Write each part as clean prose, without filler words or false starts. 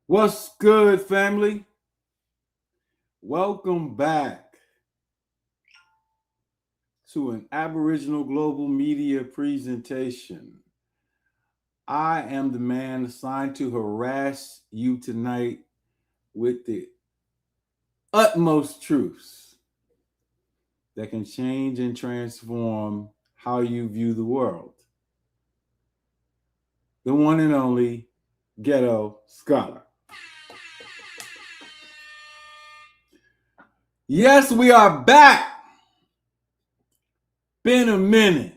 What's good, family? Welcome back to an Aboriginal Global Media presentation. I am the man assigned to harass you tonight with the utmost truths that can change and transform how you view the world. The one and only Ghetto Scholar. Yes, we are back. Been a minute.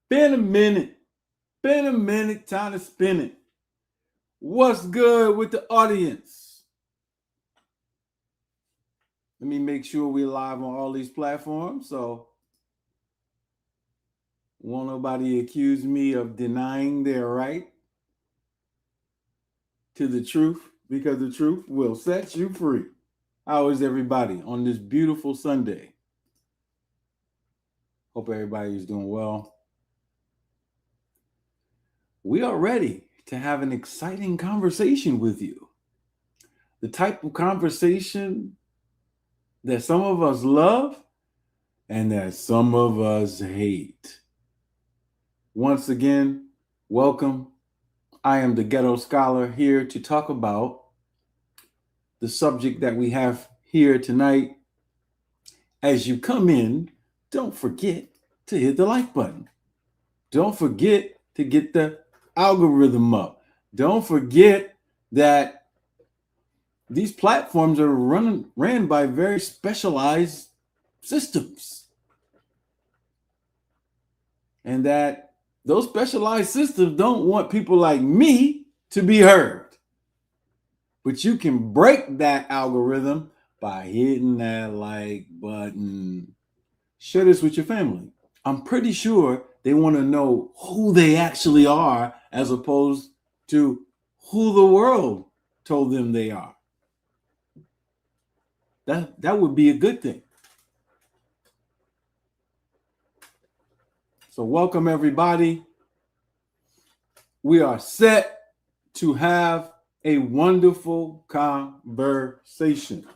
Been a minute. Been a minute. Time to spin it. What's good with the audience? Let me make sure we're live on all these platforms, so won't nobody accuse me of denying their right to the truth, because the truth will set you free. How is everybody on this beautiful Sunday? Hope everybody is doing well. We are ready to have an exciting conversation with you. The type of conversation that some of us love and that some of us hate. Once again, welcome. I am the Ghetto Scholar, here to talk about the subject that we have here tonight. As you come in, don't forget to hit the like button. Don't forget to get the algorithm up. Don't forget that these platforms are ran by very specialized systems, and that those specialized systems don't want people like me to be heard. But you can break that algorithm by hitting that like button. Share this with your family. I'm pretty sure they want to know who they actually are, as opposed to who the world told them they are. That would be a good thing. So welcome, everybody. We are set to have a wonderful conversation.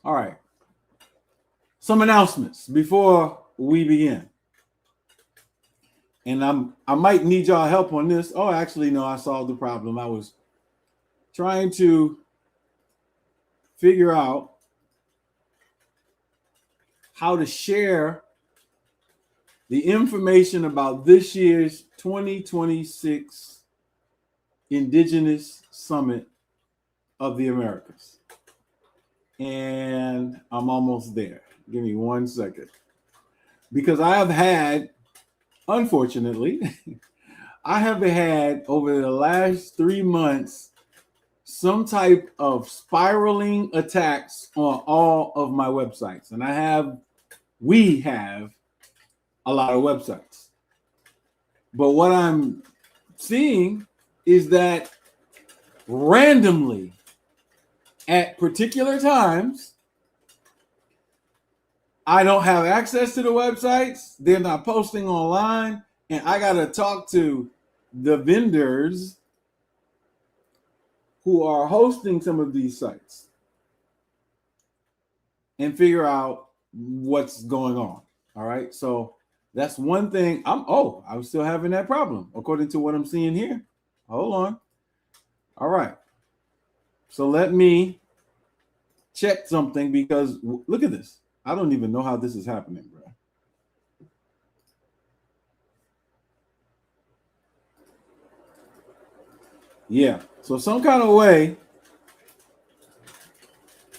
All right. Some announcements before we begin. And I might need y'all help on this. Oh, actually, no, I solved the problem. I was trying to figure out how to share the information about this year's 2026 Indigenous Summit of the Americas. And I'm almost there. Give me 1 second. Because I have had, unfortunately, I have had over the last 3 months some type of spiraling attacks on all of my websites. And we have a lot of websites. But what I'm seeing is that randomly, at particular times, I don't have access to the websites. They're not posting online. And I got to talk to the vendors who are hosting some of these sites and figure out what's going on. All right. So that's one thing. I'm still having that problem according to what I'm seeing here. Hold on. All right. So let me check something, because look at this. I don't even know how this is happening, bro. Yeah. So some kind of way,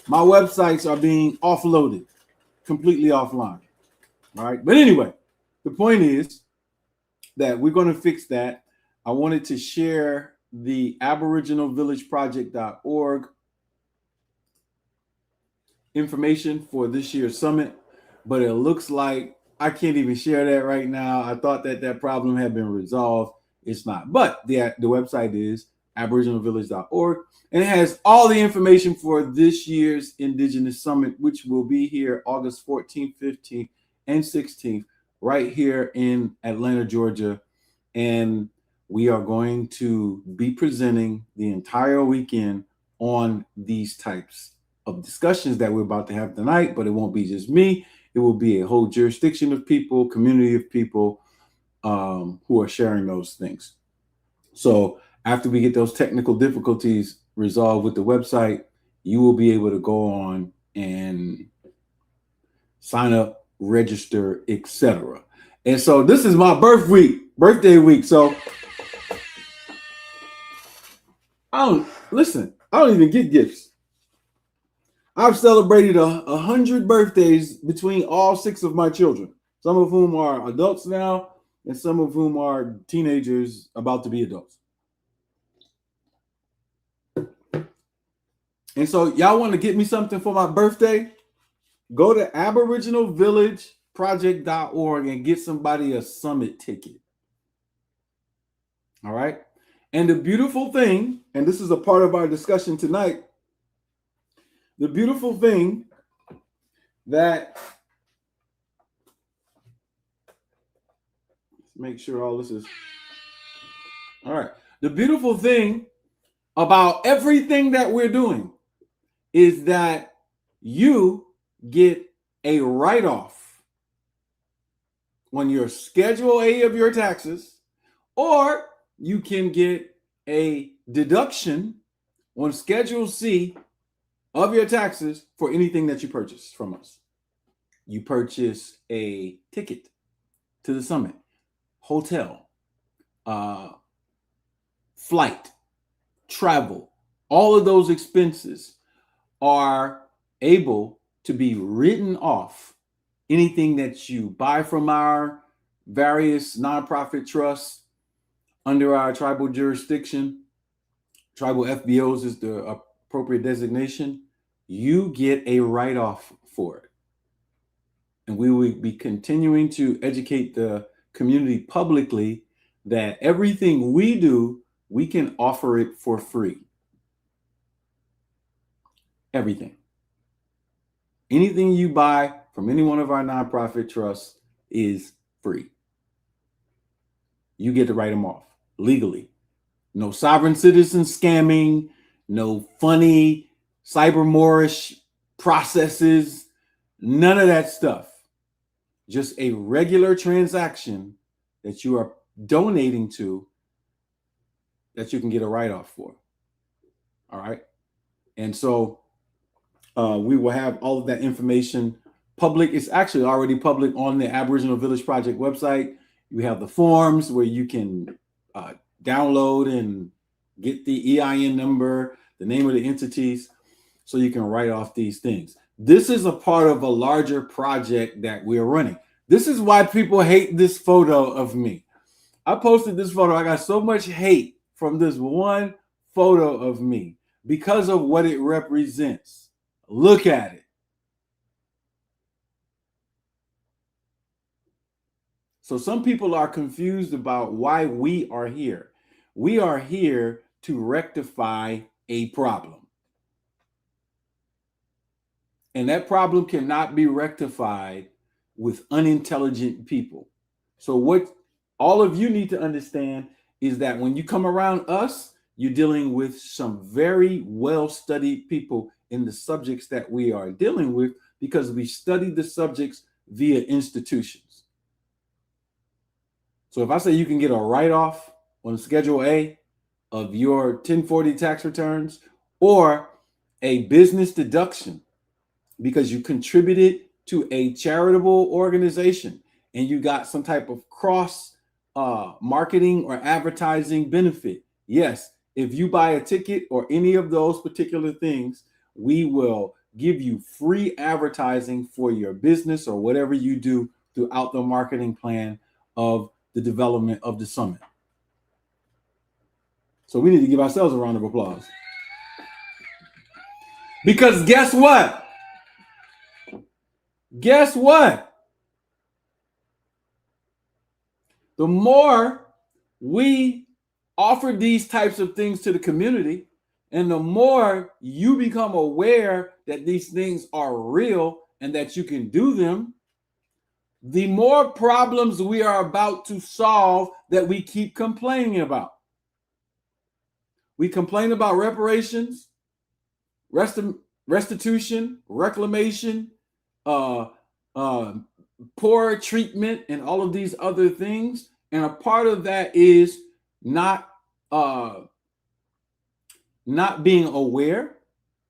my websites are being offloaded, completely offline. All right. But anyway, the point is that we're going to fix that. I wanted to share the aboriginalvillageproject.org information for this year's summit, but it looks like I can't even share that right now. I thought that problem had been resolved. It's not. But the website is aboriginalvillage.org, and it has all the information for this year's Indigenous Summit, which will be here August 14th, 15th, and 16th right here in Atlanta, Georgia. And we are going to be presenting the entire weekend on these types of discussions that we're about to have tonight, but it won't be just me. It will be a whole jurisdiction of people, community of people who are sharing those things. So after we get those technical difficulties resolved with the website, you will be able to go on and sign up, register, etc. And so this is my birthday week. So I don't even get gifts. I've celebrated 100 birthdays between all 6 of my children, some of whom are adults now, and some of whom are teenagers about to be adults. And so y'all want to get me something for my birthday? Go to aboriginalvillageproject.org and get somebody a summit ticket. All right. And the beautiful thing, and this is a part of our discussion tonight, the beautiful thing that, let's make sure all this is, all right. The beautiful thing about everything that we're doing is that you get a write-off on your Schedule A of your taxes, or you can get a deduction on Schedule C of your taxes for anything that you purchase from us. You purchase a ticket to the summit, hotel, flight, travel, all of those expenses are able to be written off. Anything that you buy from our various nonprofit trusts under our tribal jurisdiction, tribal FBOs is the appropriate designation, you get a write-off for it. And we will be continuing to educate the community publicly that everything we do, we can offer it for free. Everything. Anything you buy from any one of our nonprofit trusts is free. You get to write them off legally. No sovereign citizen scamming, no funny cyber Moorish processes, none of that stuff. Just a regular transaction that you are donating to that you can get a write-off for. All right. And so we will have all of that information public. It's actually already public on the Aboriginal Village Project website. You have the forms where you can download and get the EIN number, the name of the entities, so you can write off these things. This is a part of a larger project that we're running. This is why people hate this photo of me. I posted this photo. I got so much hate from this one photo of me because of what it represents. Look at it. So some people are confused about why we are here. We are here to rectify a problem. And that problem cannot be rectified with unintelligent people. So what all of you need to understand is that when you come around us, you're dealing with some very well-studied people in the subjects that we are dealing with, because we study the subjects via institutions. So if I say you can get a write-off on Schedule A of your 1040 tax returns, or a business deduction because you contributed to a charitable organization and you got some type of cross marketing or advertising benefit, yes, if you buy a ticket or any of those particular things, we will give you free advertising for your business or whatever you do throughout the marketing plan of the development of the summit. So we need to give ourselves a round of applause. Because guess what? Guess what? The more we offer these types of things to the community, and the more you become aware that these things are real and that you can do them, the more problems we are about to solve that we keep complaining about. We complain about reparations, restitution, reclamation, uh, uh, poor treatment, and all of these other things. And a part of that is not uh, not being aware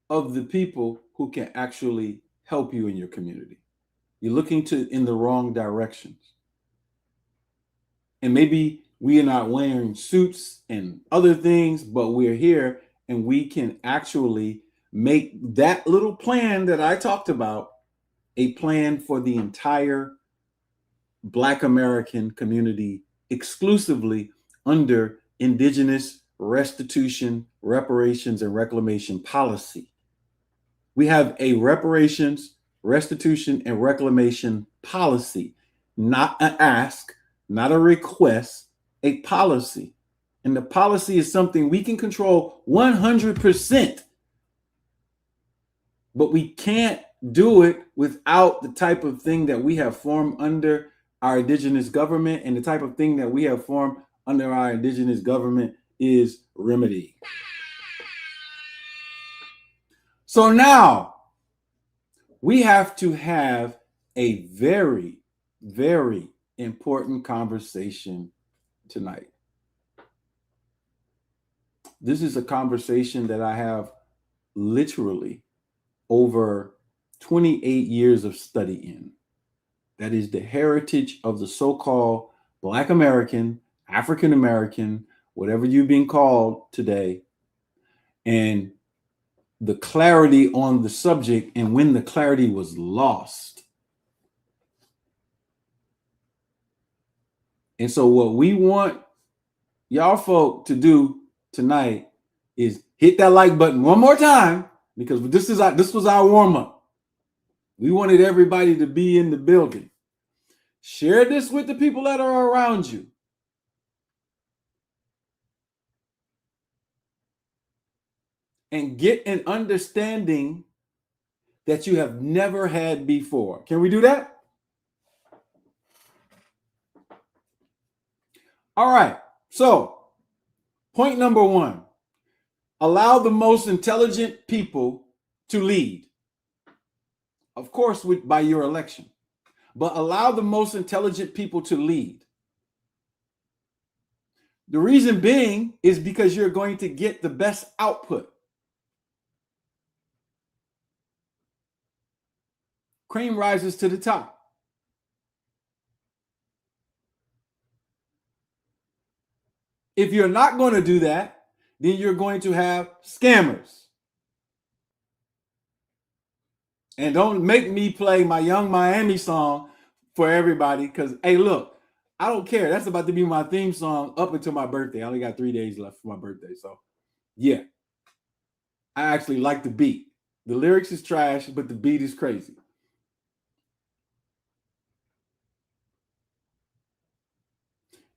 of the people who can actually help you in your community. You're looking to in the wrong directions. And maybe we are not wearing suits and other things, but we're here and we can actually make that little plan that I talked about a plan for the entire Black American community exclusively under Indigenous restitution, reparations, and reclamation policy. We have a reparations, restitution, and reclamation policy, not an ask, not a request, a policy. And the policy is something we can control 100%, but we can't do it without the type of thing that we have formed under our indigenous government. And the type of thing that we have formed under our indigenous government is remedy. So now we have to have a very, very important conversation tonight. This is a conversation that I have literally over 28 years of study in. That is the heritage of the so-called Black American, African American, whatever you've been called today, and the clarity on the subject and when the clarity was lost. And so what we want y'all folk to do tonight is hit that like button one more time, because this was our warm-up. We wanted everybody to be in the building. Share this with the people that are around you. And get an understanding that you have never had before. Can we do that? All right. So, point number one, allow the most intelligent people to lead. Of course, by your election, but allow the most intelligent people to lead. The reason being is because you're going to get the best output. Cream rises to the top. If you're not going to do that, then you're going to have scammers. And don't make me play my Young Miami song for everybody, because, hey, look, I don't care. That's about to be my theme song up until my birthday. I only got 3 days left for my birthday. So, yeah, I actually like the beat. The lyrics is trash, but the beat is crazy.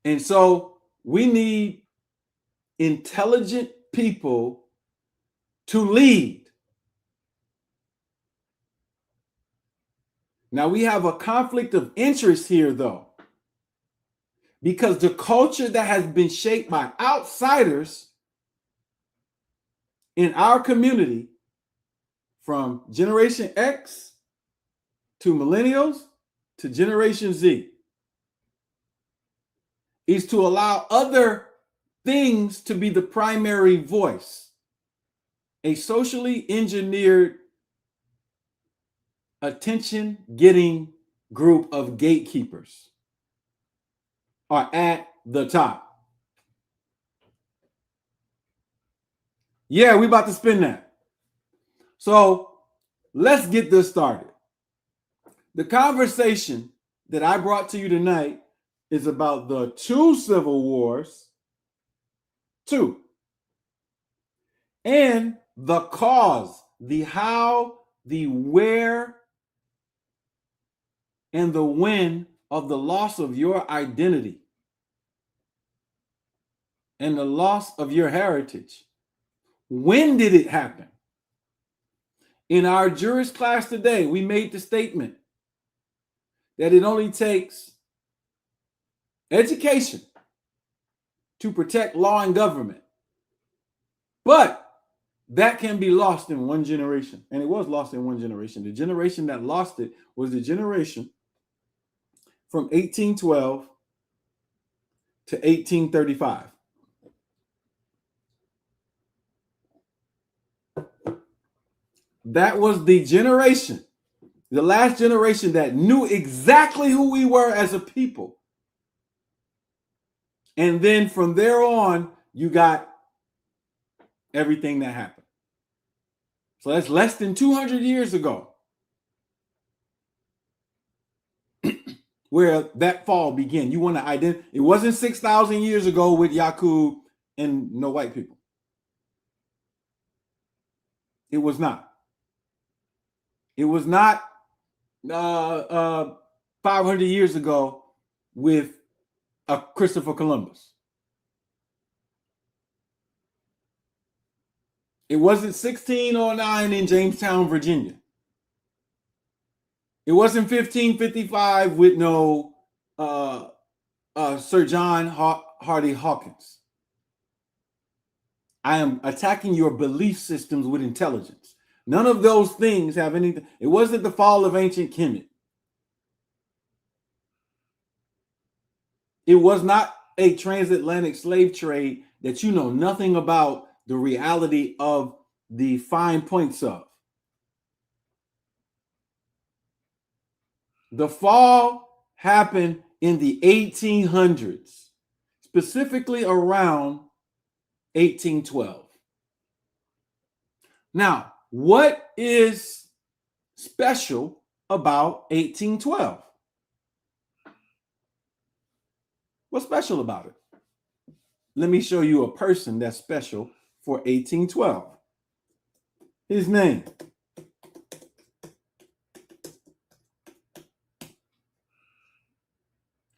And so we need intelligent people to lead. Now, we have a conflict of interest here, though, because the culture that has been shaped by outsiders in our community, from Generation X to millennials to Generation Z, is to allow other things to be the primary voice. A socially engineered, attention-getting group of gatekeepers are at the top. Yeah, we about to spin that. So let's get this started. The conversation that I brought to you tonight is about the two civil wars, and the cause, the how, the where, and the when of the loss of your identity and the loss of your heritage. When did it happen? In our jurist class today, we made the statement that it only takes education to protect law and government. But that can be lost in one generation. And it was lost in one generation. The generation that lost it was the generation from 1812 to 1835. That was the generation, the last generation that knew exactly who we were as a people. And then from there on, you got everything that happened. So that's less than 200 years ago where that fall began. You want to identify. It wasn't 6,000 years ago with Yakub and no white people. It was not. It was not 500 years ago with Christopher Columbus. It wasn't 1609 in Jamestown, Virginia. It wasn't 1555 with no Sir John Hardy Hawkins. I am attacking your belief systems with intelligence. None of those things have anything. It wasn't the fall of ancient Kemet. It was not a transatlantic slave trade that you know nothing about the reality of the fine points of. The fall happened in the 1800s, specifically around 1812. Now, what is special about 1812? What's special about it? Let me show you a person that's special for 1812. His name.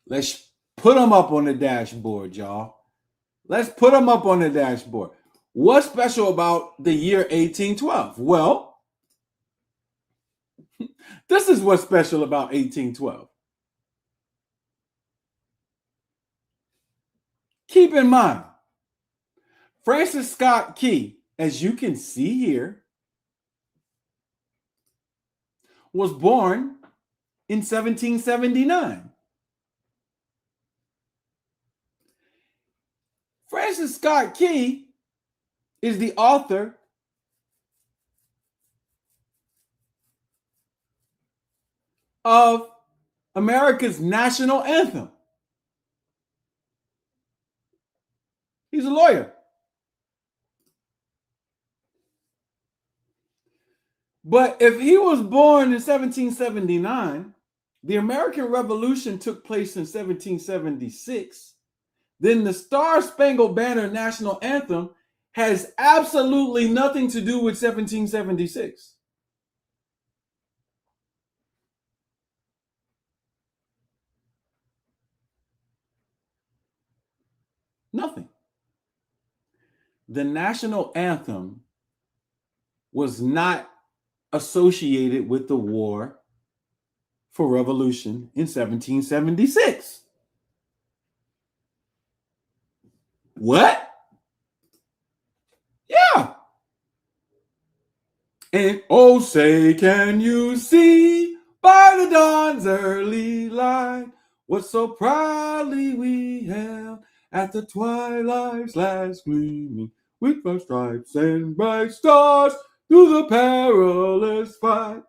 Let's put him up on the dashboard, y'all. Let's put him up on the dashboard. What's special about the year 1812? Well, this is what's special about 1812. Keep in mind, Francis Scott Key, as you can see here, was born in 1779. Francis Scott Key is the author of America's national anthem. He's a lawyer. But if he was born in 1779, the American Revolution took place in 1776, then the Star-Spangled Banner national anthem has absolutely nothing to do with 1776. Nothing. The national anthem was not associated with the war for revolution in 1776. What? Yeah. And oh, say, can you see by the dawn's early light what so proudly we hailed at the twilight's last gleaming with our stripes and bright stars through the perilous fight.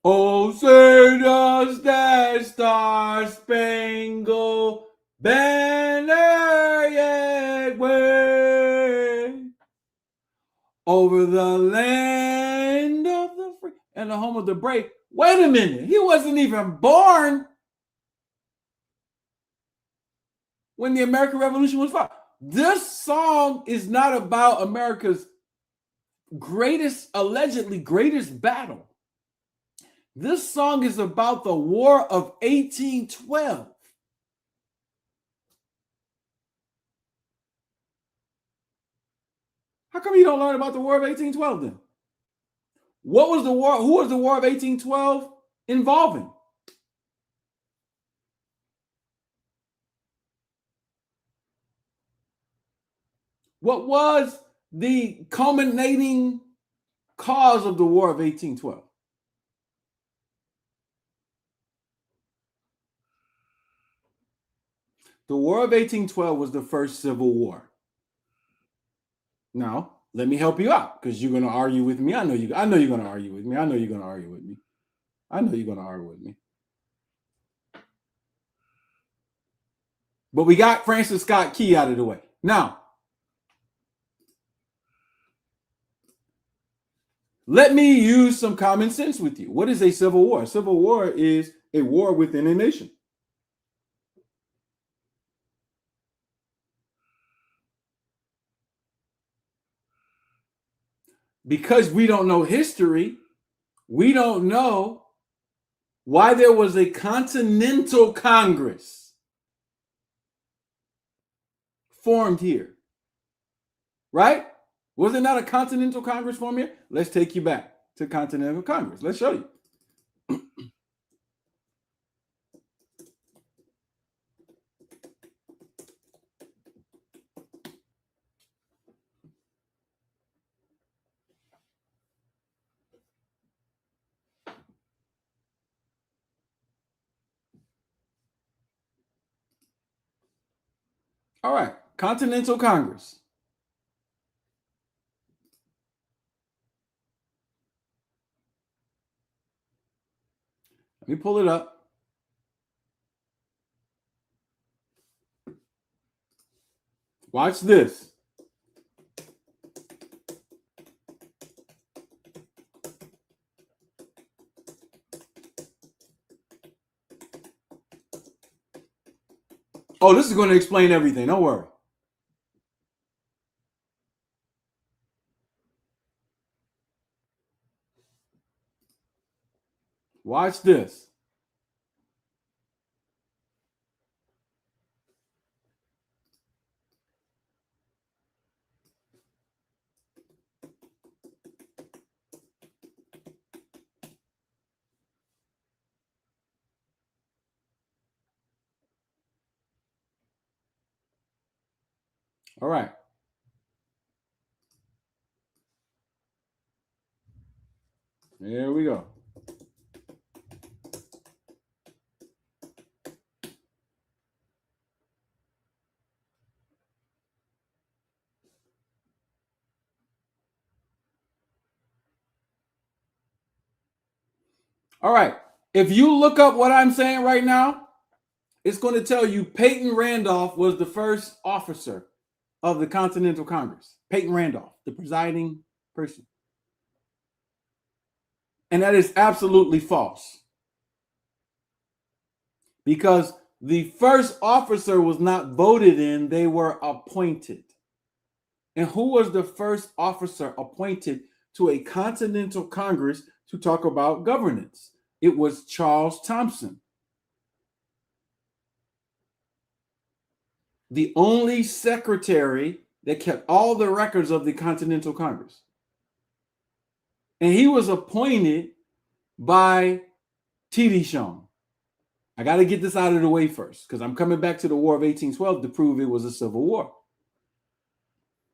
Oh, say does that star-spangled banner yet wave over the land of the free and the home of the brave? Wait a minute, he wasn't even born when the American Revolution was fought. This song is not about America's allegedly greatest battle. This song is about the War of 1812. How come you don't learn about the War of 1812 then? What was the war? Who was the War of 1812 involving? What was the culminating cause of the War of 1812? The War of 1812 was the first civil war. Now, let me help you out because you're going to argue with me. I know you're going to argue with me. I know you're going to argue with me. I know you're going to argue with me. But we got Francis Scott Key out of the way. Now, let me use some common sense with you. What is a civil war? A civil war is a war within a nation. Because we don't know history, we don't know why there was a Continental Congress formed here. Right? Was it not a Continental Congress formed here? Let's take you back to Continental Congress. Let's show you. All right, Continental Congress. Let me pull it up. Watch this. Oh, this is going to explain everything. Don't worry. Watch this. All right. There we go. All right. If you look up what I'm saying right now, it's going to tell you Peyton Randolph was the first officer of the Continental Congress. Peyton Randolph, the presiding person. And that is absolutely false. Because the first officer was not voted in, they were appointed. And who was the first officer appointed to a Continental Congress to talk about governance? It was Charles Thompson, the only secretary that kept all the records of the Continental Congress. And he was appointed by T.D. Shone. I got to get this out of the way first because I'm coming back to the War of 1812 to prove it was a civil war.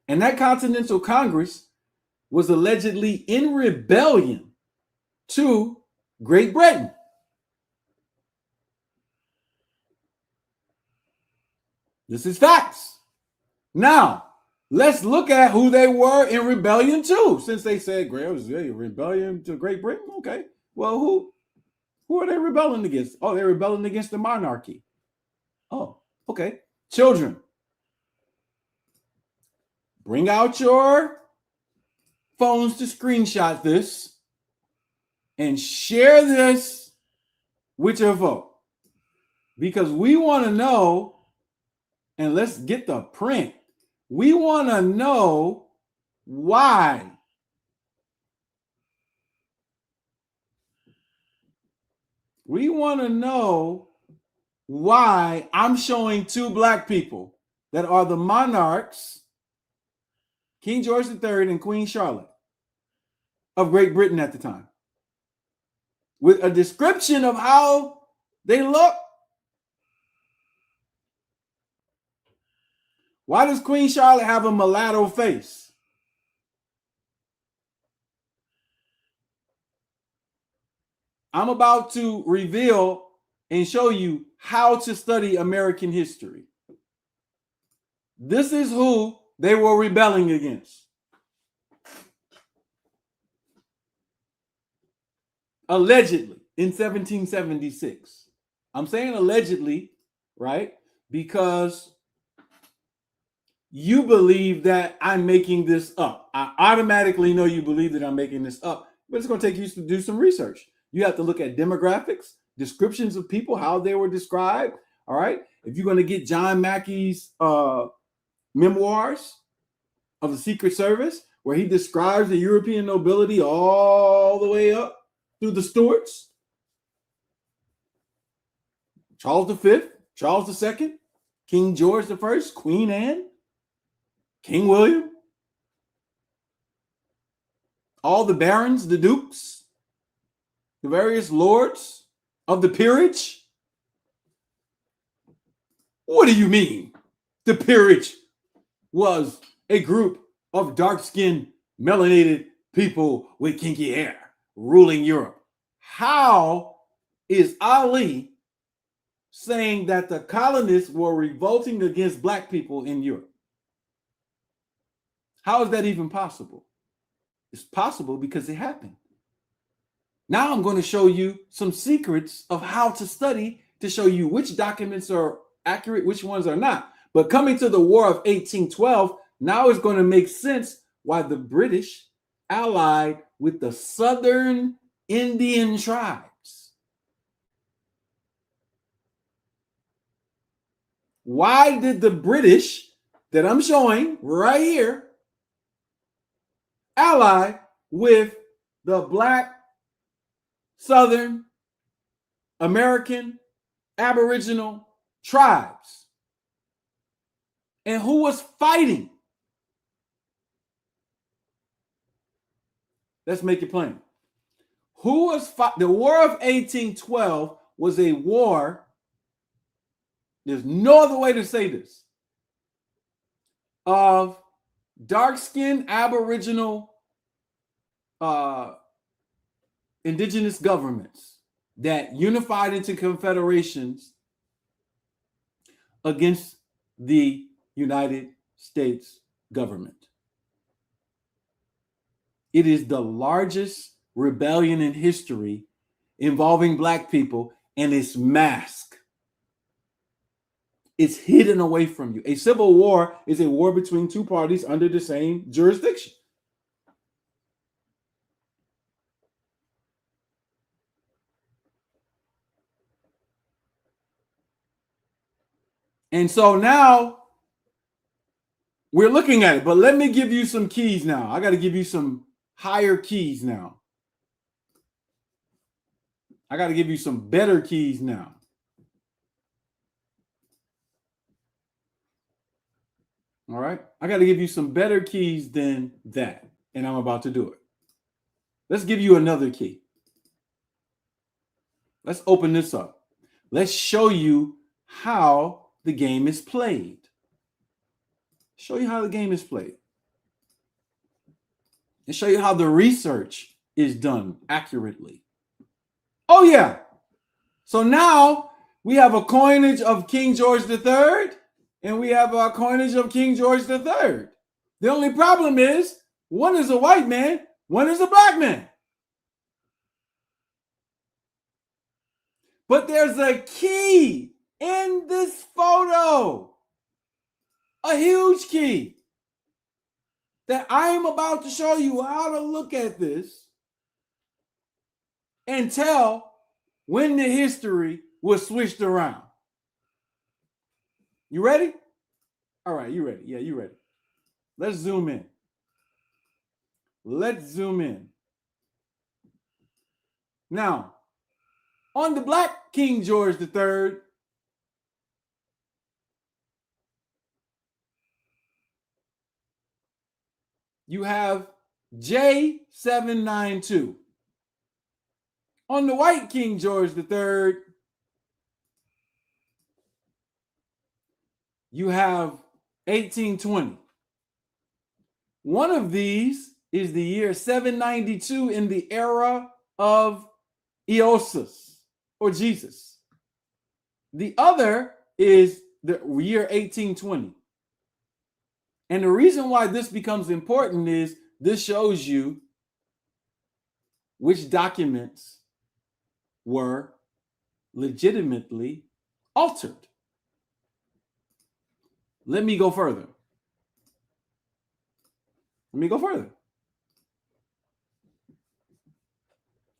And that Continental Congress was allegedly in rebellion to Great Britain. This is facts. Now, let's look at who they were in rebellion to. Since they said it was a rebellion to Great Britain, okay. Well, who are they rebelling against? Oh, they're rebelling against the monarchy. Oh, okay. Children, bring out your phones to screenshot this and share this with your vote. Because we want to know, and let's get the print. We want to know why. We want to know why I'm showing two black people that are the monarchs, King George III and Queen Charlotte. of Great Britain at the time with a description of how they look. Why does Queen Charlotte have a mulatto face? I'm about to reveal and show you how to study American history. This is who they were rebelling against. Allegedly, in 1776. I'm saying allegedly, right? Because you believe that I'm making this up. I automatically know you believe that I'm making this up, but it's going to take you to do some research. You have to look at demographics, descriptions of people, how they were described. All right. If you're going to get John Mackey's memoirs of the Secret Service, where he describes the European nobility all the way up through the Stuarts, Charles V, Charles II, King George I, Queen Anne, King William, all the barons, the dukes, the various lords of the peerage. What do you mean? The peerage was a group of dark-skinned, melanated people with kinky hair ruling Europe. How is Ali saying that the colonists were revolting against black people in Europe? How is that even possible? It's possible because it happened. Now I'm going to show you some secrets of how to study to show you which documents are accurate, which ones are not. But coming to the War of 1812, now it's going to make sense why the British allied with the Southern Indian tribes. Why did the British, that I'm showing right here, ally with the Black Southern American Aboriginal tribes? And who was fighting? Let's make it plain. Who was the War of 1812 was a war. There's no other way to say this. Of dark-skinned Aboriginal indigenous governments that unified into confederations against the United States government. It is the largest rebellion in history involving black people, and it's masked. It's hidden away from you. A civil war is a war between two parties under the same jurisdiction. And so now we're looking at it, but let me give you some keys now. I got to give you some higher keys now. I got to give you some better keys now. All right. I got to give you some better keys than that. And I'm about to do it. Let's give you another key. Let's open this up. Let's show you how the game is played. Show you how the game is played. And show you how the research is done accurately. Oh, yeah. So now we have a coinage of King George III and we have a coinage of King George III. The only problem is one is a white man, one is a black man. But there's a key in this photo, a huge key that I am about to show you how to look at this and tell when the history was switched around. You ready? All right, you ready? Yeah, you ready. Let's zoom in. Let's zoom in. Now, on the black King George III, you have J792. On the white King George III, you have 1820. One of these is the year 792 in the era of Eosus or Jesus. The other is the year 1820. And the reason why this becomes important is this shows you which documents were legitimately altered. Let me go further.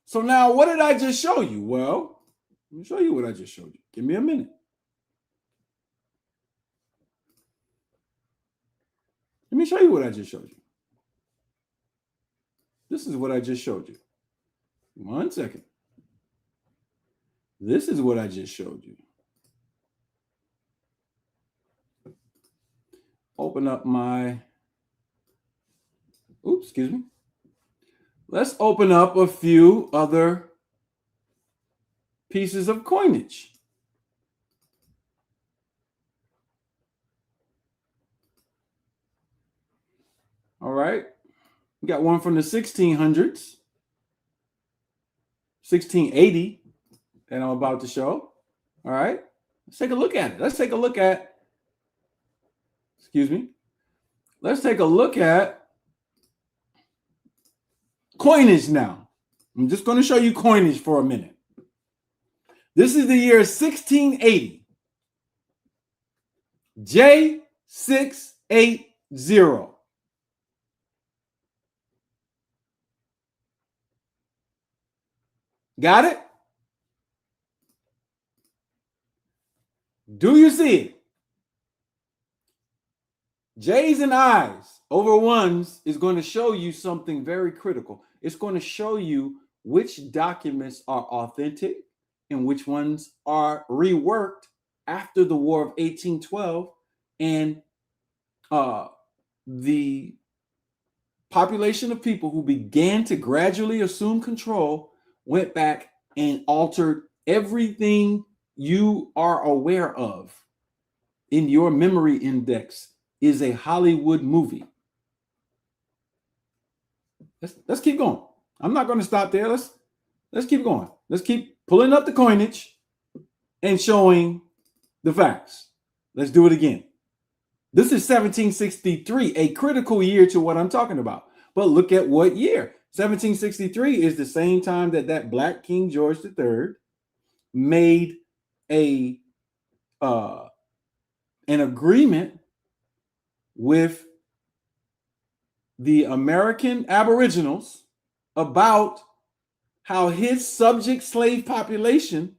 So now, what did I just show you? Well, let me show you what I just showed you. Give me a minute. Let me show you what I just showed you. This is what I just showed you. 1 second. This is what I just showed you. Open up my, excuse me. Let's open up a few other pieces of coinage. All right. We got one from the 1600s, 1680, that I'm about to show. All right. Let's take a look at it. Let's take a look at coinage now. I'm just going to show you coinage for a minute. This is the year 1680. J680. Got it? Do you see it? J's and I's over ones is going to show you something very critical. It's going to show you which documents are authentic and which ones are reworked after the War of 1812 and the population of people who began to gradually assume control went back and altered everything you are aware of in your memory index is a Hollywood movie. Let's keep going. I'm not going to stop there. Let's keep going. Let's keep pulling up the coinage and showing the facts. Let's do it again. This is 1763, a critical year to what I'm talking about. But look at what year. 1763 is the same time that Black King George III made an agreement with the American Aboriginals about how his subject slave population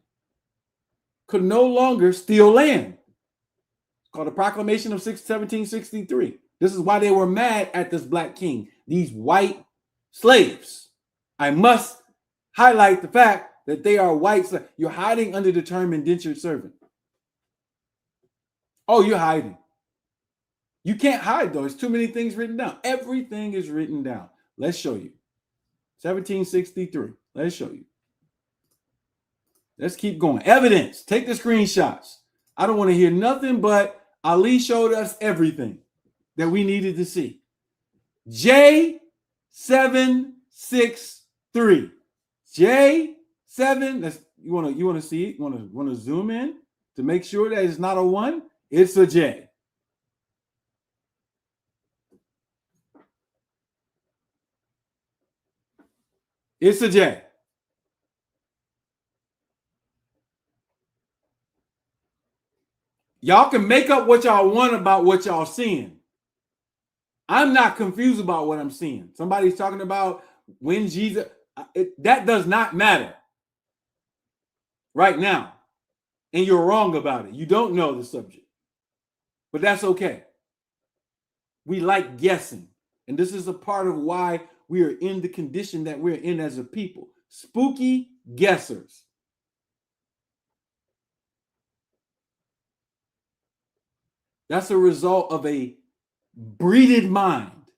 could no longer steal land. It's called the Proclamation of 1763. This is why they were mad at this Black king, these white slaves. I must highlight the fact that they are white slaves. You're hiding under the term indentured servant. Oh, you're hiding. You can't hide, though. There's too many things written down. Everything is written down. Let's show you. 1763. Let's show you. Let's keep going. Evidence. Take the screenshots. I don't want to hear nothing but Ali showed us everything that we needed to see. J763. J7. You want to see it? Want to zoom in to make sure that it's not a 1? It's a J. It's a J. Y'all can make up what y'all want about what y'all seeing. I'm not confused about what I'm seeing. Somebody's talking about when Jesus, that does not matter right now. And you're wrong about it. You don't know the subject. But that's okay. We like guessing. And this is a part of why we are in the condition that we're in as a people. Spooky guessers. That's a result of a breeded mind.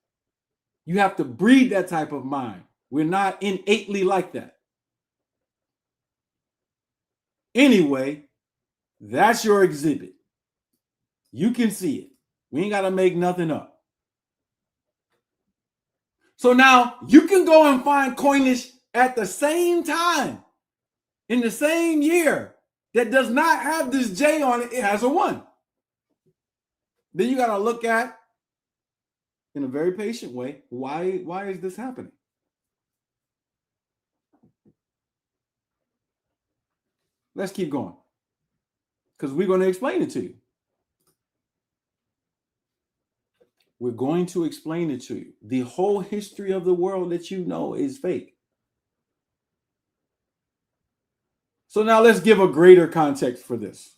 You have to breed that type of mind. We're not innately like that. Anyway, that's your exhibit. You can see it. We ain't got to make nothing up. So now you can go and find coinage at the same time in the same year that does not have this J on it. It has a 1. Then you got to look at, in a very patient way, why is this happening? Let's keep going, because we're going to explain it to you. We're going to explain it to you. The whole history of the world that you know is fake. So now let's give a greater context for this.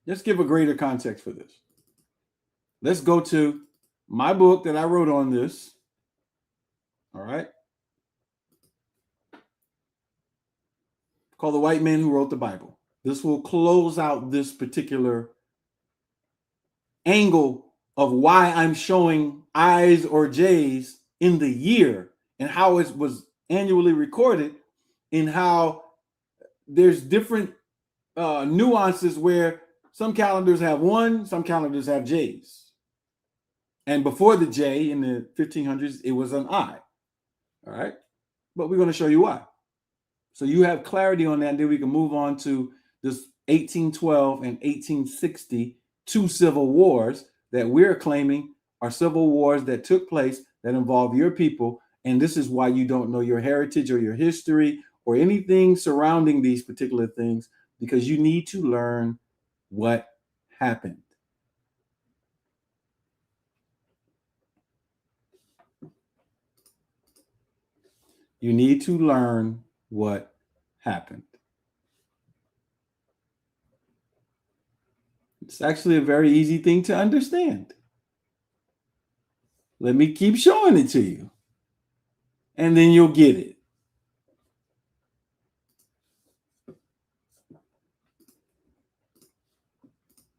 Let's give a greater context for this. Let's go to my book that I wrote on this. All right. Called The White Man Who Wrote the Bible. This will close out this particular angle of why I'm showing I's or J's in the year and how it was annually recorded, and how there's different nuances where some calendars have 1, some calendars have J's. And before the J in the 1500s, it was an I. All right. But we're going to show you why. So you have clarity on that. And then we can move on to this 1812 and 1860, 2 civil wars that we're claiming are civil wars that took place that involve your people. And this is why you don't know your heritage or your history or anything surrounding these particular things, because you need to learn what happened. You need to learn what happened. It's actually a very easy thing to understand. Let me keep showing it to you, and then you'll get it.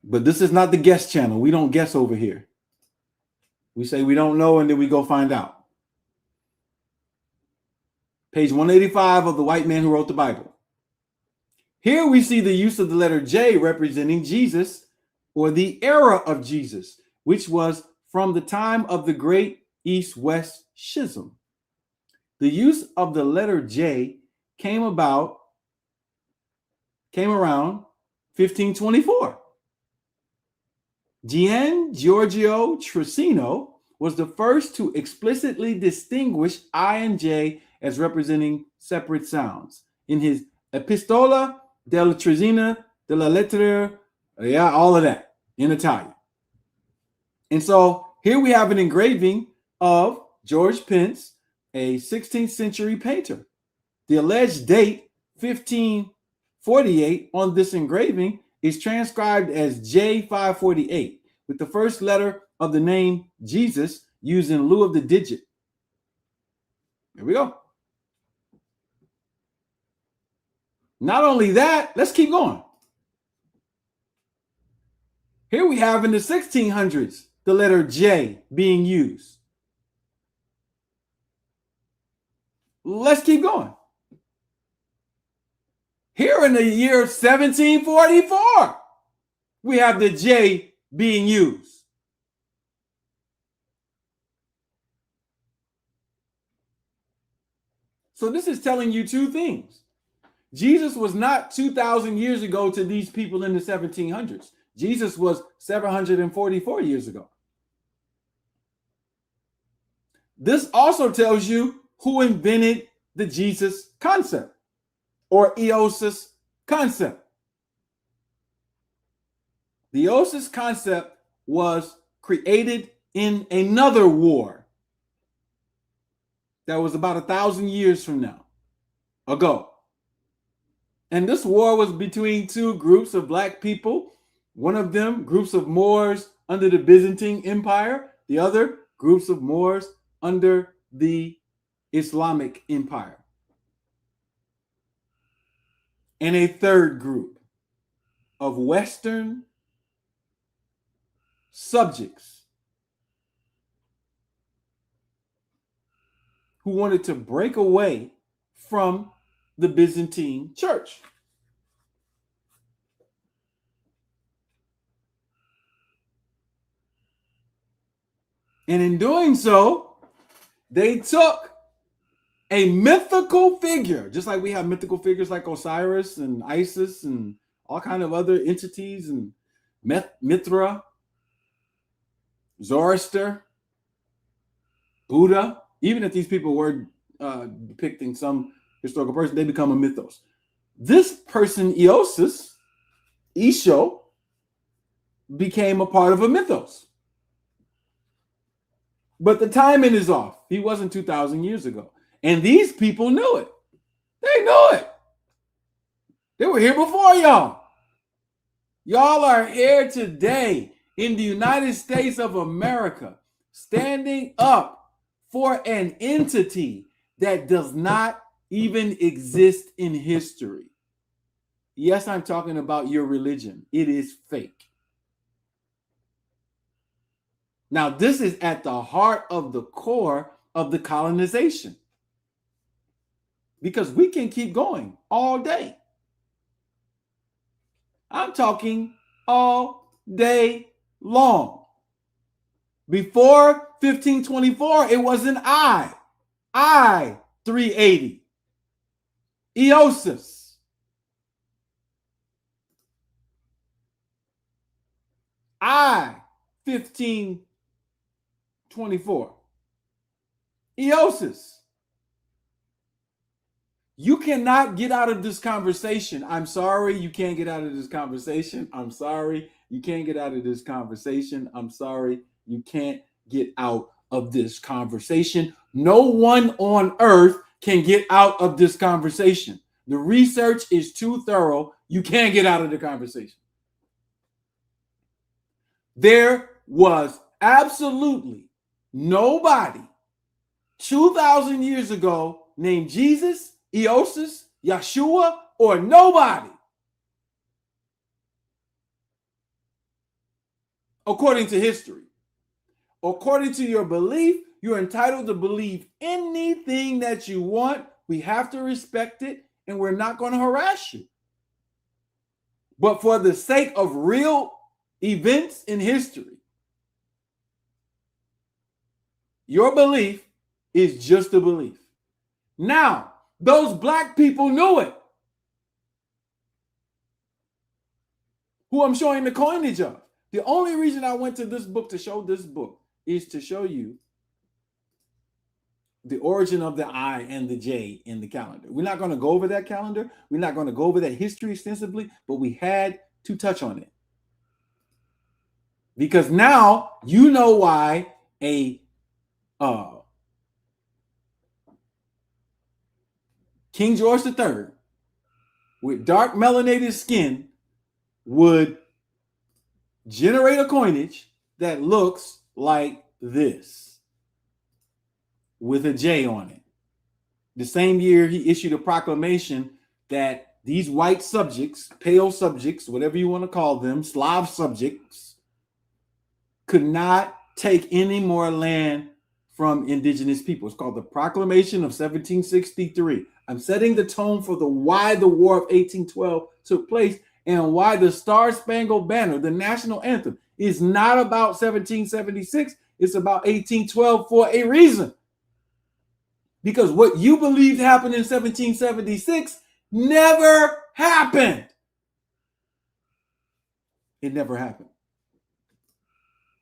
But this is not the guess channel. We don't guess over here. We say we don't know, and then we go find out. Page 185 of The White Man Who Wrote the Bible. Here we see the use of the letter J representing Jesus, or the era of Jesus, which was from the time of the Great East-West Schism. The use of the letter J came around 1524. Gian Giorgio Trissino was the first to explicitly distinguish I and J as representing separate sounds in his Epistola della Tresina della Lettera, all of that in Italian. And so here we have an engraving of George Pence, a 16th century painter. The alleged date, 1548, on this engraving is transcribed as J548, with the first letter of the name Jesus used in lieu of the digit. Here we go. Not only that, let's keep going. Here we have in the 1600s the letter J being used. Let's keep going. Here in the year 1744, we have the J being used. So this is telling you 2 things. Jesus was not 2,000 years ago to these people in the 1700s. Jesus was 744 years ago. This also tells you who invented the Jesus concept, or eosis concept. The eosis concept was created in another war that was about 1,000 years from now ago. And this war was between 2 groups of black people. One of them, groups of Moors under the Byzantine Empire. The other, groups of Moors under the Islamic Empire. And a third group of Western subjects who wanted to break away from the Byzantine church. And in doing so, they took a mythical figure, just like we have mythical figures like Osiris and Isis and all kind of other entities, and Mithra, Zoroaster, Buddha. Even if these people were depicting some historical person, they become a mythos. This person, Eosus, Isho, became a part of a mythos. But the timing is off. He wasn't 2,000 years ago. And these people knew it. They knew it. They were here before y'all. Y'all are here today in the United States of America, standing up for an entity that does not even exist in history. Yes, I'm talking about your religion. It is fake. Now, this is at the heart of the core of the colonization. Because we can keep going all day. I'm talking all day long. Before 1524, it was an I 380. Eosus. I 1524. Eosus. You cannot get out of this conversation. I'm sorry, you can't get out of this conversation. I'm sorry, you can't get out of this conversation. I'm sorry, you can't get out of this conversation. No one on earth can get out of this conversation. The research is too thorough. You can't get out of the conversation. There was absolutely nobody 2,000 years ago named Jesus, Eosus, Yeshua, or nobody. According to history. According to your belief, you're entitled to believe anything that you want. We have to respect it, and we're not going to harass you. But for the sake of real events in history, your belief is just a belief. Now, those black people knew it, who I'm showing the coinage of. The only reason I went to this book to show this book is to show you the origin of the I and the J in the calendar. We're not going to go over that calendar. We're not going to go over that history extensively, but we had to touch on it. Because now you know why a King George III with dark melanated skin would generate a coinage that looks like this with a J on it. The same year he issued a proclamation that these white subjects, pale subjects, whatever you want to call them, Slav subjects, could not take any more land from indigenous people. It's called the Proclamation of 1763. I'm setting the tone for why the War of 1812 took place and why the Star-Spangled Banner, the national anthem, is not about 1776. It's about 1812 for a reason. Because what you believed happened in 1776 never happened. It never happened.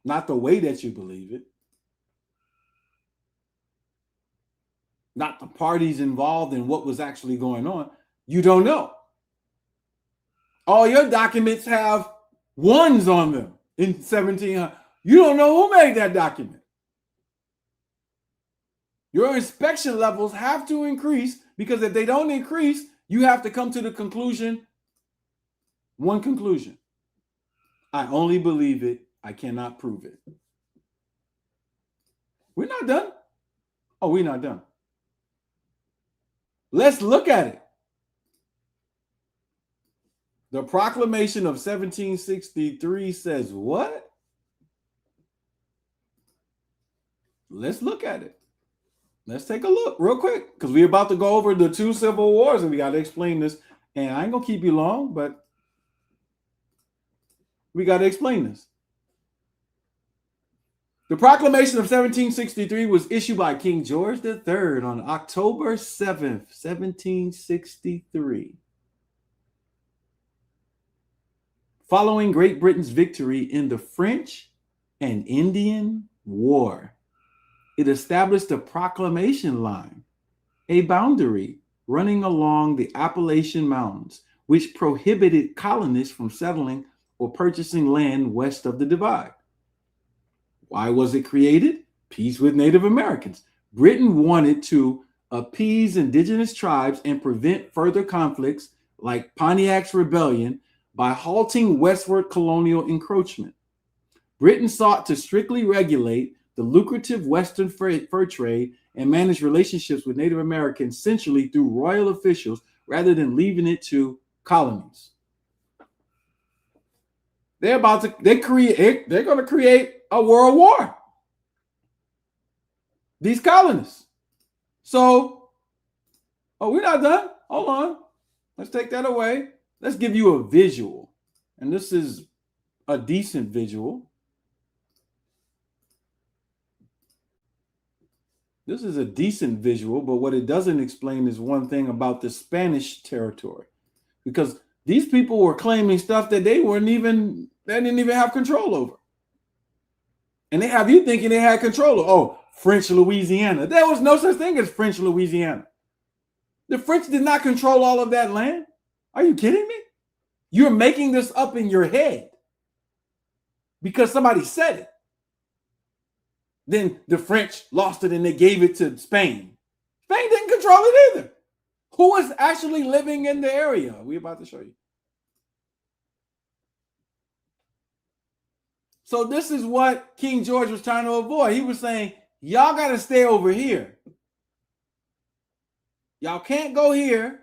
Not the way that you believe it. Not the parties involved in what was actually going on. You don't know. All your documents have ones on them in 1700. You don't know who made that document. Your inspection levels have to increase, because if they don't increase, you have to come to the conclusion, one conclusion. I only believe it. I cannot prove it. We're not done. Oh, we're not done. Let's look at it. The Proclamation of 1763 says what? Let's look at it. Let's take a look real quick because we're about to go over the 2 civil wars and we got to explain this. And I ain't going to keep you long, but we got to explain this. The Proclamation of 1763 was issued by King George III on October 7th, 1763. Following Great Britain's victory in the French and Indian War, it established a proclamation line, a boundary running along the Appalachian Mountains, which prohibited colonists from settling or purchasing land west of the divide. Why was it created? Peace with Native Americans. Britain wanted to appease indigenous tribes and prevent further conflicts like Pontiac's Rebellion by halting westward colonial encroachment. Britain sought to strictly regulate the lucrative Western fur trade and manage relationships with Native Americans essentially through royal officials rather than leaving it to colonies. They're going to create a world war. These colonists. So, we're not done. Hold on. Let's take that away. Let's give you a visual. And this is a decent visual. This is a decent visual, but what it doesn't explain is one thing about the Spanish territory. Because these people were claiming stuff that they didn't even have control over. And they have you thinking they had control of, French Louisiana. There was no such thing as French Louisiana. The French did not control all of that land. Are you kidding me? You're making this up in your head because somebody said it. Then the French lost it and they gave it to Spain. Spain didn't control it either. Who was actually living in the area? We're about to show you. So this is what King George was trying to avoid. He was saying, y'all got to stay over here. Y'all can't go here.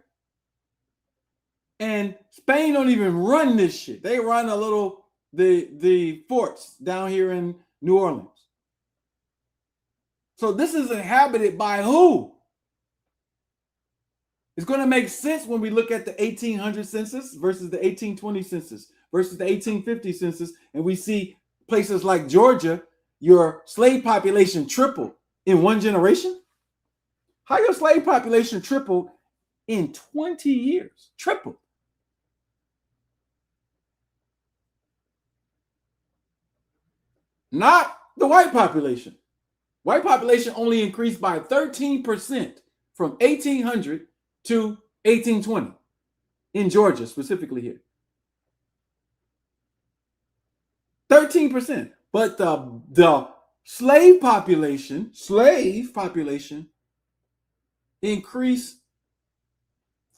And Spain don't even run this shit. They run the forts down here in New Orleans. So this is inhabited by who? It's going to make sense when we look at the 1800 census versus the 1820 census versus the 1850 census, and we see places like Georgia, your slave population tripled in one generation. How your slave population tripled in 20 years? Tripled. Not the white population. White population only increased by 13% from 1800 to 1820 in Georgia, specifically here. 13%. But the slave population increased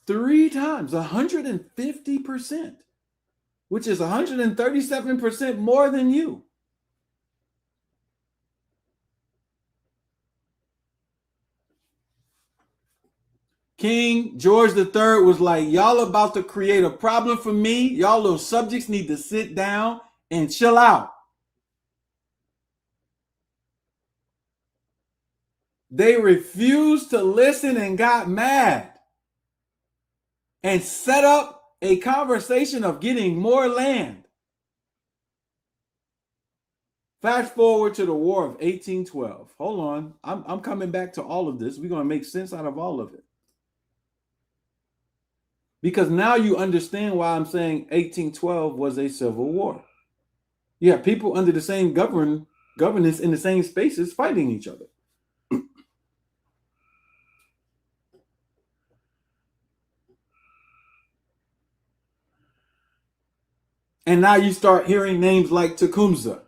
3 times, 150%, which is 137% more than you. King George III was like, y'all about to create a problem for me. Y'all little subjects need to sit down and chill out. They refused to listen and got mad and set up a conversation of getting more land. Fast forward to the War of 1812. Hold on. I'm coming back to all of this. We're going to make sense out of all of it. Because now you understand why I'm saying 1812 was a civil war. You have people under the same governance in the same spaces fighting each other. And now you start hearing names like Tecumseh,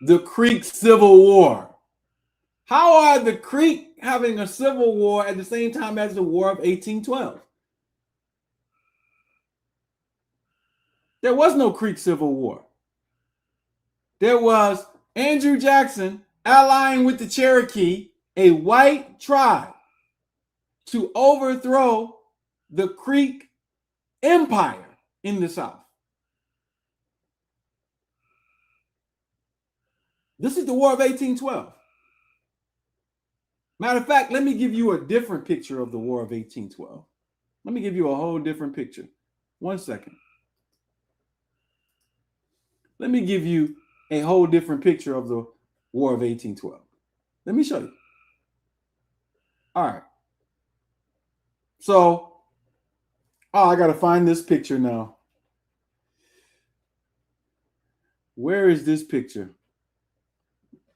the Creek Civil War. How are the Creek having a civil war at the same time as the War of 1812? There was no Creek Civil War. There was Andrew Jackson allying with the Cherokee, a white tribe, to overthrow the Creek Empire in the South. This is the War of 1812. Matter of fact, let me give you a different picture of the War of 1812. Let me give you a whole different picture. 1 second. Let me give you a whole different picture of the War of 1812. Let me show you. All right. So, I got to find this picture now. Where is this picture?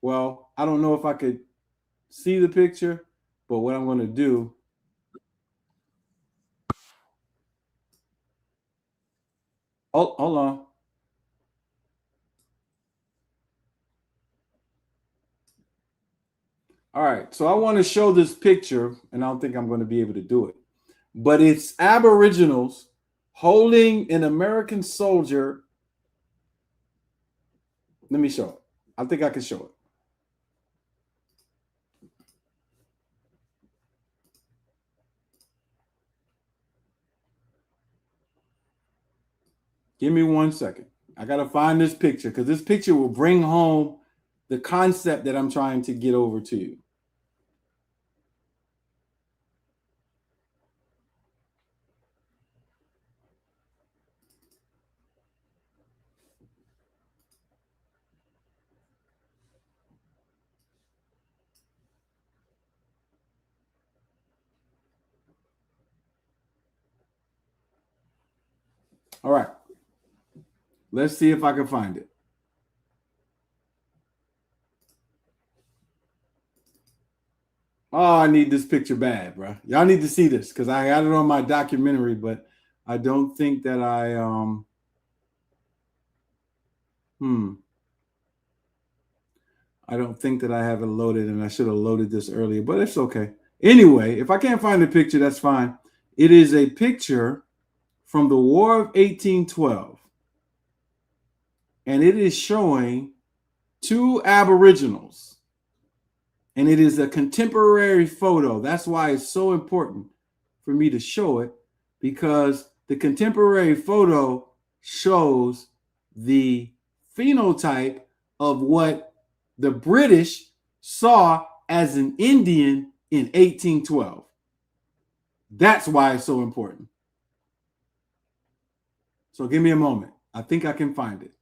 Well, I don't know if I could see the picture, but what I'm going to do. Oh, hold on. All right. So I want to show this picture, and I don't think I'm going to be able to do it. But it's Aboriginals holding an American soldier. Let me show it. I think I can show it. Give me 1 second. I got to find this picture because this picture will bring home the concept that I'm trying to get over to you. All right. Let's see if I can find it. Oh, I need this picture bad, bro. Y'all need to see this because I got it on my documentary, but I don't think that I I don't think that I have it loaded, and I should have loaded this earlier, but it's okay. Anyway, if I can't find the picture, that's fine. It is a picture from the War of 1812, and it is showing two Aboriginals, and it is a contemporary photo. That's why it's so important for me to show it, because the contemporary photo shows the phenotype of what the British saw as an Indian in 1812. That's why it's so important. So give me a moment. I think I can find it.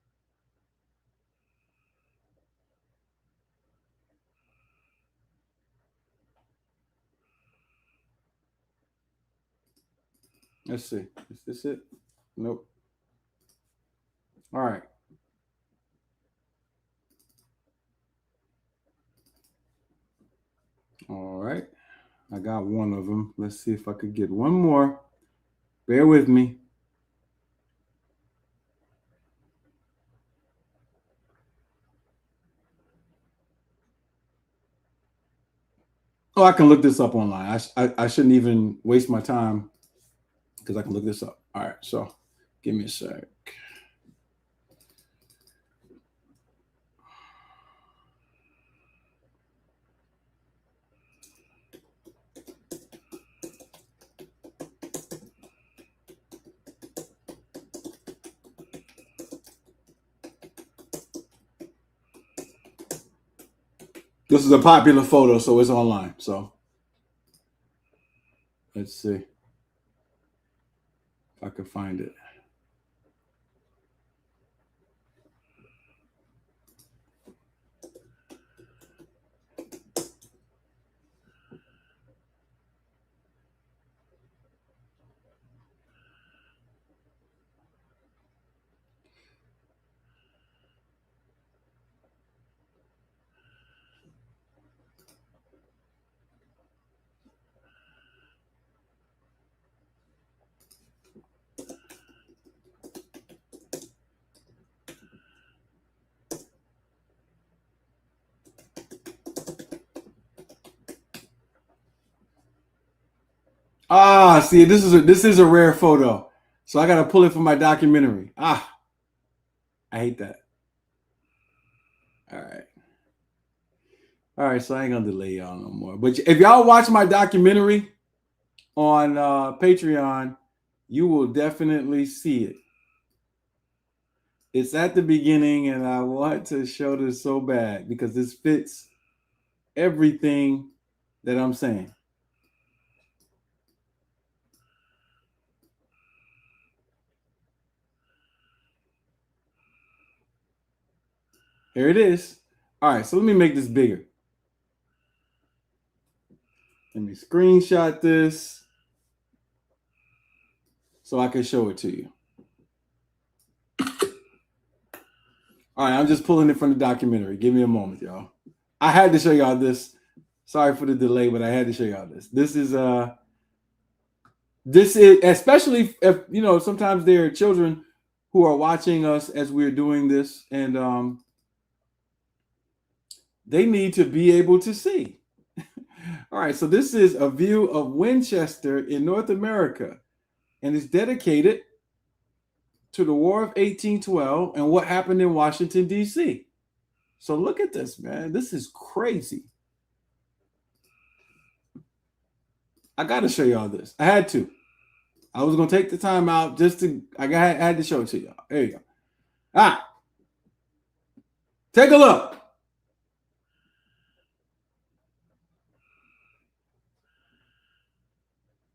Let's see. Is this it? Nope. All right. All right. I got one of them. Let's see if I could get one more. Bear with me. Oh, I can look this up online. I shouldn't even waste my time because I can look this up. All right. So give me a sec. This is a popular photo, so it's online. So let's see if I can find it. Ah, see, this is a rare photo, so I gotta pull it from my documentary. Ah, I hate that. All right, all right. So I ain't gonna delay y'all no more. But if y'all watch my documentary on Patreon, you will definitely see it. It's at the beginning, and I want to show this so bad because this fits everything that I'm saying. Here it is. All right, so let me make this bigger. Let me screenshot this so I can show it to you. All right, I'm just pulling it from the documentary. Give me a moment, y'all. I had to show y'all this. Sorry for the delay, but I had to show y'all this. This is especially if sometimes there are children who are watching us as we're doing this, and they need to be able to see. All right, so this is a view of Winchester in North America, and it's dedicated to the War of 1812 and what happened in Washington, D.C. So look at this, man. This is crazy. I got to show y'all this. I had to. I was going to take the time out I had to show it to y'all. There you go. All right. Take a look.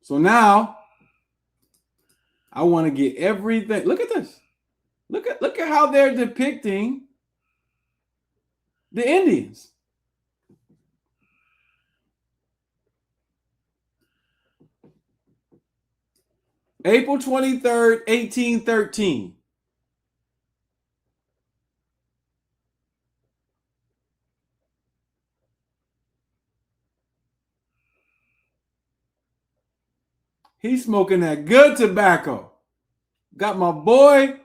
So now I want to get everything. Look at this. Look at how they're depicting the Indians. April 23rd, 1813. He's smoking that good tobacco. Got my boy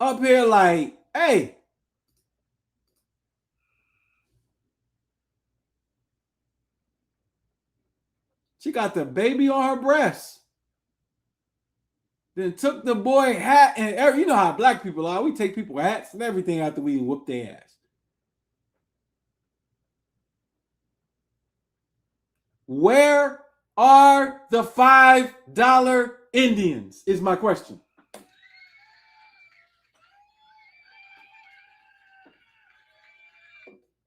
up here like, hey. She got the baby on her breast. Then took the boy hat, and you know how black people are. We take people hats and everything after we whoop their ass. Where are the $5 Indians? Is my question.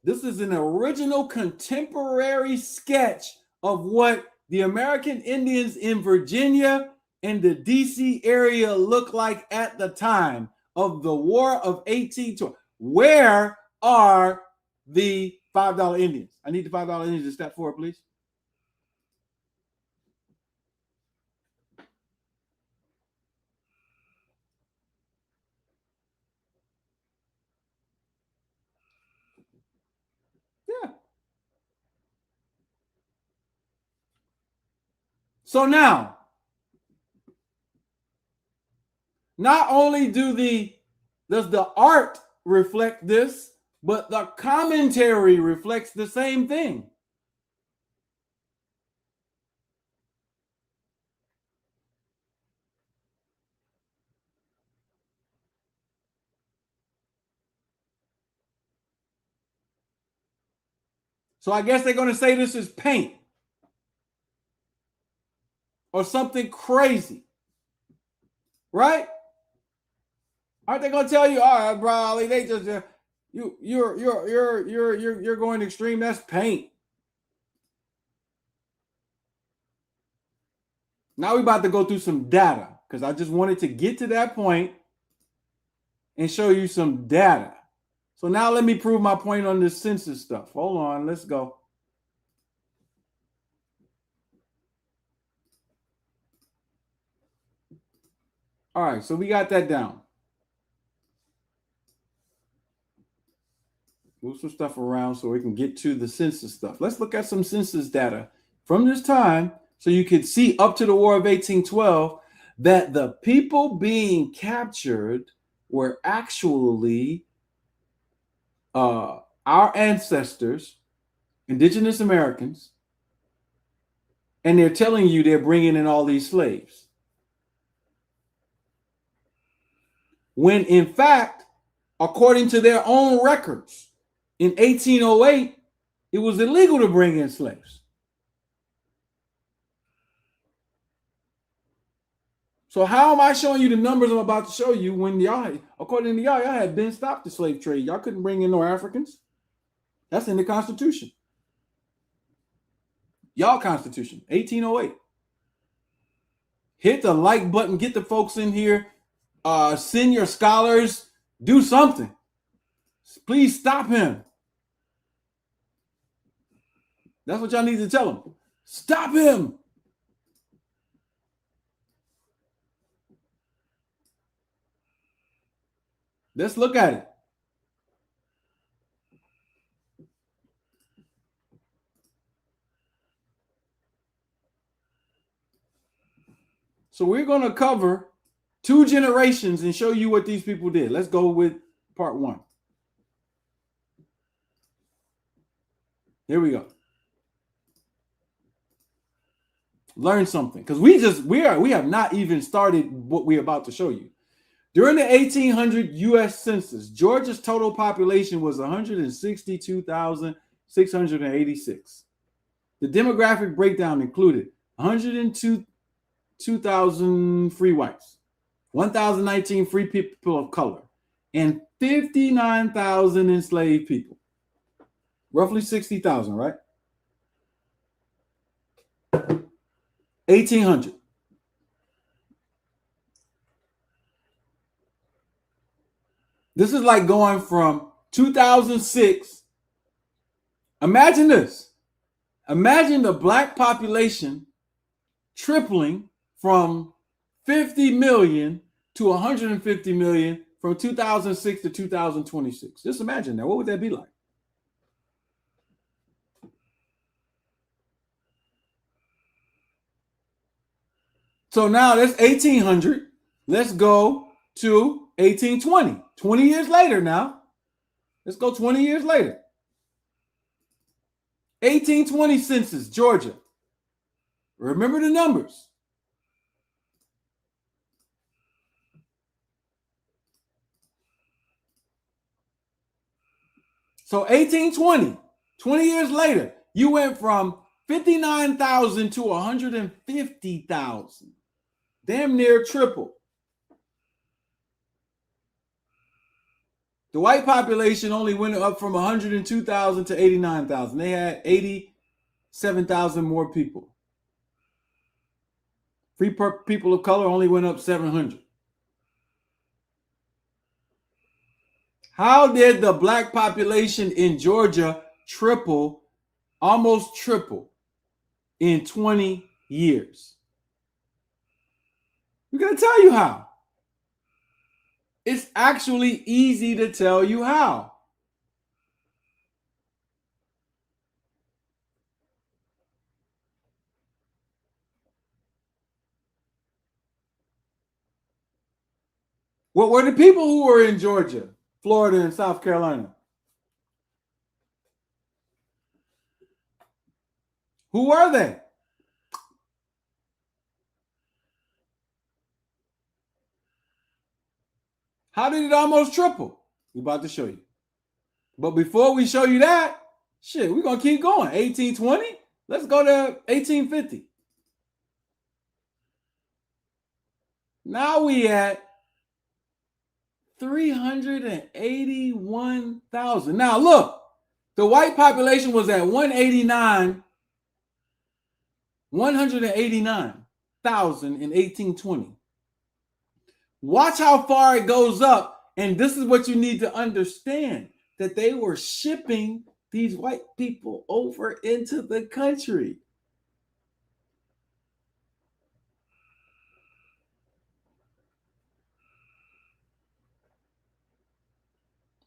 This is an original contemporary sketch of what the American Indians in Virginia and the DC area looked like at the time of the War of 1812. Where are the $5 Indians? I need the $5 Indians to step forward, please. Yeah. So now, not only does the art reflect this, but the commentary reflects the same thing. So I guess they're going to say this is paint or something crazy, right? Aren't they going to tell you, all right, bro, they just you're going extreme. That's paint. Now we're about to go through some data because I just wanted to get to that point and show you some data. So now let me prove my point on this census stuff. Hold on, let's go. All right, so we got that down. Move some stuff around so we can get to the census stuff. Let's look at some census data from this time so you can see up to the War of 1812 that the people being captured were actually our ancestors, indigenous Americans, and they're telling you they're bringing in all these slaves. When in fact, according to their own records, in 1808, it was illegal to bring in slaves. So how am I showing you the numbers I'm about to show you when y'all, according to y'all had been stopped the slave trade. Y'all couldn't bring in no Africans. That's in the Constitution. Y'all Constitution, 1808. Hit the like button. Get the folks in here. Send your scholars. Do something. Please stop him. That's what y'all need to tell him. Stop him. Let's look at it. So we're going to cover 2 generations and show you what these people did. Let's go with part 1. Here we go. Learn something, because we have not even started what we're about to show you. During the 1800 U.S. Census, Georgia's total population was 162,686. The demographic breakdown included 102,000 free whites, 1,019 free people of color, and 59,000 enslaved people. Roughly 60,000, right? 1800. This is like going from 2006. Imagine this. Imagine the black population tripling from 50 million to 150 million from 2006 to 2026. Just imagine that. What would that be like? So now that's 1800. Let's go to 1820. 20 years later now. Let's go 20 years later. 1820 census, Georgia. Remember the numbers. So 1820, 20 years later, you went from 59,000 to 150,000. Damn near triple. The white population only went up from 102,000 to 89,000. They had 87,000 more people. Free people of color only went up 700. How did the black population in Georgia triple, almost triple, in 20 years? We're going to tell you how. It's actually easy to tell you how. What were the people who were in Georgia, Florida, and South Carolina? Who were they? How did it almost triple? We're about to show you. But before we show you that, shit, we're going to keep going. 1820? Let's go to 1850. Now we at 381,000. Now look, the white population was at 189,000 in 1820. Watch how far it goes up. And this is what you need to understand, that they were shipping these white people over into the country.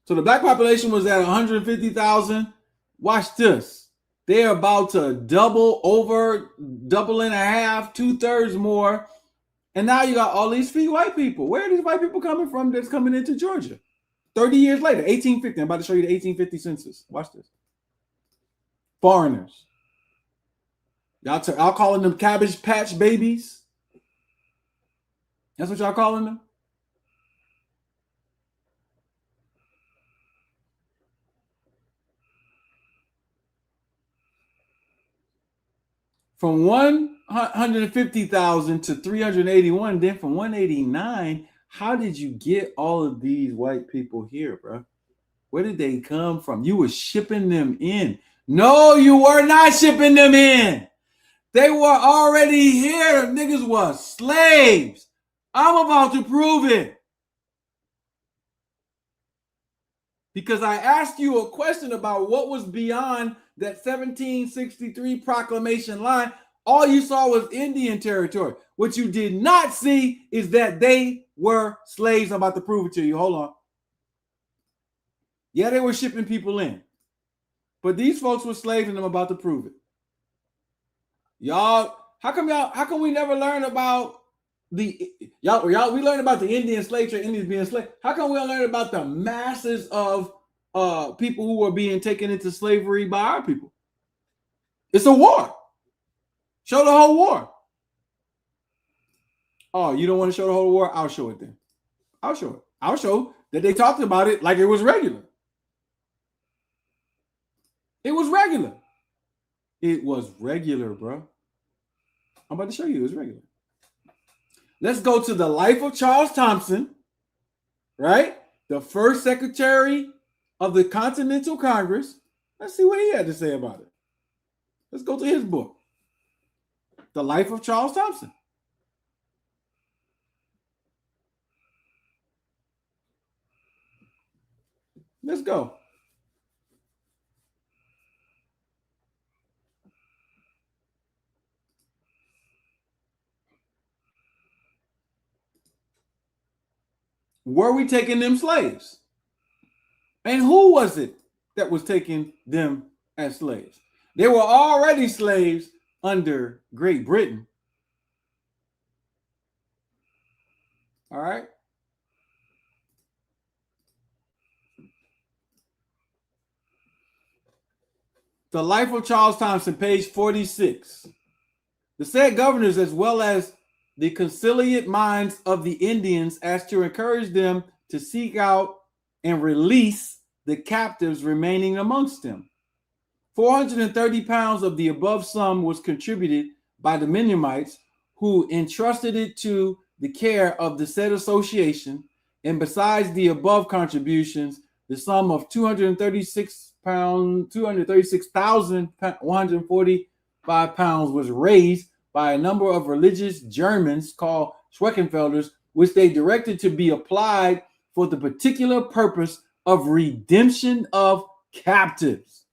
So the black population was at 150,000. Watch this. They're about to double and a half, 2/3 more. And now you got all these free white people. Where are these white people coming from that's coming into Georgia? 30 years later, 1850. I'm about to show you the 1850 census. Watch this. Foreigners. Y'all calling them Cabbage Patch babies? That's what y'all calling them? From 1 150,000 to 381. Then from 189, how did you get all of these white people here, bro? Where did they come from? You were shipping them in. No, you were not shipping them in. They were already here. The niggas was slaves. I'm about to prove it. Because I asked you a question about what was beyond that 1763 proclamation line. All you saw was Indian territory. What you did not see is that they were slaves. I'm about to prove it to you. Hold on. Yeah, they were shipping people in. But these folks were slaves, and I'm about to prove it. Y'all, how come we never learn about we learn about the Indian slave trade, Indians being slaves. How come we don't learn about the masses of people who were being taken into slavery by our people? It's a war. Show the whole war. Oh, you don't want to show the whole war? I'll show it then. I'll show it. I'll show that they talked about it like it was regular. It was regular. It was regular, bro. I'm about to show you it was regular. Let's go to the life of Charles Thompson, right? The first secretary of the Continental Congress. Let's see what he had to say about it. Let's go to his book, The Life of Charles Thompson. Let's go. Were we taking them slaves? And who was it that was taking them as slaves? They were already slaves under Great Britain. All right. The Life of Charles Thompson, page 46. The said governors, as well as the conciliate minds of the Indians, as to encourage them to seek out and release the captives remaining amongst them. 430 pounds of the above sum was contributed by the Mennonites, who entrusted it to the care of the said association, and besides the above contributions, the sum of 236,145 pounds was raised by a number of religious Germans called Schweckenfelders, which they directed to be applied for the particular purpose of redemption of captives.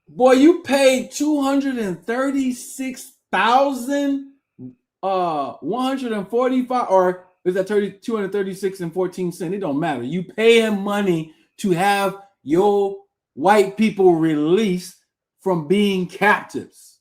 Boy, you paid 236,145, or is that 236 and 14 cents? It don't matter. You pay him money to have your white people released from being captives.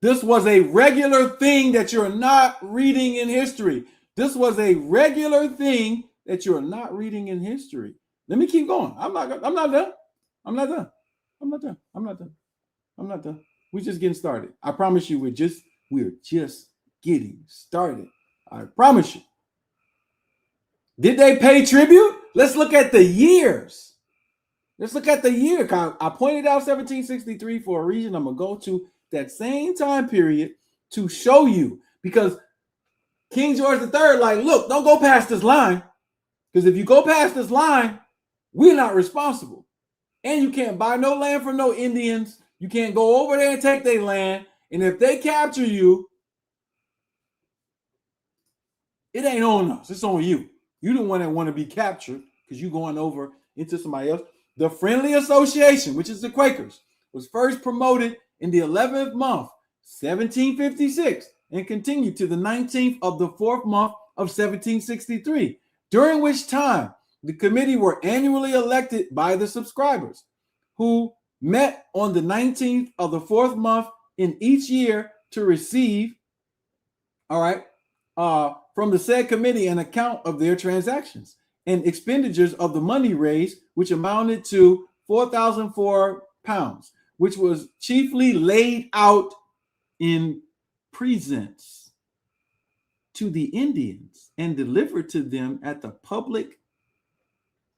This was a regular thing that you're not reading in history. This was a regular thing that you're not reading in history. Let me keep going. I'm not done. I'm not done. I'm not done. I'm not done. We're just getting started. I promise you, we're just getting started. I promise you. Did they pay tribute? Let's look at the years. Let's look at the year. I pointed out 1763 for a reason. I'm going to go to that same time period to show you, because King George III, like, look, don't go past this line, because if you go past this line, we're not responsible. And you can't buy no land from no Indians. You can't go over there and take their land. And if they capture you, it ain't on us. It's on you. You the one that want to be captured because you going over into somebody else. The Friendly Association, which is the Quakers, was first promoted in the 11th month, 1756, and continued to the 19th of the 4th month of 1763, during which time the committee were annually elected by the subscribers, who met on the 19th of the 4th month in each year to receive, from the said committee an account of their transactions and expenditures of the money raised, which amounted to 4,004 pounds, which was chiefly laid out in presents to the Indians and delivered to them at the public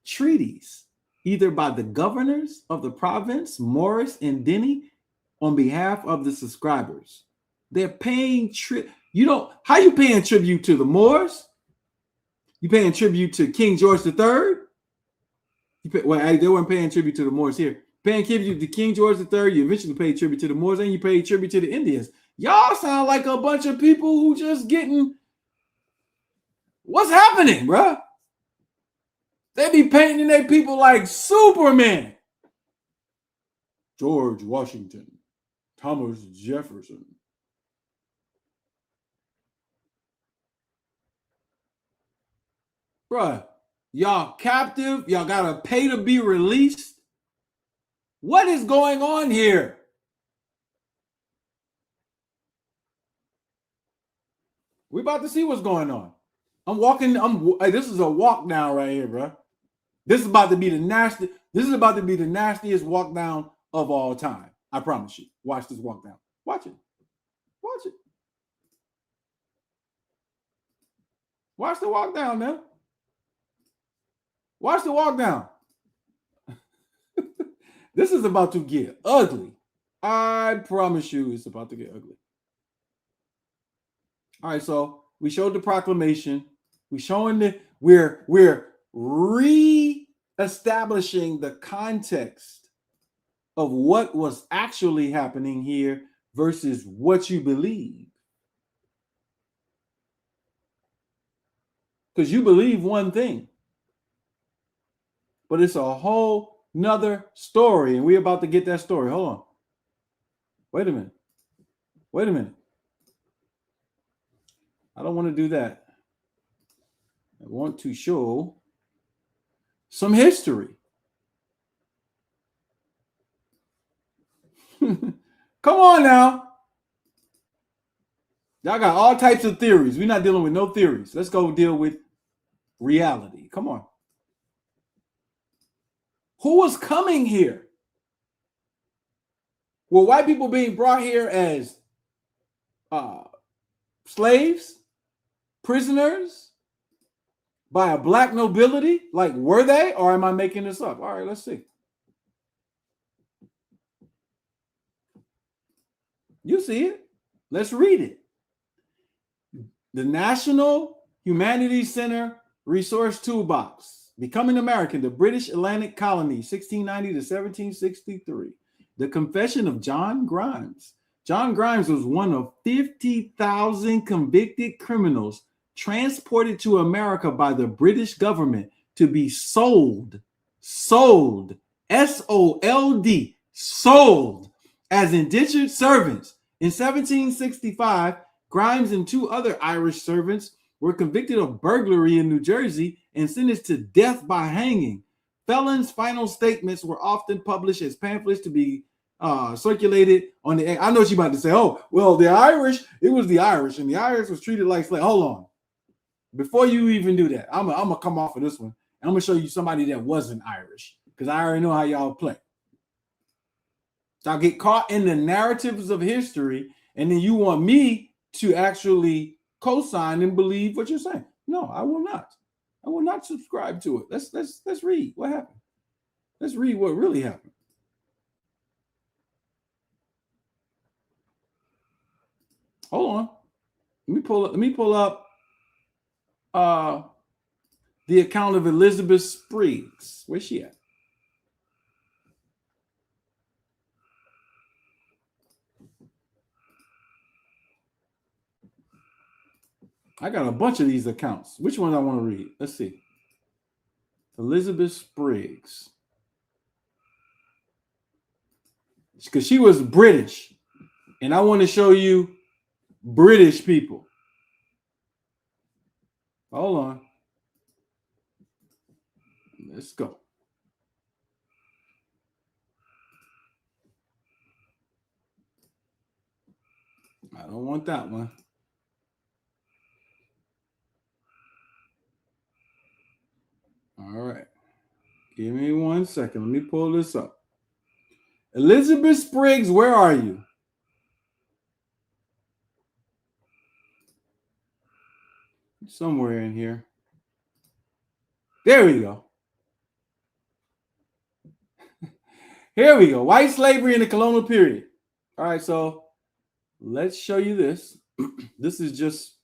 treaties, either by the governors of the province, Morris and Denny, on behalf of the subscribers. They're paying how you paying tribute to the Moors? You paying tribute to King George III? They weren't paying tribute to the Moors here. Paying tribute to King George III, you eventually paid tribute to the Moors, and you paid tribute to the Indians. Y'all sound like a bunch of people who just getting... What's happening, bruh? They be painting their people like Superman. George Washington, Thomas Jefferson. Bruh, y'all captive. Y'all gotta pay to be released. What is going on here? We about to see what's going on. This is a walk down right here, bro. This is about to be the nastiest walk down of all time. I promise you. Watch this walk down. Watch it. Watch it. Watch the walk down, man. Watch the walk down. This is about to get ugly. I promise you it's about to get ugly. All right, so we showed the proclamation. We're re-establishing the context of what was actually happening here versus what you believe. Because you believe one thing, but it's a whole nother story, and we're about to get that story. Hold on. Wait a minute. I don't want to do that. I want to show some history. Come on now. Y'all got all types of theories. We're not dealing with no theories. Let's go deal with reality. Come on. Who was coming here? Were white people being brought here as slaves, prisoners, by a black nobility? Like, were they, or am I making this up? All right, let's see. You see it. Let's read it. The National Humanities Center Resource Toolbox. Becoming American, the British Atlantic Colony, 1690 to 1763. The Confession of John Grimes. John Grimes was one of 50,000 convicted criminals transported to America by the British government to be sold, S-O-L-D, sold as indentured servants. In 1765, Grimes and two other Irish servants were convicted of burglary in New Jersey and sentenced to death by hanging. Felons' final statements were often published as pamphlets to be circulated on the... I know what you're about to say. Oh, well, the Irish, it was the Irish, and the Irish was treated like slaves. Hold on. Before you even do that, I'm going to come off of this one. I'm going to show you somebody that wasn't Irish, because I already know how y'all play. So I get caught in the narratives of history, and then you want me to actually co-sign and believe what you're saying. No, I will not. I will not subscribe to it. Let's read what happened. Let's read what really happened. Hold on. Let me pull up the account of Elizabeth Spriggs. Where's she at? I got a bunch of these accounts. Which one I want to read? Let's see. Elizabeth Spriggs. Because she was British. And I want to show you British people. Hold on. Let's go. I don't want that one. All right. Give me 1 second. Let me pull this up. Elizabeth Spriggs, where are you? somewhere in here. There we go. Here we go. White slavery in the colonial period. All right, so let's show you this. This is just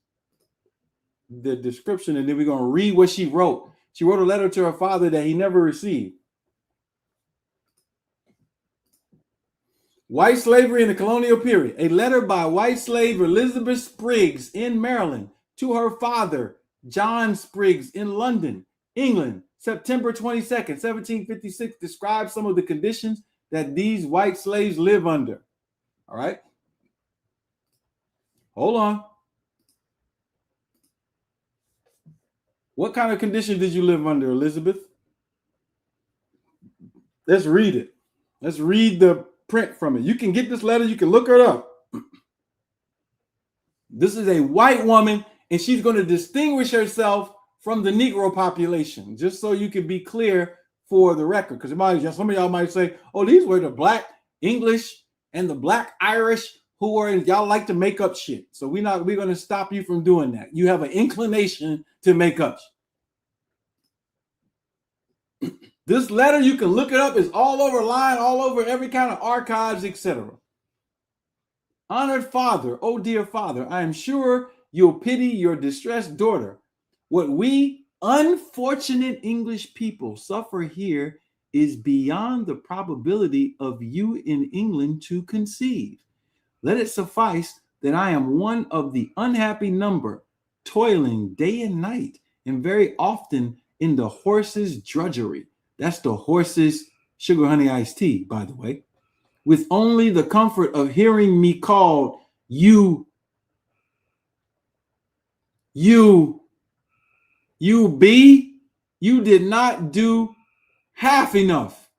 the description, and then we're going to read what she wrote. She wrote a letter to her father that he never received. White slavery in the colonial period. A letter by white slave Elizabeth Spriggs in Maryland to her father, John Spriggs in London, England, September 22nd, 1756, describes some of the conditions that these white slaves live under. All right. Hold on. What kind of condition did you live under, Elizabeth? Let's read it. Let's read the print from it. You can get this letter. You can look her up. This is a white woman, and she's going to distinguish herself from the Negro population, just so you can be clear for the record. Because some of y'all might say, oh, these were the black English and the black Irish who are, y'all like to make up shit. So we're going to stop you from doing that. You have an inclination to make up shit. This letter, you can look it up. It's all over line, all over every kind of archives, etc. Honored father, oh dear father, I am sure you'll pity your distressed daughter. What we unfortunate English people suffer here is beyond the probability of you in England to conceive. Let it suffice that I am one of the unhappy number, toiling day and night, and very often in the horse's drudgery. That's the horse's sugar honey iced tea, by the way. With only the comfort of hearing me called you did not do half enough.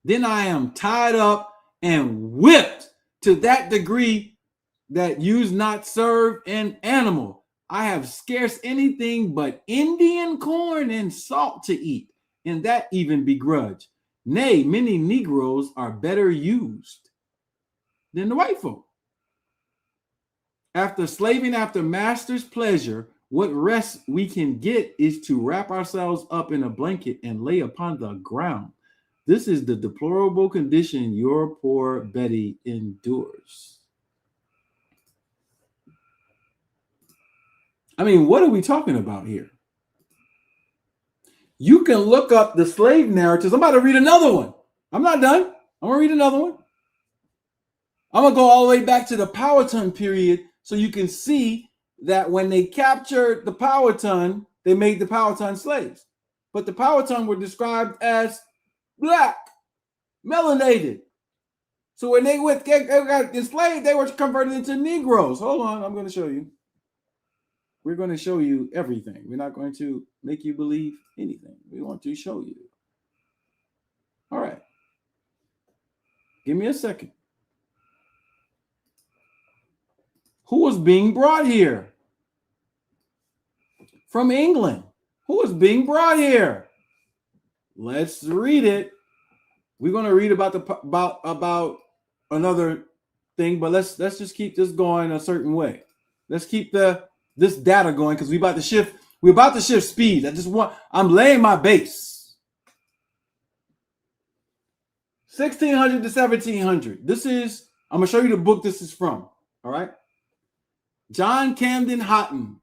Then I am tied up and whipped to that degree that you's not serve an animal. I have scarce anything but Indian corn and salt to eat, and that even begrudge. Nay, many Negroes are better used than the white folk. After slaving after master's pleasure, what rest we can get is to wrap ourselves up in a blanket and lay upon the ground. This is the deplorable condition your poor Betty endures. I mean, what are we talking about here? You can look up the slave narratives. I'm about to read another one. I'm not done. I'm going to read another one. I'm going to go all the way back to the Powhatan period so you can see that when they captured the Powhatan, they made the Powhatan slaves. But the Powhatan were described as black, melanated. So when they got enslaved, they were converted into Negroes. Hold on, I'm going to show you. We're going to show you everything. We're not going to make you believe anything. We want to show you. All right. Give me a second. Who was being brought here? From England. Who was being brought here? Let's read it. We're going to read about another thing, but let's just keep this going a certain way. Let's keep this data going because we're about to shift speed. I'm laying my base. 1600 to 1700. I'm going to show you the book this is from. All right. John Camden Houghton.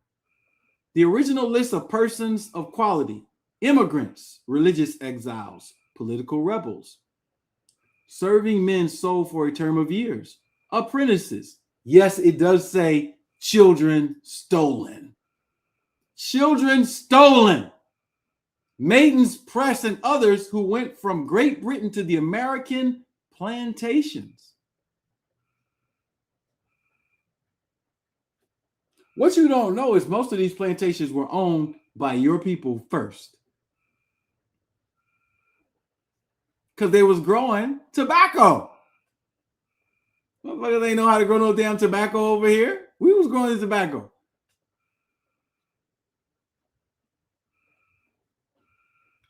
The original list of persons of quality: immigrants, religious exiles, political rebels, serving men sold for a term of years, apprentices. Yes, it does say children stolen. Children stolen. Maidens press and others who went from Great Britain to the American plantations. What you don't know is most of these plantations were owned by your people first. Because they was growing tobacco. Motherfuckers ain't know how to grow no damn tobacco over here. We was growing the tobacco.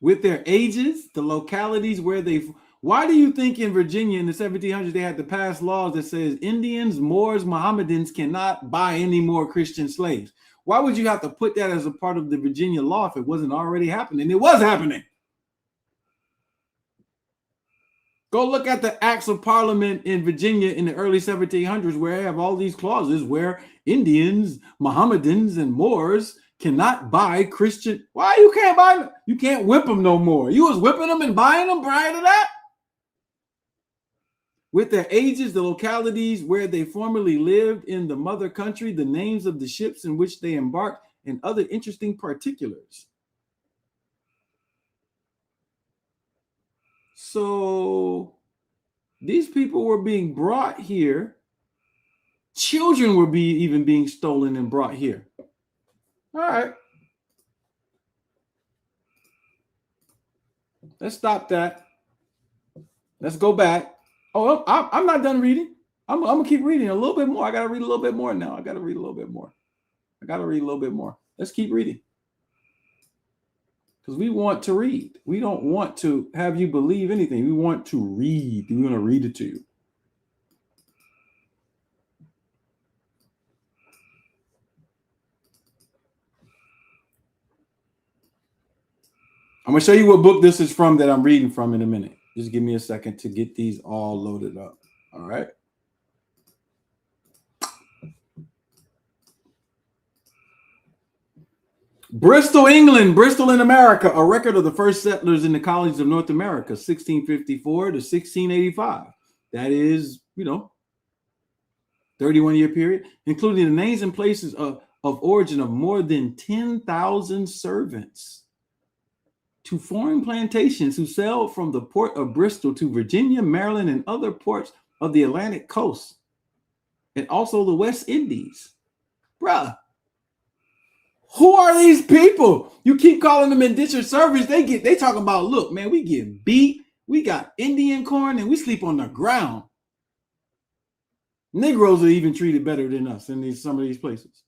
With their ages, the localities where why do you think in Virginia in the 1700s they had to pass laws that says Indians, Moors, Mohammedans cannot buy any more Christian slaves? Why would you have to put that as a part of the Virginia law if it wasn't already happening? It was happening. Go look at the acts of parliament in Virginia in the early 1700s, where I have all these clauses where Indians, Mohammedans, and Moors cannot buy Christian. Why you can't buy them? You can't whip them no more. You was whipping them and buying them prior to that? With their ages, the localities where they formerly lived in the mother country, the names of the ships in which they embarked, and other interesting particulars. So these people were being brought here. Children were even being stolen and brought here. All right. Let's stop that. Let's go back. Oh, I'm not done reading. I'm going to keep reading a little bit more. I got to read a little bit more now. I got to read a little bit more. Let's keep reading. Because we want to read. We don't want to have you believe anything. We want to read. We want to read it to you. I'm going to show you what book this is from that I'm reading from in a minute. Just give me a second to get these all loaded up. All right. Bristol, England, Bristol in America, a record of the first settlers in the colonies of North America, 1654 to 1685. That is, 31-year period, including the names and places of origin of more than 10,000 servants to foreign plantations who sailed from the port of Bristol to Virginia, Maryland, and other ports of the Atlantic coast, and also the West Indies. Bruh. Who are these people? You keep calling them indentured servants. They talking about, look, man, we get beat. We got Indian corn and we sleep on the ground. Negroes are even treated better than us in some of these places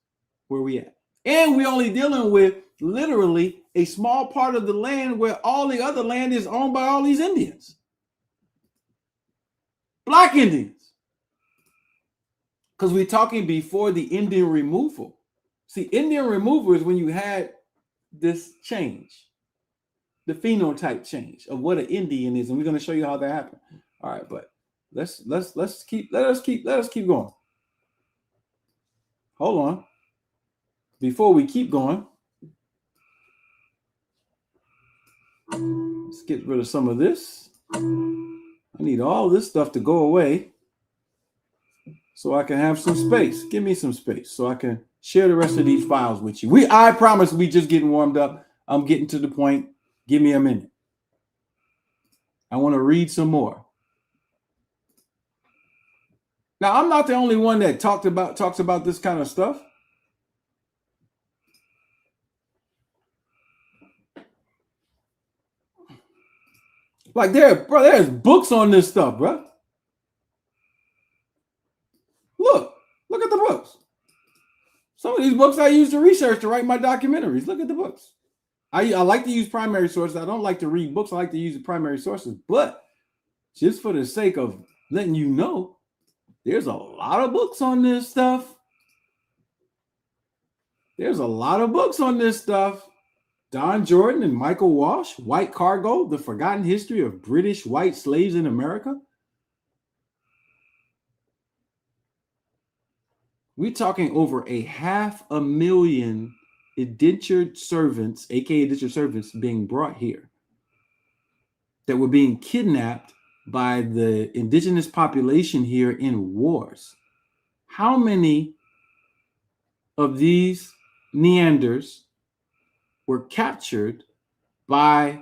where we at. And we're only dealing with literally a small part of the land where all the other land is owned by all these Indians. Black Indians. Because we're talking before the Indian removal. See, Indian removal is when you had this change, the phenotype change of what an Indian is, and we're going to show you how that happened. All right, but let us keep going. Hold on. Before we keep going, let's get rid of some of this. I need all this stuff to go away so I can have some space. Give me some space so I can share the rest of these files with you. I promise we just getting warmed up. I'm getting to the point. Give me a minute. I want to read some more. Now, I'm not the only one that talks about this kind of stuff. Like there's books on this stuff, bro. Look at the books. Some of these books I use to research to write my documentaries. Look at the books. I like to use primary sources. I don't like to read books. I like to use the primary sources. But just for the sake of letting you know, there's a lot of books on this stuff. Don Jordan and Michael Walsh, White Cargo, The Forgotten History of British White Slaves in America. We're talking over 500,000 indentured servants, aka indentured servants, being brought here that were being kidnapped by the indigenous population here in wars. How many of these Neanders were captured by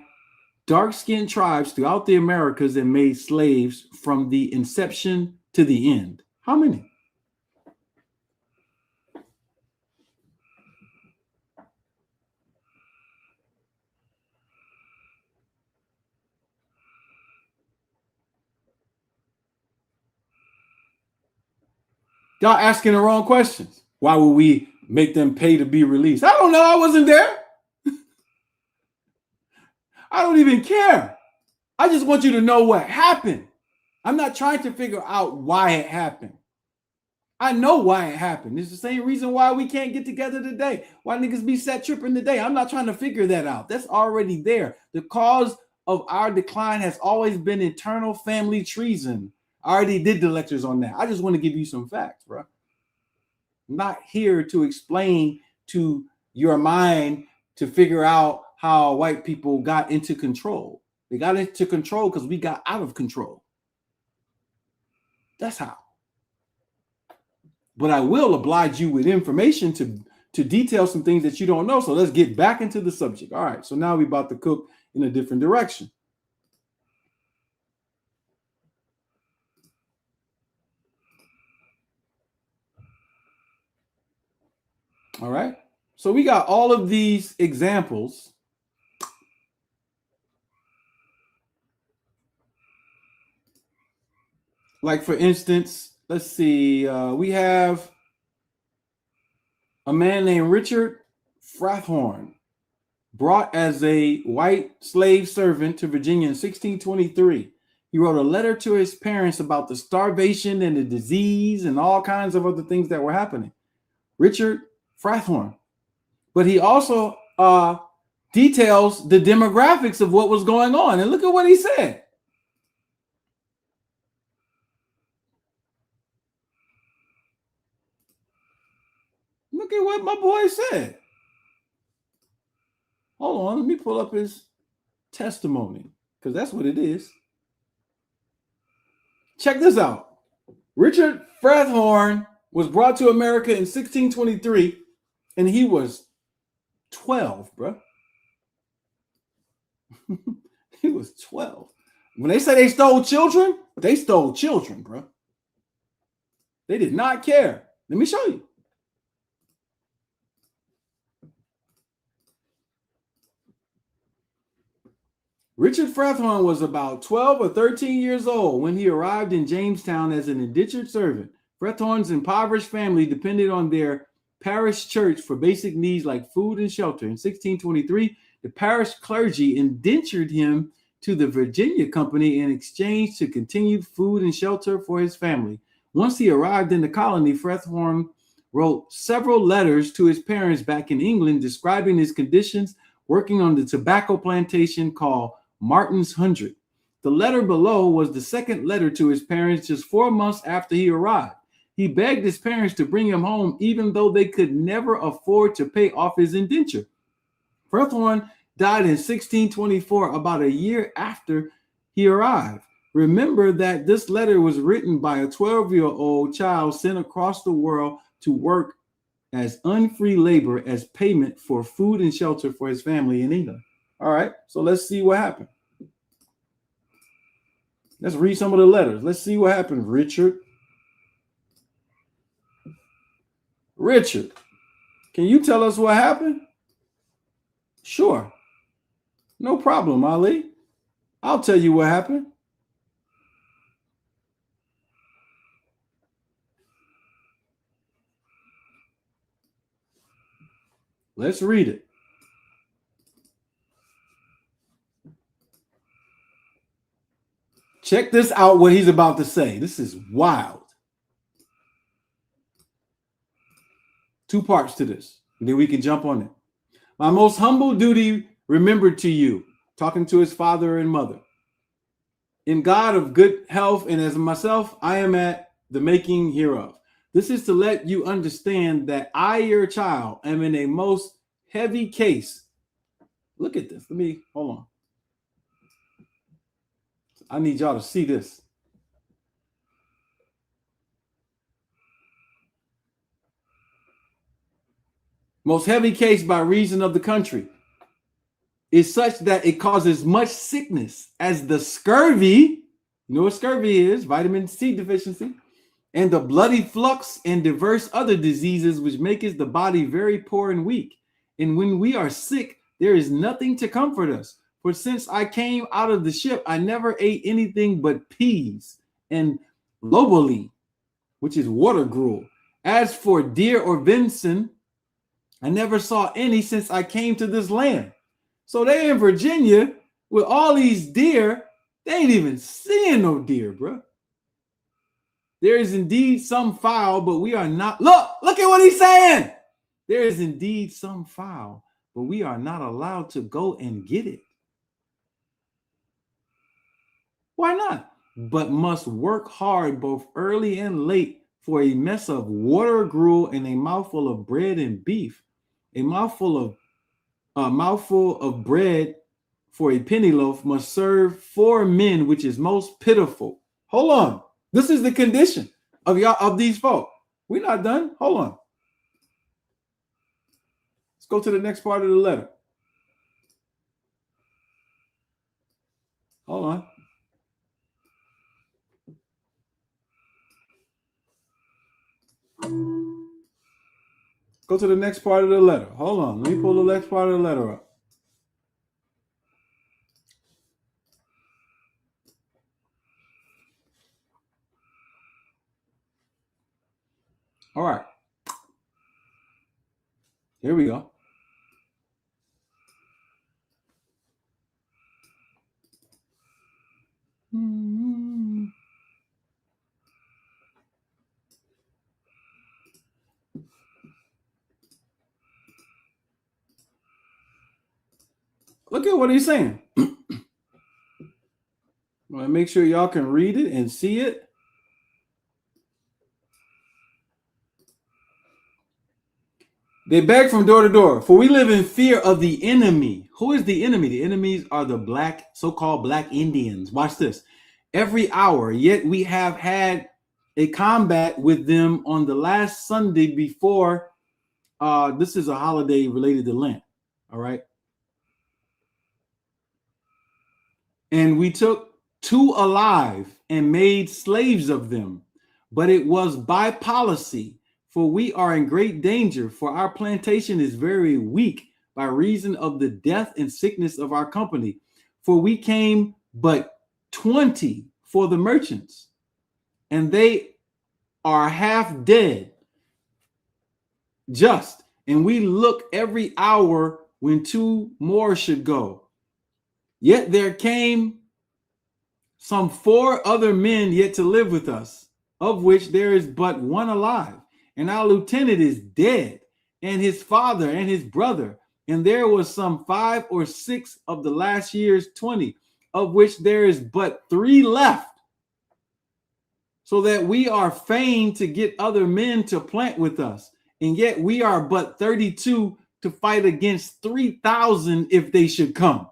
dark-skinned tribes throughout the Americas and made slaves from the inception to the end? How many? Y'all asking the wrong questions. Why would we make them pay to be released? I don't know. I wasn't there. I don't even care. I just want you to know what happened. I'm not trying to figure out why it happened. I know why it happened. It's the same reason why we can't get together today. Why niggas be set tripping today. I'm not trying to figure that out. That's already there. The cause of our decline has always been internal family treason. I already did the lectures on that. I just want to give you some facts, bro. I'm not here to explain to your mind to figure out how white people got into control. They got into control because we got out of control. That's how. But I will oblige you with information to detail some things that you don't know. So let's get back into the subject. All right. So now we're about to cook in a different direction. All right. So we got all of these examples. Like, for instance, let's see. We have a man named Richard Frathorn, brought as a white slave servant to Virginia in 1623. He wrote a letter to his parents about the starvation and the disease and all kinds of other things that were happening. Richard Frathorn. But he also details the demographics of what was going on. And look at what he said. Look at what my boy said. Hold on, let me pull up his testimony, because that's what it is. Check this out. Richard Frathorn was brought to America in 1623, and he was 12, bro. He was 12. When they say they stole children, bro. They did not care. Let me show you. Richard Frathorn was about 12 or 13 years old when he arrived in Jamestown as an indentured servant. Frathorn's impoverished family depended on their parish church for basic needs like food and shelter. In 1623, the parish clergy indentured him to the Virginia Company in exchange to continued food and shelter for his family. Once he arrived in the colony, Frathorn wrote several letters to his parents back in England describing his conditions working on the tobacco plantation called Martin's Hundred. The letter below was the second letter to his parents just 4 months after he arrived. He begged his parents to bring him home even though they could never afford to pay off his indenture. Frathorn died in 1624, about a year after he arrived. Remember that this letter was written by a 12-year-old child sent across the world to work as unfree labor as payment for food and shelter for his family in England. All right, so let's see what happened. Let's read some of the letters. Let's see what happened, Richard. Richard, can you tell us what happened? Sure. No problem, Ali. I'll tell you what happened. Let's read it. Check this out, what he's about to say. This is wild. 2 parts to this, and then we can jump on it. My most humble duty remembered to you, talking to his father and mother. In God of good health and as myself, I am at the making hereof. This is to let you understand that I, your child, am in a most heavy case. Look at this. Hold on. I need y'all to see this. Most heavy case by reason of the country is such that it causes much sickness, as the scurvy, you know what scurvy is, vitamin C deficiency, and the bloody flux and diverse other diseases which maketh the body very poor and weak. And when we are sick, there is nothing to comfort us. For since I came out of the ship, I never ate anything but peas and loboli, which is water gruel. As for deer or venison, I never saw any since I came to this land. So they in Virginia with all these deer, they ain't even seeing no deer, bro. There is indeed some foul, but we are not. Look at what he's saying. There is indeed some foul, but we are not allowed to go and get it. Why not? But must work hard both early and late for a mess of water gruel and a mouthful of bread and beef. A mouthful of bread for a penny loaf must serve 4 men, which is most pitiful. Hold on. This is the condition of y'all of these folk. We're not done. Hold on. Let's go to the next part of the letter. Hold on. Go to the next part of the letter. Hold on. Let me pull the next part of the letter up. All right. Here we go. Look at what he's saying. I want to make sure y'all can read it and see it. They beg from door to door, for we live in fear of the enemy. Who is the enemy? The enemies are the so-called black Indians. Watch this. Every hour, yet we have had a combat with them on the last Sunday before. This is a holiday related to Lent. All right. And we took 2 alive and made slaves of them. But it was by policy, for we are in great danger, for our plantation is very weak by reason of the death and sickness of our company. For we came but 20 for the merchants, and they are half dead. Just, and we look every hour when 2 more should go. Yet there came some 4 other men yet to live with us, of which there is but 1 alive. And our lieutenant is dead, and his father and his brother. And there was some 5 or 6 of the last year's 20, of which there is but 3 left. So that we are fain to get other men to plant with us. And yet we are but 32 to fight against 3,000 if they should come.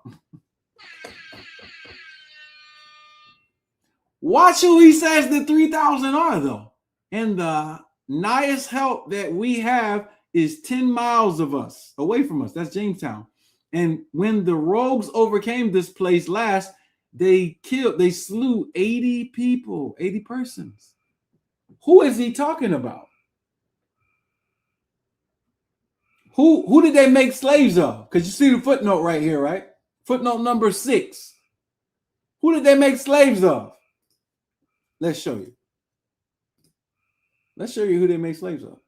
Watch who he says the 3,000 are, though. And the nighest help that we have is 10 miles of us, away from us. That's Jamestown. And when the rogues overcame this place last, they slew 80 people, 80 persons. Who is he talking about? Who did they make slaves of? Because you see the footnote right here, right? Footnote number 6. Who did they make slaves of? Let's show you. Let's show you who they make slaves of.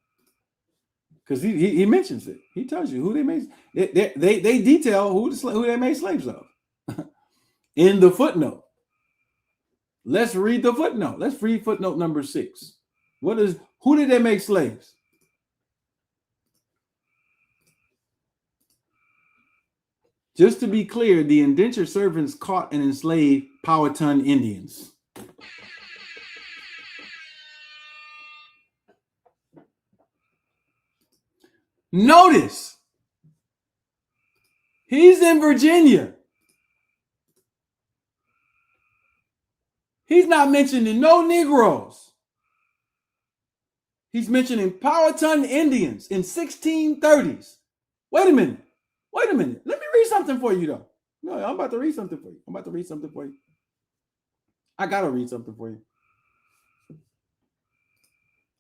Because he mentions it. He tells you who they made. They detail who they made slaves of in the footnote. Let's read the footnote. Let's read footnote number 6. Who did they make slaves? Just to be clear, the indentured servants caught and enslaved Powhatan Indians. Notice, he's in Virginia. He's not mentioning no Negroes. He's mentioning Powhatan Indians in 1630s. Wait a minute. Let me read something for you, though. No, I'm about to read something for you. I got to read something for you.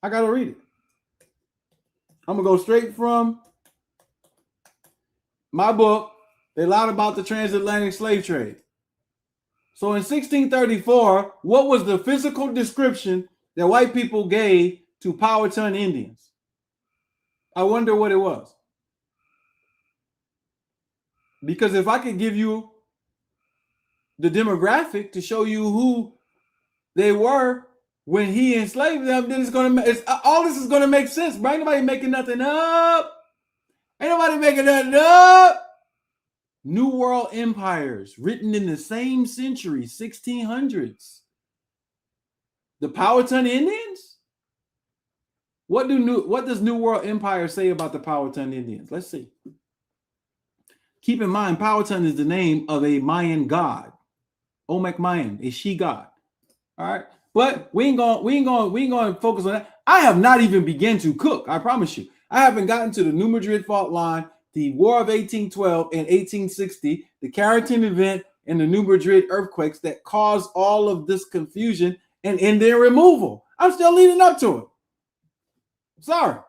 I got to read it. I'm going to go straight from my book, They Lied About the Transatlantic Slave Trade. So in 1634, what was the physical description that white people gave to Powhatan Indians? I wonder what it was. Because if I could give you the demographic to show you who they were, when he enslaved them, then all this is gonna make sense. Bro, ain't nobody making nothing up. Ain't nobody making nothing up. New World empires written in the same century, 1600s. The Powhatan Indians? What does New World Empire say about the Powhatan Indians? Let's see. Keep in mind, Powhatan is the name of a Mayan god, Olmec Mayan, a she god. All right, but we ain't going to focus on that. I have not even begun to cook. I promise you, I haven't gotten to the New Madrid fault line, the War of 1812 and 1860, the Carrington event, and the New Madrid earthquakes that caused all of this confusion and Indian removal. I'm still leading up to it. Sorry,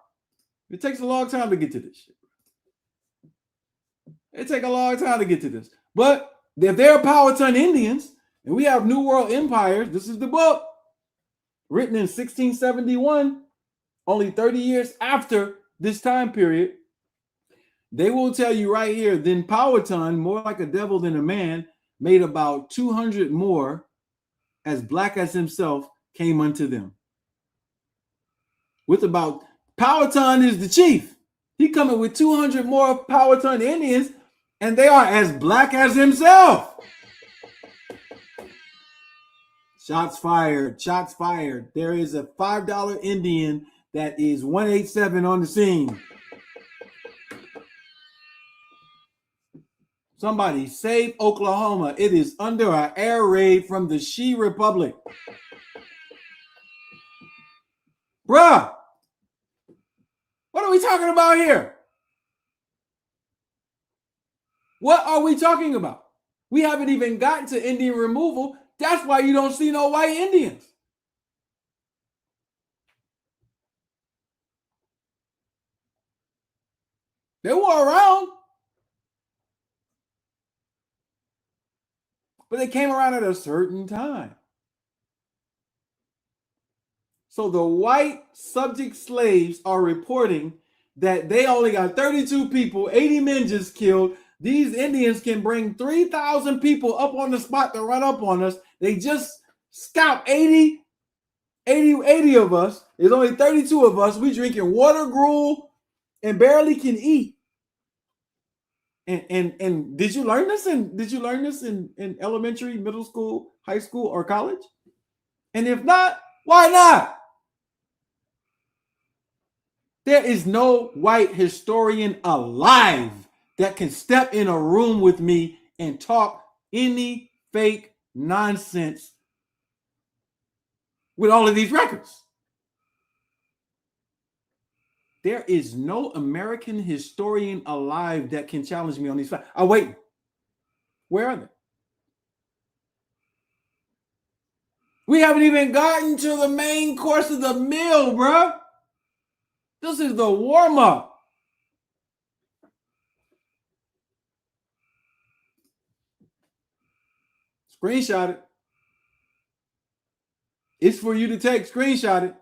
it takes a long time to get to this shit. It takes a long time to get to this. But if they're Powhatan Indians and we have New World empires, this is the book written in 1671, only 30 years after this time period. They will tell you right here, then Powhatan, more like a devil than a man, made about 200 more, as black as himself, came unto them. With about, Powhatan is the chief. He coming with 200 more Powhatan Indians, and they are as black as himself. Shots fired. Shots fired. There is a $5 Indian that is 187 on the scene. Somebody save Oklahoma. It is under an air raid from the She Republic. Bruh, what are we talking about here? What are we talking about? We haven't even gotten to Indian removal. That's why you don't see no white Indians. They were around, but they came around at a certain time. So the white subject slaves are reporting that they only got 32 people, 80 men just killed. These Indians can bring 3,000 people up on the spot to run up on us. They just scalped 80 of us. There's only 32 of us. We drinking water gruel and barely can eat. And did you learn this in elementary, middle school, high school, or college? And if not, why not? There is no white historian alive that can step in a room with me and talk any fake nonsense with all of these records. There is no American historian alive that can challenge me on these facts. Oh, wait. Where are they? We haven't even gotten to the main course of the meal, bro. This is the warm-up. Screenshot it. It's for you to take. Screenshot it.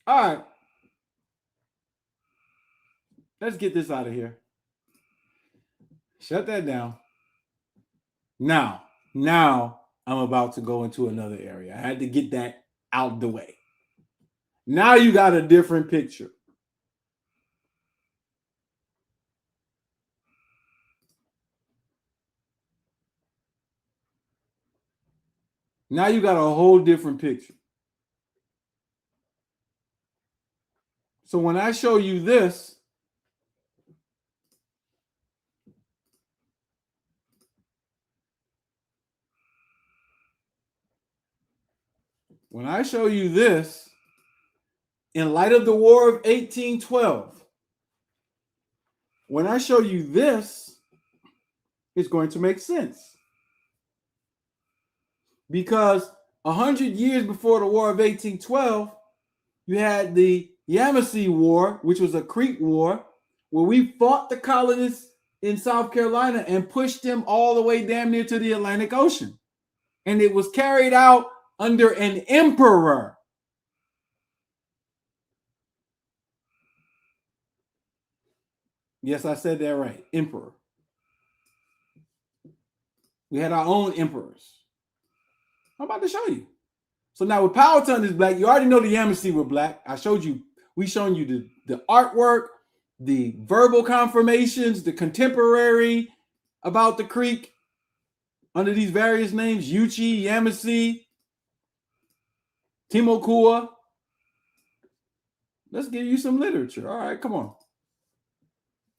All right. Let's get this out of here. Shut that down. Now I'm about to go into another area. I had to get that out the way. Now you got a different picture. Now you got a whole different picture. So when I show you this, in light of the War of 1812, when I show you this, it's going to make sense. Because 100 years before the War of 1812, you had the Yamasee War, which was a Creek War, where we fought the colonists in South Carolina and pushed them all the way damn near to the Atlantic Ocean. And it was carried out under an emperor. Yes, I said that right. Emperor. We had our own emperors. I'm about to show you. So now with Powhatan is black, you already know the Yamasee were black. I showed you, we shown you the artwork, the verbal confirmations, the contemporary about the Creek under these various names, Yuchi, Yamasee, Timokua. Let's give you some literature. All right, come on.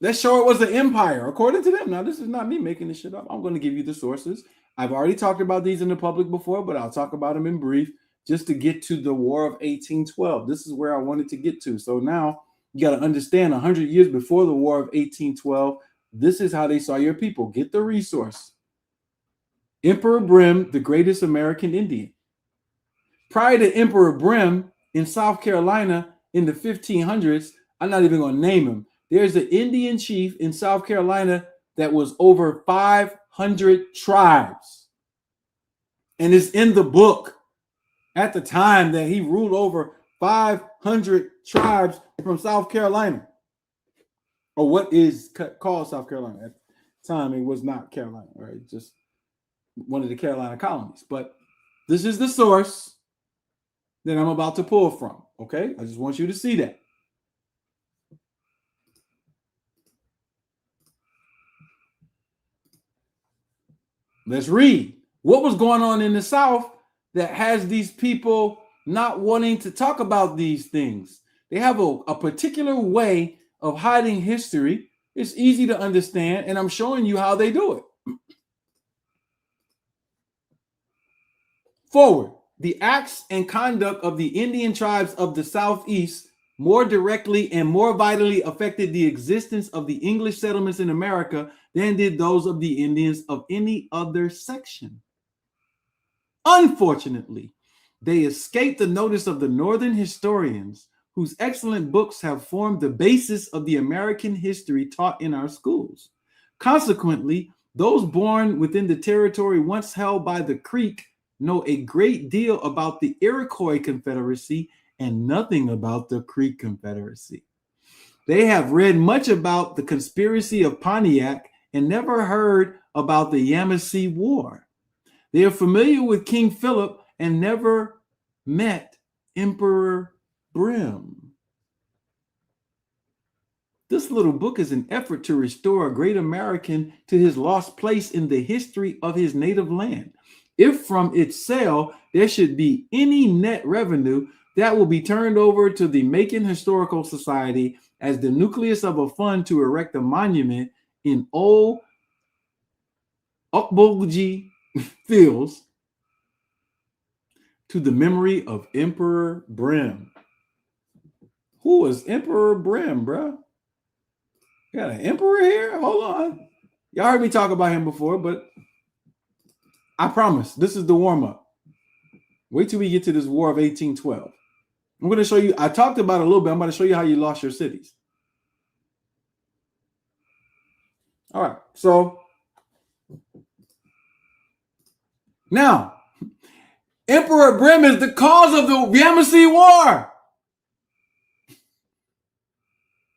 Let's show it was an empire, according to them. Now, this is not me making this shit up. I'm going to give you the sources. I've already talked about these in the public before, but I'll talk about them in brief just to get to the War of 1812. This is where I wanted to get to. So now you got to understand 100 years before the War of 1812, this is how they saw your people. Get the resource. Emperor Brim, the greatest American Indian. Prior to Emperor Brim in South Carolina in the 1500s, I'm not even going to name him. There's an Indian chief in South Carolina that was over 500 tribes. And it's in the book at the time that he ruled over 500 tribes from South Carolina. Or what is called South Carolina. At the time, it was not Carolina, right? Just one of the Carolina colonies. But this is the source that I'm about to pull from, okay? I just want you to see that. Let's read. What was going on in the South that has these people not wanting to talk about these things? They have a particular way of hiding history. It's easy to understand, and I'm showing you how they do it. Forward. The acts and conduct of the Indian tribes of the Southeast more directly and more vitally affected the existence of the English settlements in America than did those of the Indians of any other section. Unfortunately, they escaped the notice of the Northern historians, whose excellent books have formed the basis of the American history taught in our schools. Consequently, those born within the territory once held by the Creek know a great deal about the Iroquois Confederacy and nothing about the Creek Confederacy. They have read much about the conspiracy of Pontiac and never heard about the Yamasee War. They are familiar with King Philip and never met Emperor Brim. This little book is an effort to restore a great American to his lost place in the history of his native land. If from its sale there should be any net revenue, that will be turned over to the Macon Historical Society as the nucleus of a fund to erect a monument in Old Okmulgee Fields to the memory of Emperor Brim. Who was Emperor Brim, bro? You got an emperor here? Hold on. Y'all heard me talk about him before, but I promise this is the warm-up. Wait till we get to this War of 1812. I'm going to show you. I talked about it a little bit. I'm going to show you how you lost your cities. All right. So now, Emperor Brim is the cause of the Yamasee War.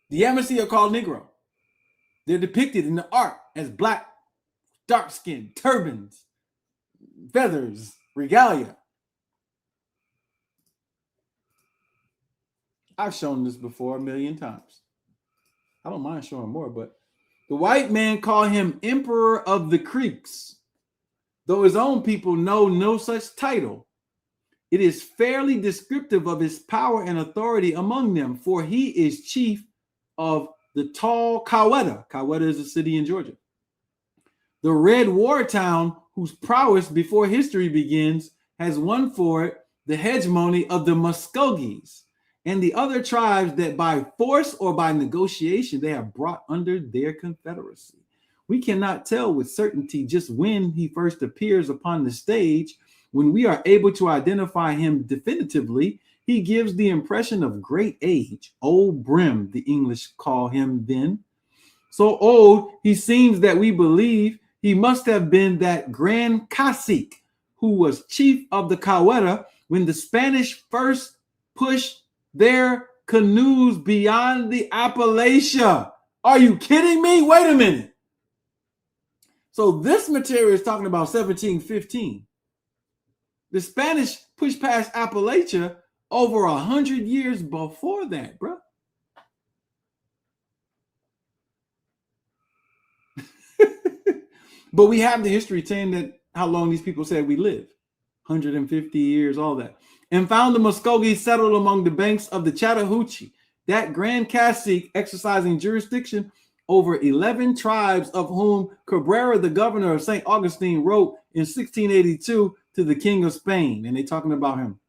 The Yamasee are called Negro. They're depicted in the art as black, dark skin, turbans, feathers, regalia. I've shown this before a million times. I don't mind showing more, but the white man called him Emperor of the Creeks, though his own people know no such title. It is fairly descriptive of his power and authority among them, for he is chief of the tall Coweta. Coweta is a city in Georgia. The Red War town, whose prowess before history begins, has won for it the hegemony of the Muskogees and the other tribes that by force or by negotiation they have brought under their confederacy. We cannot tell with certainty just when he first appears upon the stage. When we are able to identify him definitively, he gives the impression of great age. Old Brim, the English call him then. So old, he seems that we believe he must have been that grand cacique who was chief of the Coweta when the Spanish first pushed their canoes beyond the Appalachia. Are you kidding me? Wait a minute. So this material is talking about 1715. The Spanish pushed past Appalachia over 100 years before that, bro. But we have the history saying that how long these people said we live. 150 years, all that. And found the Muskogee settled among the banks of the Chattahoochee, that Grand Cacique exercising jurisdiction over 11 tribes, of whom Cabrera, the governor of St. Augustine, wrote in 1682 to the King of Spain. And they're talking about him.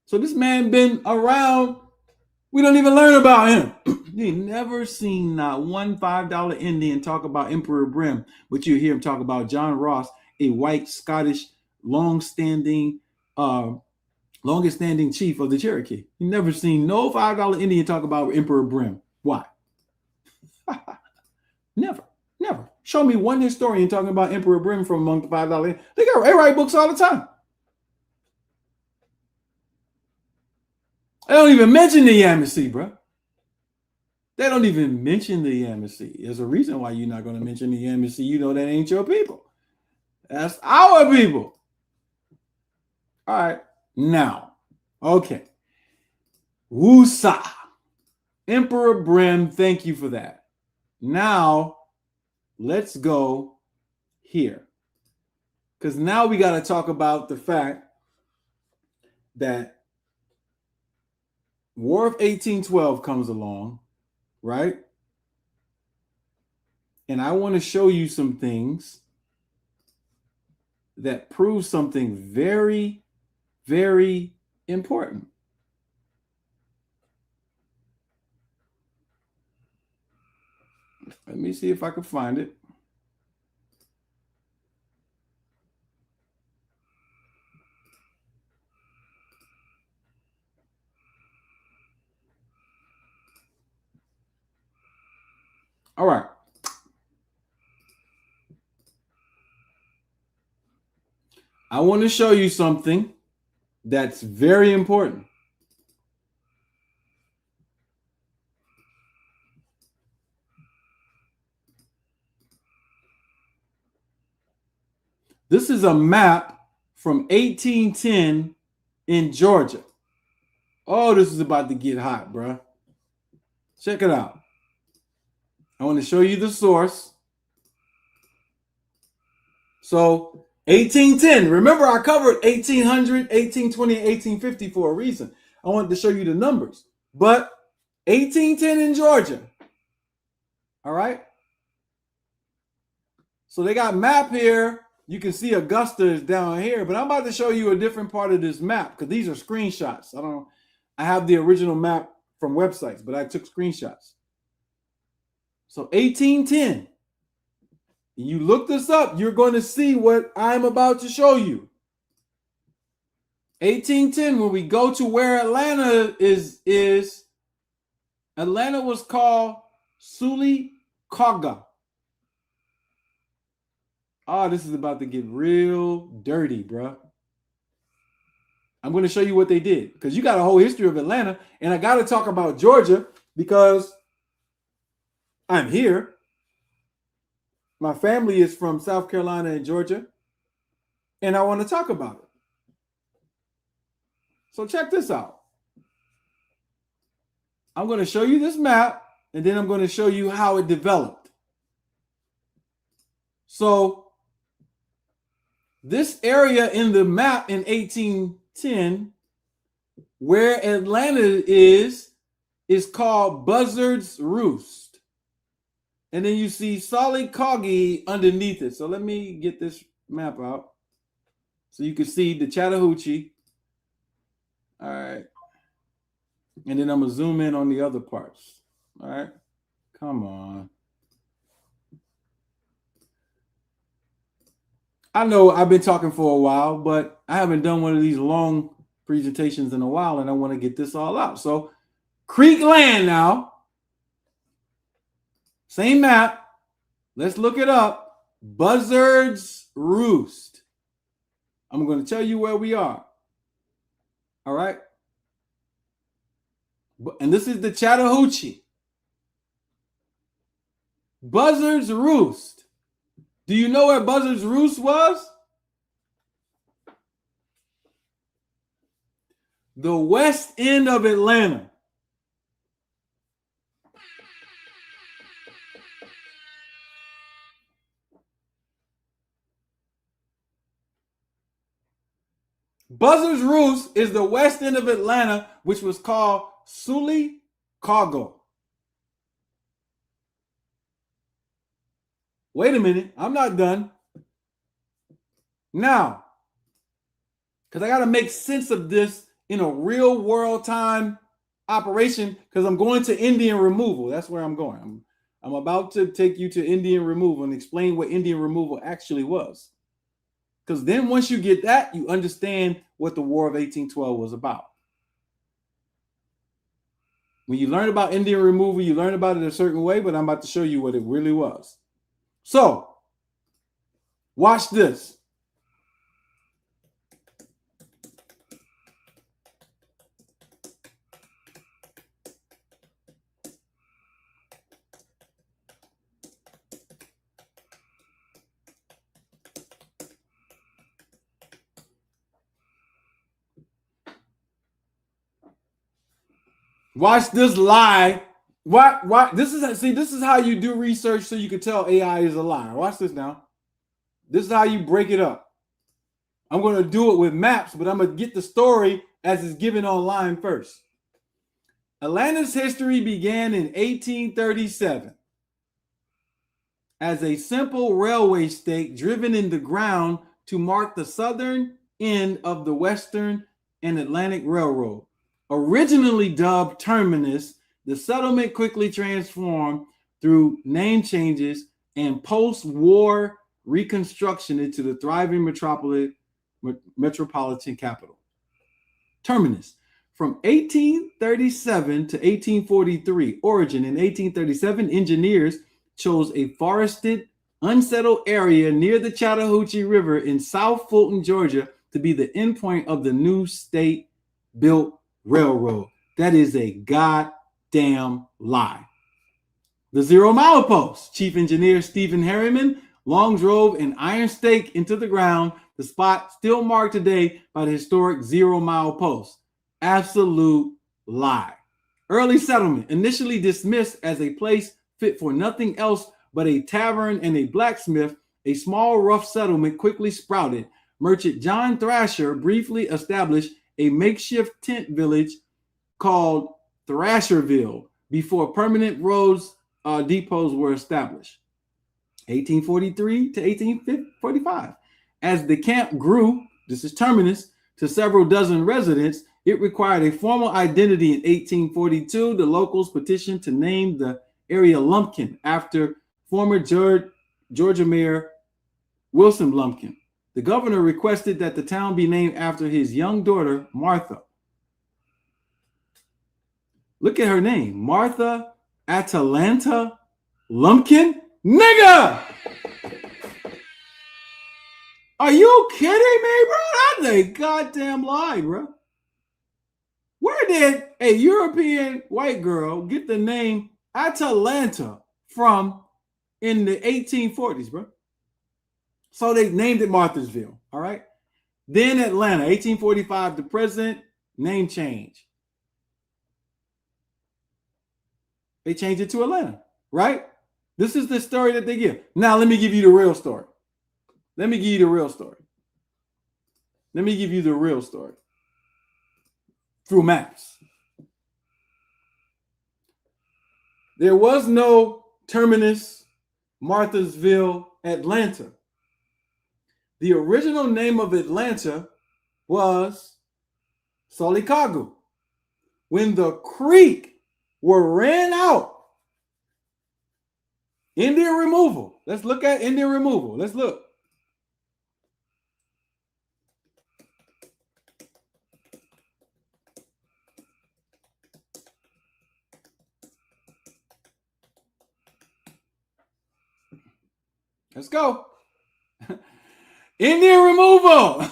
So this man been around. We don't even learn about him. You never seen not one $5 Indian talk about Emperor Brim, but you hear him talk about John Ross, a white Scottish, long-standing, longest-standing chief of the Cherokee. You never seen no $5 Indian talk about Emperor Brim. Why? Never. Show me one historian talking about Emperor Brim from among the $5. They write books all the time. They don't even mention the Yamasee, bro. They don't even mention the Yamasee. There's a reason why you're not going to mention the Yamasee. You know that ain't your people. That's our people. All right. Now, okay. Woosa. Emperor Brim, thank you for that. Now, let's go here. Because now we got to talk about the fact that War of 1812 comes along, right? And I want to show you some things that prove something very, very important. Let me see if I can find it. All right. I want to show you something that's very important. This is a map from 1810 in Georgia. Oh, this is about to get hot, bro. Check it out. I want to show you the source. So 1810. Remember, I covered 1800, 1820, 1850 for a reason. I wanted to show you the numbers. But 1810 in Georgia. All right. So they got map here. You can see Augusta is down here, but I'm about to show you a different part of this map because these are screenshots. I have the original map from websites, but I took screenshots. So 1810. You look this up, you're going to see what I'm about to show you. 1810, when we go to where Atlanta is Atlanta was called Sulicauga. Oh, this is about to get real dirty, bro. I'm going to show you what they did because you got a whole history of Atlanta, and I got to talk about Georgia because I'm here. My family is from South Carolina and Georgia, and I want to talk about it. So check this out. I'm going to show you this map, and then I'm going to show you how it developed. So this area in the map in 1810, where Atlanta is called Buzzard's Roost. And then you see Sulicauga underneath it. So let me get this map out so you can see the Chattahoochee. All right. And then I'm going to zoom in on the other parts. All right. Come on. I know I've been talking for a while, but I haven't done one of these long presentations in a while, and I want to get this all out. So Creek Land now. Same map. Let's look it up. Buzzard's Roost. I'm going to tell you where we are. All right. And this is the Chattahoochee. Buzzard's Roost. Do you know where Buzzard's Roost was? The west end of Atlanta. Buzzard's Roost is the west end of Atlanta, which was called Sully Cargo. Wait a minute, I'm not done. Now, because I got to make sense of this in a real world time operation, because I'm going to Indian removal. That's where I'm going. I'm about to take you to Indian removal and explain what Indian removal actually was. Because then once you get that, you understand what the War of 1812 was about. When you learn about Indian removal, you learn about it a certain way, but I'm about to show you what it really was. So, watch this. Watch this lie. Why? This is how you do research so you can tell AI is a liar. Watch this now. This is how you break it up. I'm going to do it with maps, but I'm going to get the story as it's given online first. Atlanta's history began in 1837 as a simple railway stake driven in the ground to mark the southern end of the Western and Atlantic Railroad. Originally dubbed Terminus, the settlement quickly transformed through name changes and post-war reconstruction into the thriving metropolitan capital. Terminus. From 1837 to 1843, origin. In 1837, engineers chose a forested, unsettled area near the Chattahoochee River in South Fulton, Georgia, to be the endpoint of the new state-built railroad. That is a goddamn lie. The Zero Mile Post. Chief Engineer Stephen Harriman long drove an iron stake into the ground, the spot still marked today by the historic Zero Mile Post. Absolute lie. Early settlement, initially dismissed as a place fit for nothing else but a tavern and a blacksmith, a small rough settlement quickly sprouted. Merchant John Thrasher briefly established a makeshift tent village called Thrasherville before permanent roads depots were established. 1843 to 1845. As the camp grew, this is Terminus, to several dozen residents, it required a formal identity in 1842. The locals petitioned to name the area Lumpkin after former Georgia Mayor Wilson Lumpkin. The governor requested that the town be named after his young daughter, Martha. Look at her name, Martha Atalanta Lumpkin? Nigga! Are you kidding me, bro? That's a goddamn lie, bro. Where did a European white girl get the name Atalanta from in the 1840s, bro? So they named it Marthasville, all right? Then Atlanta, 1845 to present, name change. They changed it to Atlanta, right? This is the story that they give. Now, let me give you the real story. Let me give you the real story. Let me give you the real story. Through maps. There was no Terminus, Marthasville, Atlanta. The original name of Atlanta was Solicago. When the creek were ran out, Indian removal. Let's look at Indian removal. Let's look. Let's go. Indian removal.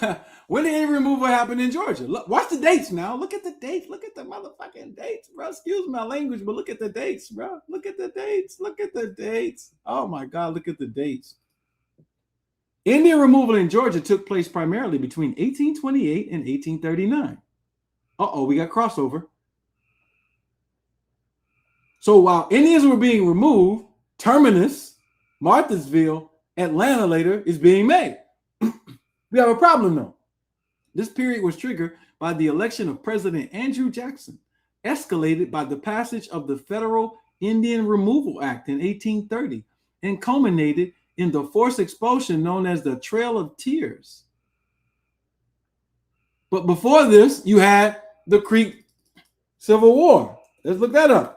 When did Indian removal happen in Georgia? Look, watch the dates now. Look at the dates. Look at the motherfucking dates, bro. Excuse my language, but look at the dates, bro. Look at the dates. Look at the dates. Oh my God, look at the dates. Indian removal in Georgia took place primarily between 1828 and 1839. Uh-oh, we got crossover. So while Indians were being removed, Terminus, Marthansville, Atlanta later is being made. We have a problem though. This period was triggered by the election of President Andrew Jackson, escalated by the passage of the Federal Indian Removal Act in 1830, and culminated in the forced expulsion known as the Trail of Tears. But before this, you had the Creek Civil War. Let's look that up.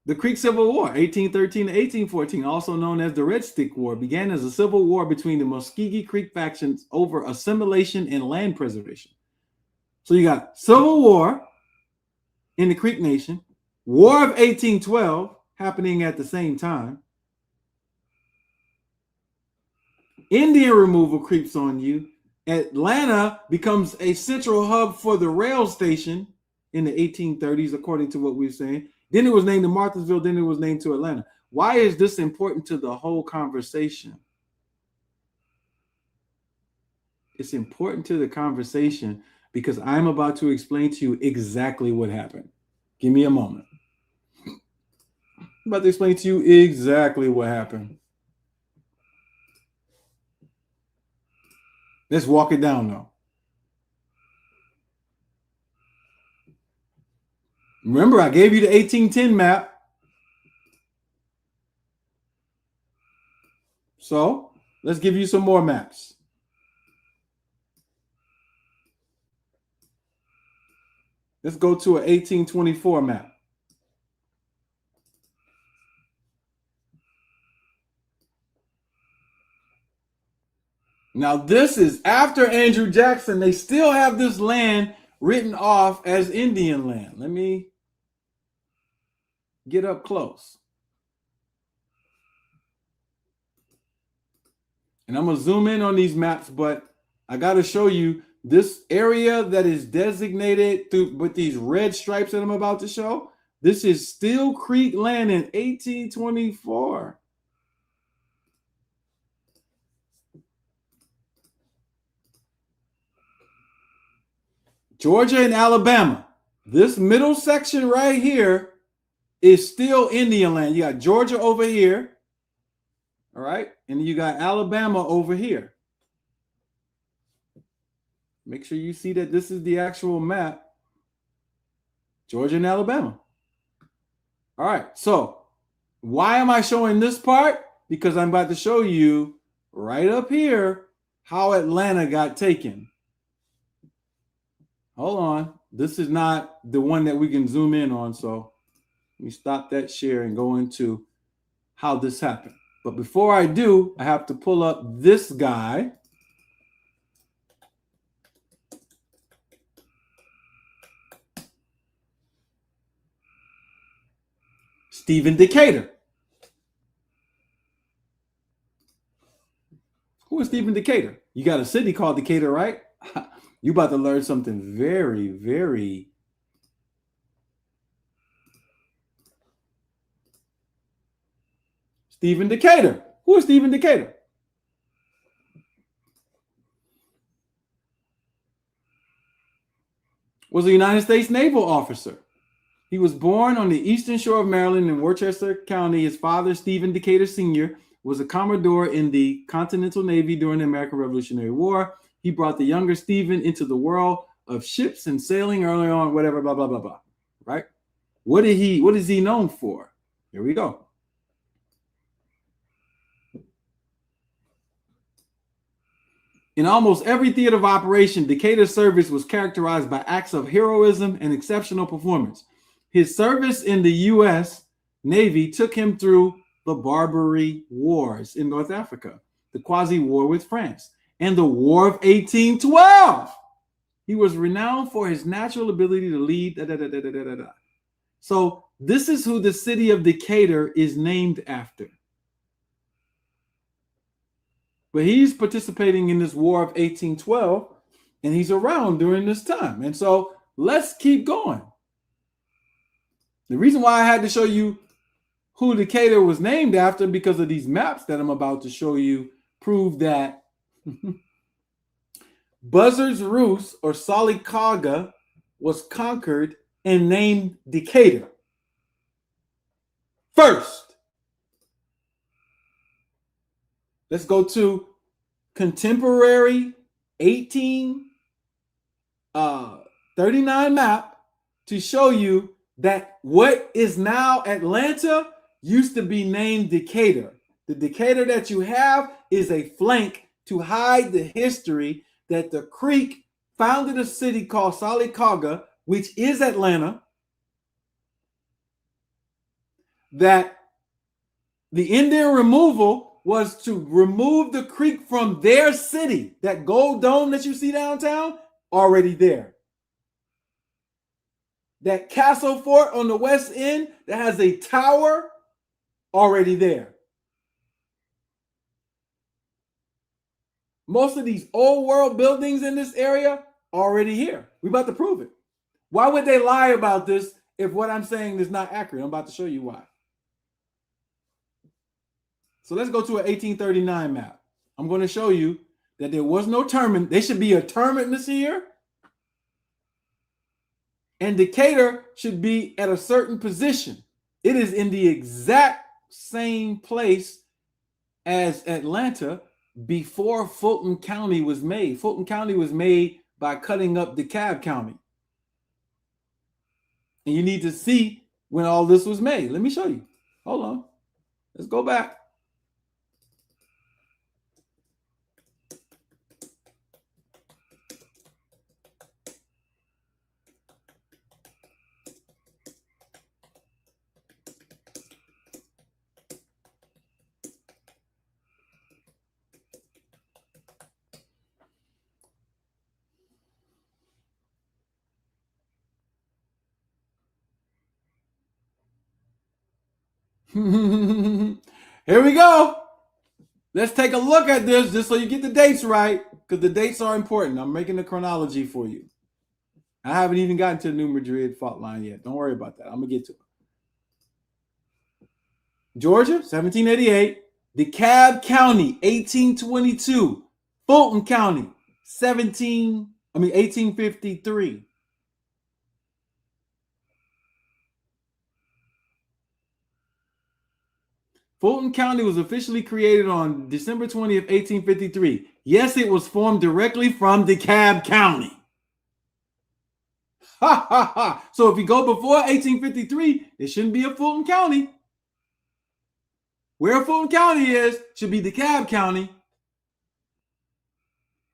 The Creek Civil War, 1813 to 1814, also known as the Red Stick War, began as a civil war between the Muskogee Creek factions over assimilation and land preservation. So you got Civil War in the Creek Nation, War of 1812 happening at the same time. Indian removal creeps on you. Atlanta becomes a central hub for the rail station in the 1830s, according to what we were saying. Then it was named to Marthansville. Then it was named to Atlanta. Why is this important to the whole conversation? It's important to the conversation because I'm about to explain to you exactly what happened. Give me a moment. I'm about to explain to you exactly what happened. Let's walk it down though. Remember, I gave you the 1810 map. So let's give you some more maps. Let's go to an 1824 map. Now, this is after Andrew Jackson. They still have this land written off as Indian land. Let me get up close. And I'm going to zoom in on these maps, but I got to show you this area that is designated with these red stripes that I'm about to show. This is Steel Creek land in 1824. Georgia and Alabama. This middle section right here is still Indian land. You got Georgia over here. All right. And you got Alabama over here. Make sure you see that this is the actual map. Georgia and Alabama. All right. So why am I showing this part? Because I'm about to show you right up here how Atlanta got taken. Hold on. This is not the one that we can zoom in on. So let me stop that share and go into how this happened. But before I do, I have to pull up this guy. Stephen Decatur. Who is Stephen Decatur? You got a city called Decatur, right? You about to learn something very, very Stephen Decatur. Who is Stephen Decatur? Was a United States naval officer. He was born on the eastern shore of Maryland in Worcester County. His father, Stephen Decatur Sr., was a Commodore in the Continental Navy during the American Revolutionary War. He brought the younger Stephen into the world of ships and sailing early on, whatever, blah, blah, blah, blah. Right? What is he known for? Here we go. In almost every theater of operation, Decatur's service was characterized by acts of heroism and exceptional performance. His service in the U.S. Navy took him through the Barbary Wars in North Africa, the Quasi-War with France, and the War of 1812. He was renowned for his natural ability to lead. So this is who the city of Decatur is named after. But he's participating in this War of 1812, and he's around during this time. And so let's keep going. The reason why I had to show you who Decatur was named after, because of these maps that I'm about to show you, prove that Buzzard's Roost, or Salicaga, was conquered and named Decatur. First, let's go to contemporary 1839 map to show you that what is now Atlanta used to be named Decatur. The Decatur that you have is a flank to hide the history that the Creek founded a city called Salicaga, which is Atlanta, that the Indian removal was to remove the Creek from their city. That gold dome that you see downtown, already there. That castle fort on the west end that has a tower, already there. Most of these old world buildings in this area, already here. We're about to prove it. Why would they lie about this if what I'm saying is not accurate? I'm about to show you why. So let's go to an 1839 map. I'm going to show you that there was no terminus. There should be a terminus here. And Decatur should be at a certain position. It is in the exact same place as Atlanta before Fulton County was made. Fulton County was made by cutting up DeKalb County. And you need to see when all this was made. Let me show you. Hold on. Let's go back. Here we go. Let's take a look at this just so you get the dates right, because the dates are important. I'm making the chronology for you. I haven't even gotten to the New Madrid fault line yet. Don't worry about that. I'm going to get to it. Georgia, 1788. DeKalb County, 1822. Fulton County, 1853. Fulton County was officially created on December 20th, 1853. Yes, it was formed directly from DeKalb County. Ha ha ha. So if you go before 1853, it shouldn't be a Fulton County. Where Fulton County is should be DeKalb County.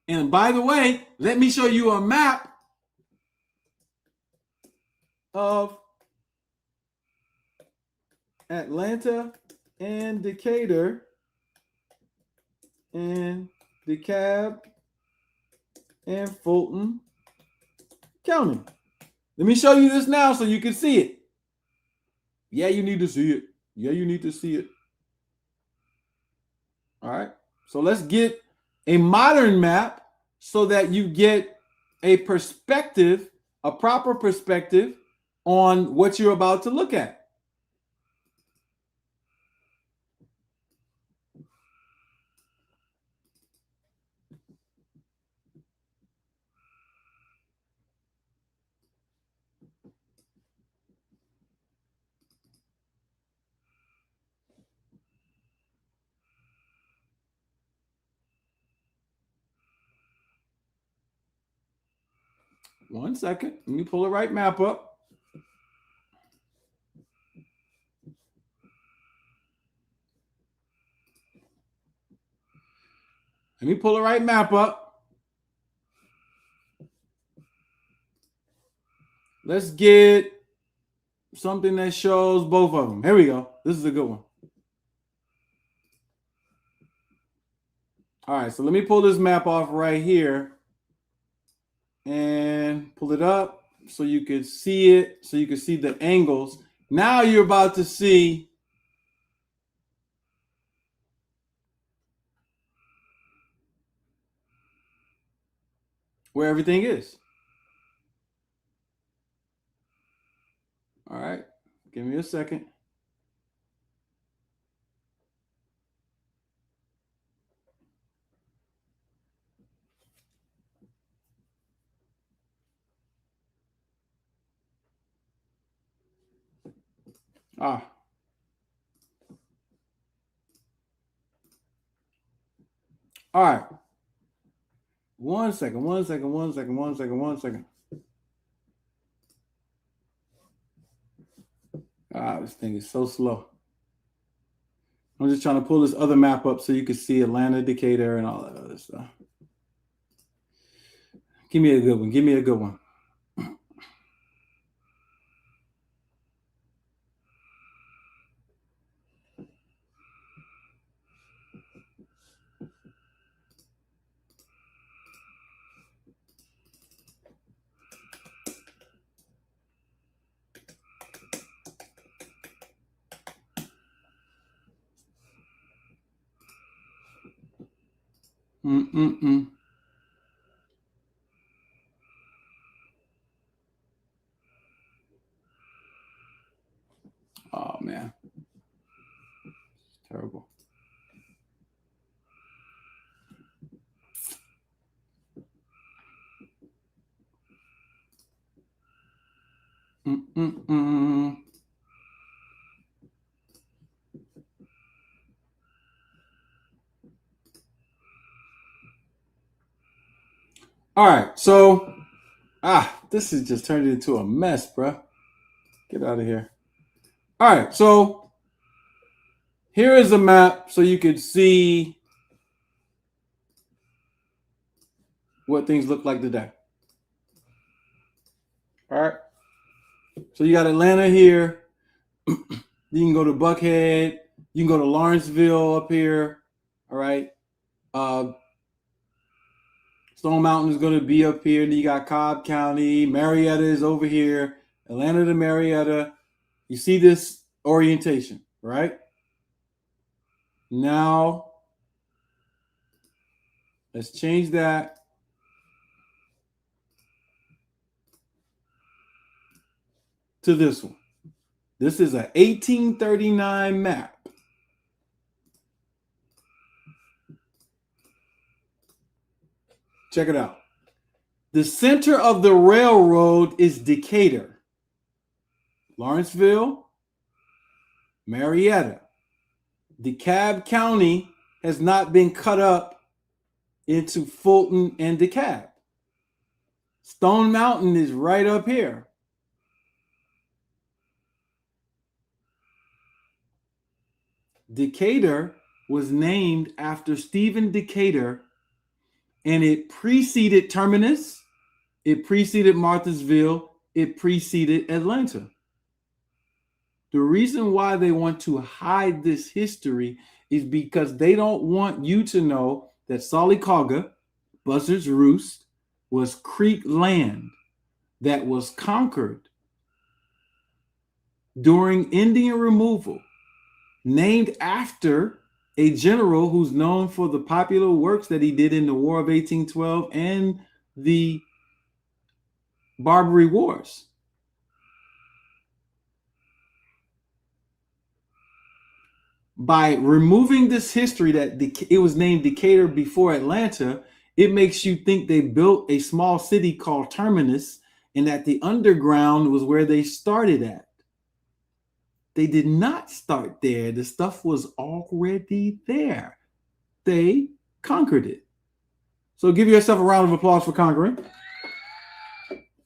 And by the way, let me show you a map of Atlanta and Decatur and DeKalb and Fulton County. Let me show you this now so you can see it. Yeah, you need to see it. Yeah, you need to see it. All right. So let's get a modern map so that you get a perspective, a proper perspective on what you're about to look at. One second. Let me pull the right map up. Let me pull the right map up. Let's get something that shows both of them. Here we go. This is a good one. All right, so let me pull this map off right here and pull it up so you can see it, so you can see the angles. Now you're about to see where everything is. All right. Give me a second. Ah. All right. One second. One second. One second. One second. One second. Ah, this thing is so slow. I'm just trying to pull this other map up so you can see Atlanta, Decatur, and all that other stuff. Give me a good one. Give me a good one. Mm-mm-mm. Oh, man. Terrible. Mm-mm-mm. All right. So, this has just turned into a mess, bro. Get out of here. All right. So, here is a map so you could see what things look like today. All right. So, you got Atlanta here. You can go to Buckhead. You can go to Lawrenceville up here. All right. Uh, Stone Mountain is going to be up here. Then you got Cobb County. Marietta is over here. Atlanta to Marietta. You see this orientation, right? Now, let's change that to this one. This is an 1839 map. Check it out. The center of the railroad is Decatur, Lawrenceville, Marietta. DeKalb County has not been cut up into Fulton and DeKalb. Stone Mountain is right up here. Decatur was named after Stephen Decatur, and it preceded Terminus, it preceded Marthasville, it preceded Atlanta. The reason why they want to hide this history is because they don't want you to know that Salicauga, Buzzard's Roost, was Creek land that was conquered during Indian removal, named after a general who's known for the popular works that he did in the War of 1812 and the Barbary Wars. By removing this history that it was named Decatur before Atlanta, it makes you think they built a small city called Terminus and that the underground was where they started at. They did not start there. The stuff was already there. They conquered it. So give yourself a round of applause for conquering.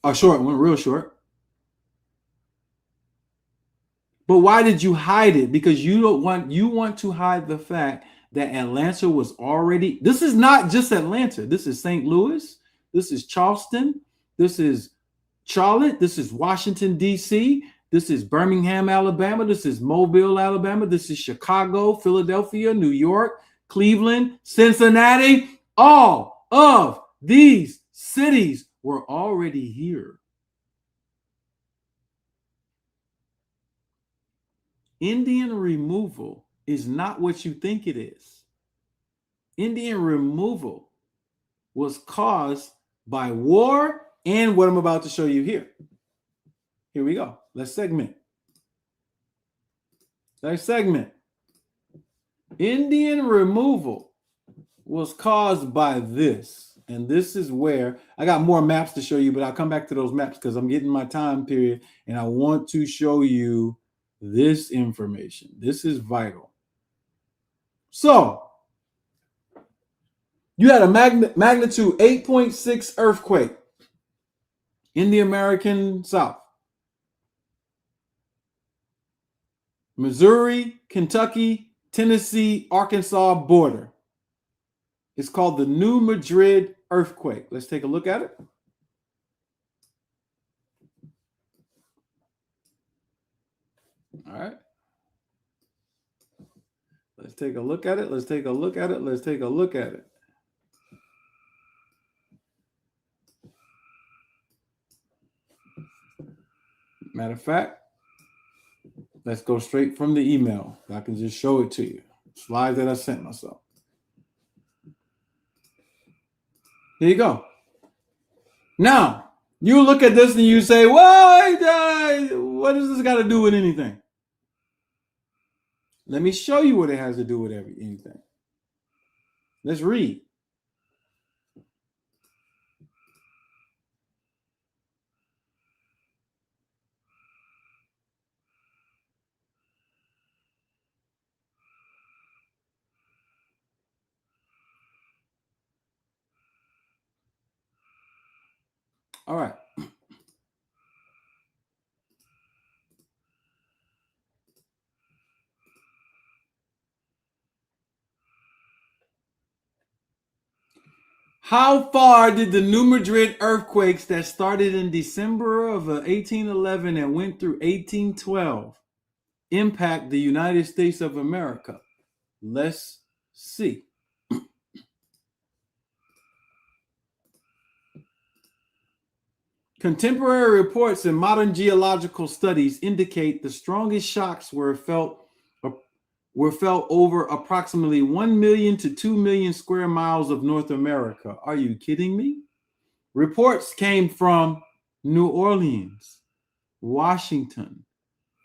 A short one, real short. But why did you hide it? Because you want to hide the fact that Atlanta was already. This is not just Atlanta. This is St. Louis. This is Charleston. This is Charlotte. This is Washington, D.C. This is Birmingham, Alabama. This is Mobile, Alabama. This is Chicago, Philadelphia, New York, Cleveland, Cincinnati. All of these cities were already here. Indian removal is not what you think it is. Indian removal was caused by war and what I'm about to show you here. Here we go. Let's segment. Let's segment. Indian removal was caused by this. And this is where I got more maps to show you, but I'll come back to those maps because I'm getting my time period and I want to show you this information. This is vital. So, you had a magnitude 8.6 earthquake in the American South. Missouri, Kentucky, Tennessee, Arkansas border. It's called the New Madrid earthquake. Let's take a look at it. All right. Let's take a look at it. Let's take a look at it. Let's take a look at it. Matter of fact, let's go straight from the email. I can just show it to you. Slides that I sent myself. Here you go. Now, you look at this and you say, well, what does this got to do with anything? Let me show you what it has to do with anything. Let's read. All right. How far did the New Madrid earthquakes that started in December of 1811 and went through 1812 impact the United States of America? Let's see. Contemporary reports and modern geological studies indicate the strongest shocks were felt over approximately 1 million to 2 million square miles of North America. Are you kidding me? Reports came from New Orleans, Washington,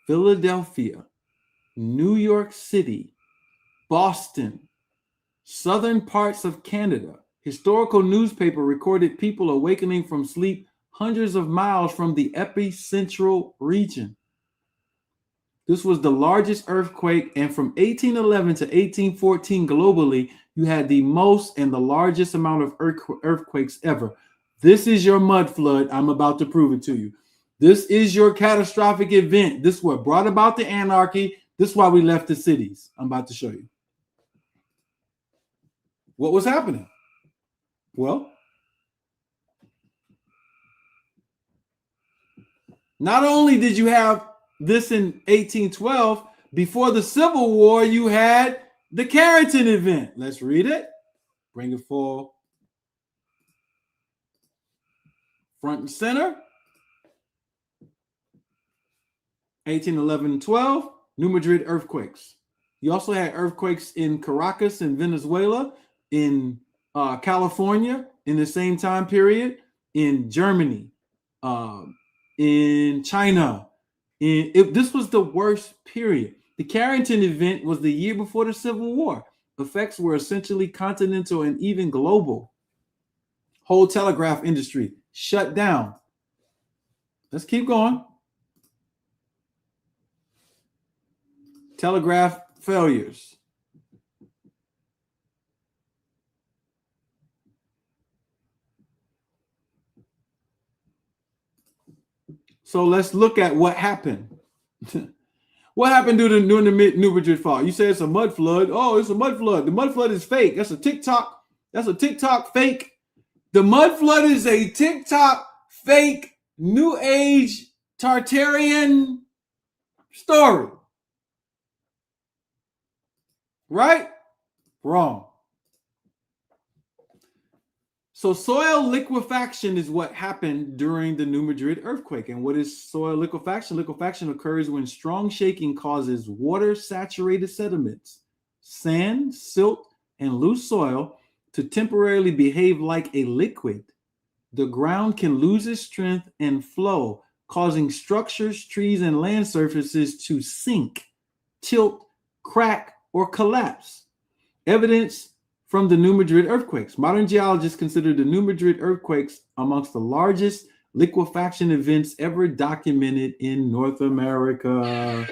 Philadelphia, New York City, Boston, southern parts of Canada. Historical newspaper recorded people awakening from sleep hundreds of miles from the epicentral region. This was the largest earthquake, and from 1811 to 1814 globally, you had the most and the largest amount of earthquakes ever. This is your mud flood. I'm about to prove it to you. This is your catastrophic event. This is what brought about the anarchy. This is why we left the cities. I'm about to show you. What was happening? Well, not only did you have this in 1812, before the Civil War, you had the Carrington event. Let's read it. Bring it full front and center. 1811 and 12, New Madrid earthquakes. You also had earthquakes in Caracas in Venezuela, in California in the same time period, in Germany, in China. This was the worst period. The Carrington event was the year before the Civil War. Effects were essentially continental and even global. Whole telegraph industry shut down. Let's keep going. Telegraph failures. So let's look at what happened. What happened during the New Madrid fall? You say it's a mud flood. Oh, it's a mud flood. The mud flood is fake. That's a TikTok. That's a TikTok fake. The mud flood is a TikTok fake New Age Tartarian story. Right? Wrong. So soil liquefaction is what happened during the New Madrid earthquake. And what is soil liquefaction? Liquefaction occurs when strong shaking causes water-saturated sediments, sand, silt, and loose soil to temporarily behave like a liquid, the ground can lose its strength and flow, causing structures, trees, and land surfaces to sink, tilt, crack, or collapse. Evidence from the New Madrid earthquakes. Modern geologists consider the New Madrid earthquakes amongst the largest liquefaction events ever documented in North America.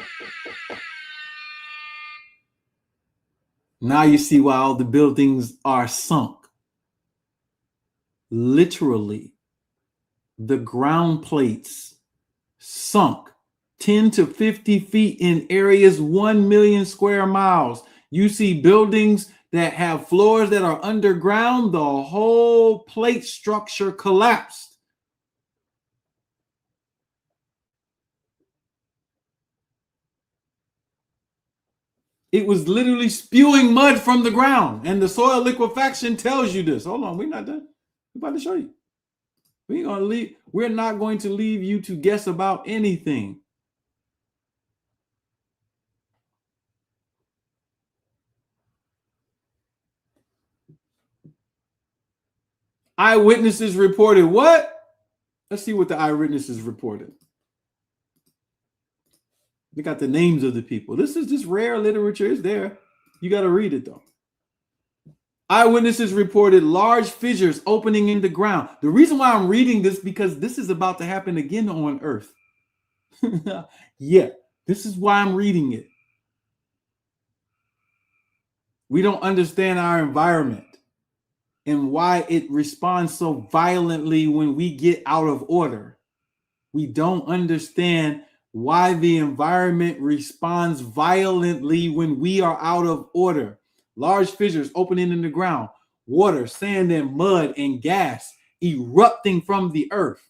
Now you see why all the buildings are sunk. Literally, the ground plates sunk 10 to 50 feet in areas 1 million square miles. You see buildings that have floors that are underground, the whole plate structure collapsed. It was literally spewing mud from the ground, and the soil liquefaction tells you this. Hold on, we're not done. We're about to show you. We're not going to leave you to guess about anything. Eyewitnesses reported what? Let's see what the eyewitnesses reported. They got the names of the people. This is just rare literature. It's there. You got to read it, though. Eyewitnesses reported large fissures opening in the ground. The reason why I'm reading this because this is about to happen again on Earth. Yeah, this is why I'm reading it. We don't understand our environment and why it responds so violently when we get out of order. We don't understand why the environment responds violently when we are out of order. Large fissures opening in the ground, water, sand, and mud and gas erupting from the earth.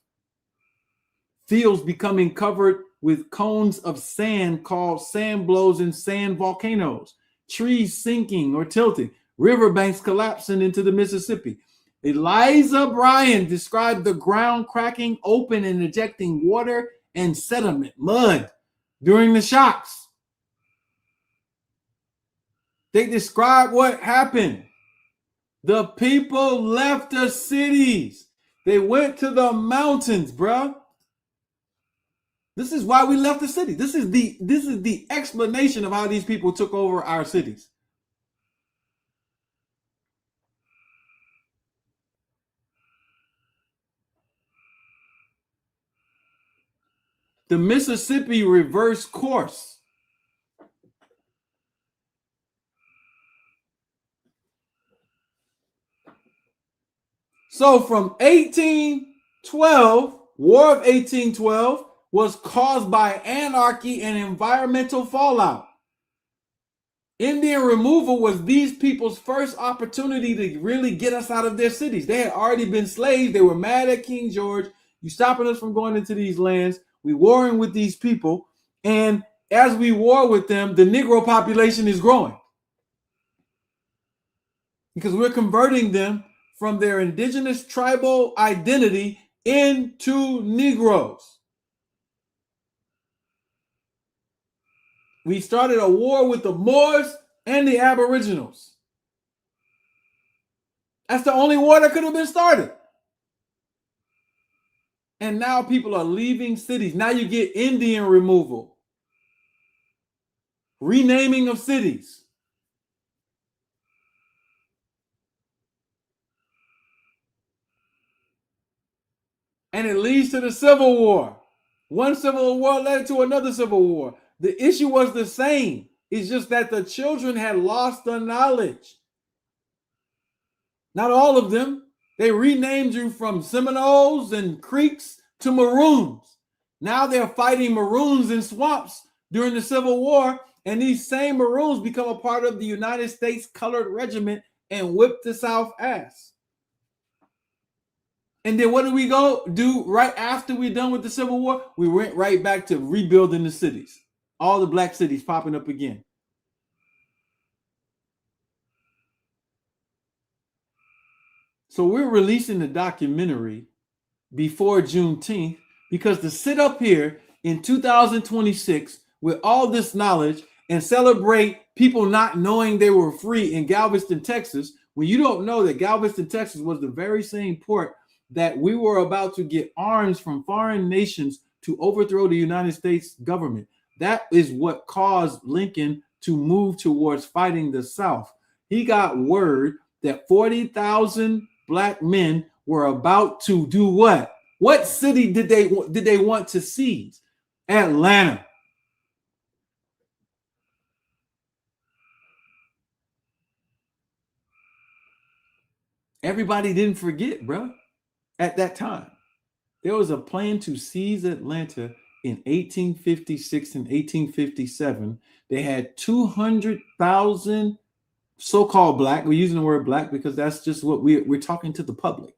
Fields becoming covered with cones of sand called sand blows and sand volcanoes. Trees sinking or tilting. Riverbanks collapsing into the Mississippi. Eliza Bryan described the ground cracking open and ejecting water and sediment, mud, during the shocks. They describe what happened. The people left the cities. They went to the mountains, bruh. This is why we left the city. This is the explanation of how these people took over our cities. The Mississippi reversed course. So from 1812, War of 1812 was caused by anarchy and environmental fallout. Indian removal was these people's first opportunity to really get us out of their cities. They had already been slaves. They were mad at King George. You stopping us from going into these lands. We warring with these people. And as we war with them, the Negro population is growing. Because we're converting them from their indigenous tribal identity into Negroes. We started a war with the Moors and the Aboriginals. That's the only war that could have been started. And now people are leaving cities. Now you get Indian removal, renaming of cities. And it leads to the Civil War. One Civil War led to another Civil War. The issue was the same. It's just that the children had lost the knowledge. Not all of them. They renamed you from Seminoles and Creeks to Maroons. Now they're fighting Maroons in swamps during the Civil War, and these same Maroons become a part of the United States Colored Regiment and whip the South ass. And then what do we go do right after we're done with the Civil War? We went right back to rebuilding the cities. All the black cities popping up again. So we're releasing the documentary before Juneteenth because to sit up here in 2026 with all this knowledge and celebrate people not knowing they were free in Galveston, Texas, when you don't know that Galveston, Texas was the very same port that we were about to get arms from foreign nations to overthrow the United States government. That is what caused Lincoln to move towards fighting the South. He got word that 40,000 black men were about to do what? What city did they want to seize? Atlanta. Everybody didn't forget, bro. At that time, there was a plan to seize Atlanta in 1856 and 1857. They had 200,000 so-called black. We're using the word black because that's just what we're talking to the public.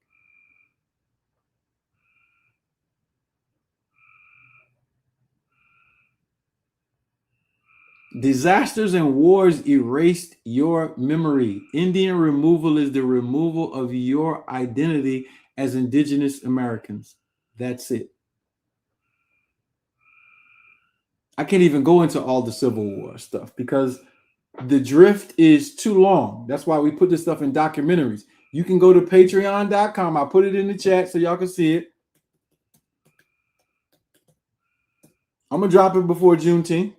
Disasters and wars erased your memory. Indian removal is the removal of your identity as indigenous Americans. That's it. I can't even go into all the Civil War stuff because the drift is too long. That's why we put this stuff in documentaries. You can go to patreon.com. I'll put it in the chat so y'all can see it. I'm going to drop it before Juneteenth.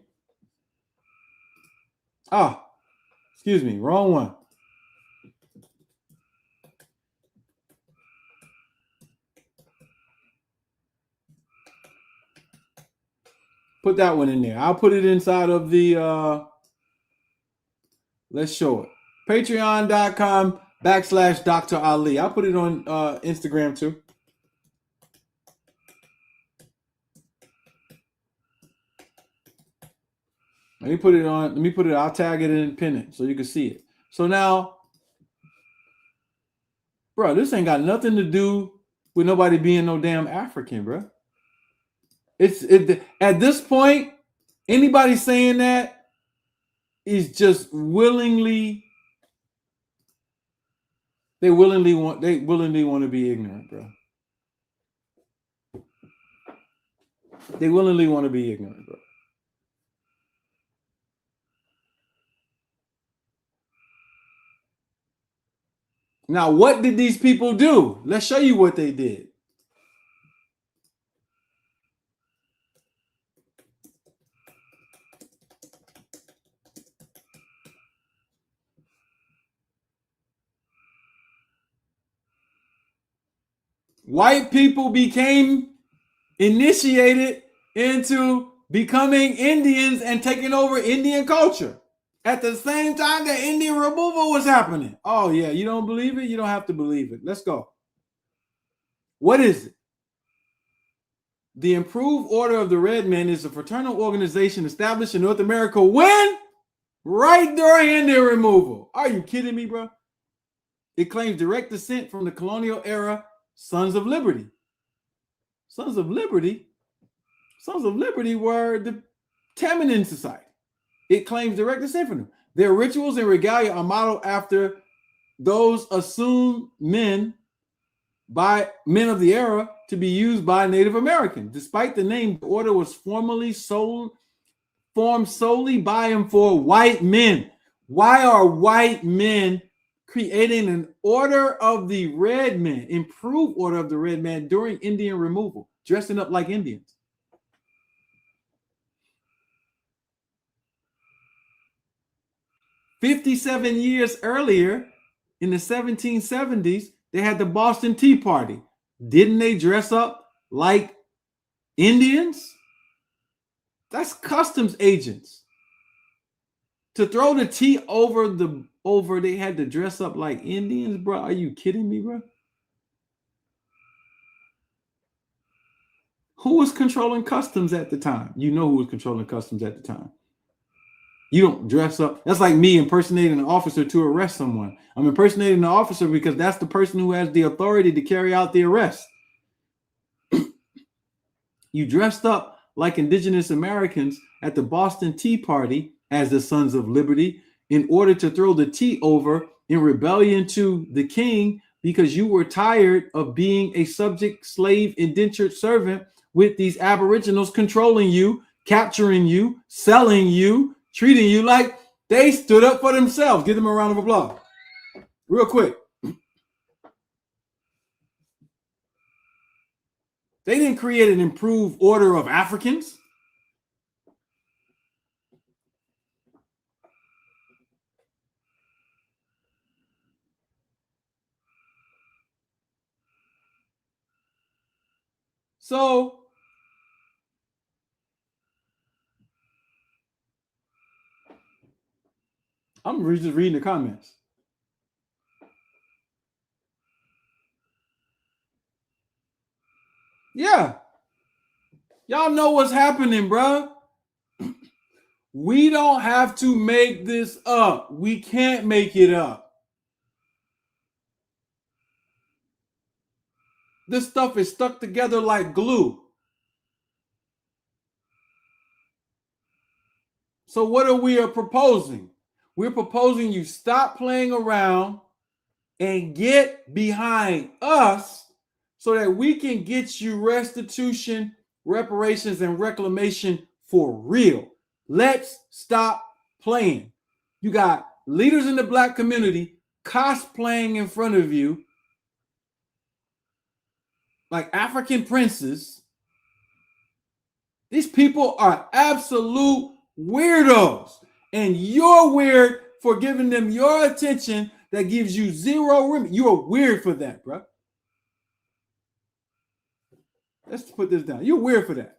Ah, excuse me, wrong one. Put that one in there. I'll put it inside of the, let's show it. Patreon.com/Dr. Ali. I'll put it on Instagram too. Let me put it, I'll tag it and pin it so you can see it. So now, bro, this ain't got nothing to do with nobody being no damn African, bro. At this point, anybody saying that is just they willingly want to be ignorant, bro. They willingly want to be ignorant, bro. Now, what did these people do? Let's show you what they did. White people became initiated into becoming Indians and taking over Indian culture at the same time that Indian removal was happening. Oh, yeah. You don't believe it? You don't have to believe it. Let's go. What is it? The Improved Order of the Red Men is a fraternal organization established in North America when? Right during Indian removal. Are you kidding me, bro? It claims direct descent from the colonial era Sons of Liberty. Sons of Liberty? Sons of Liberty were the Tammany Society. It claims direct descent from them. Their rituals and regalia are modeled after those assumed men by men of the era to be used by Native Americans. Despite the name, the order was formed solely by and for white men. Why are white men creating an order of the red men, improved order of the red man during Indian removal, dressing up like Indians? "57 years earlier, in the 1770s, they had the Boston Tea Party. Didn't they dress up like Indians? That's customs agents. To throw the tea over, they had to dress up like Indians, bro. Are you kidding me, bro? Who was controlling customs at the time? You know who was controlling customs at the time. You don't dress up. That's like me impersonating an officer to arrest someone. I'm impersonating the officer because that's the person who has the authority to carry out the arrest. You dressed up like indigenous Americans at the Boston Tea Party as the Sons of Liberty in order to throw the tea over in rebellion to the king because you were tired of being a subject, slave, indentured servant with these aboriginals controlling you, capturing you, selling you, treating you like they stood up for themselves. Give them a round of applause. Real quick. They didn't create an improved order of Africans. So I'm just reading the comments. Yeah, y'all know what's happening, bro. We don't have to make this up. We can't make it up. This stuff is stuck together like glue. So what are we proposing? We're proposing you stop playing around and get behind us so that we can get you restitution, reparations, and reclamation for real. Let's stop playing. You got leaders in the black community cosplaying in front of you like African princes. These people are absolute weirdos. And you're weird for giving them your attention that gives you zero room. You're weird for that, bro. Let's put this down. You're weird for that.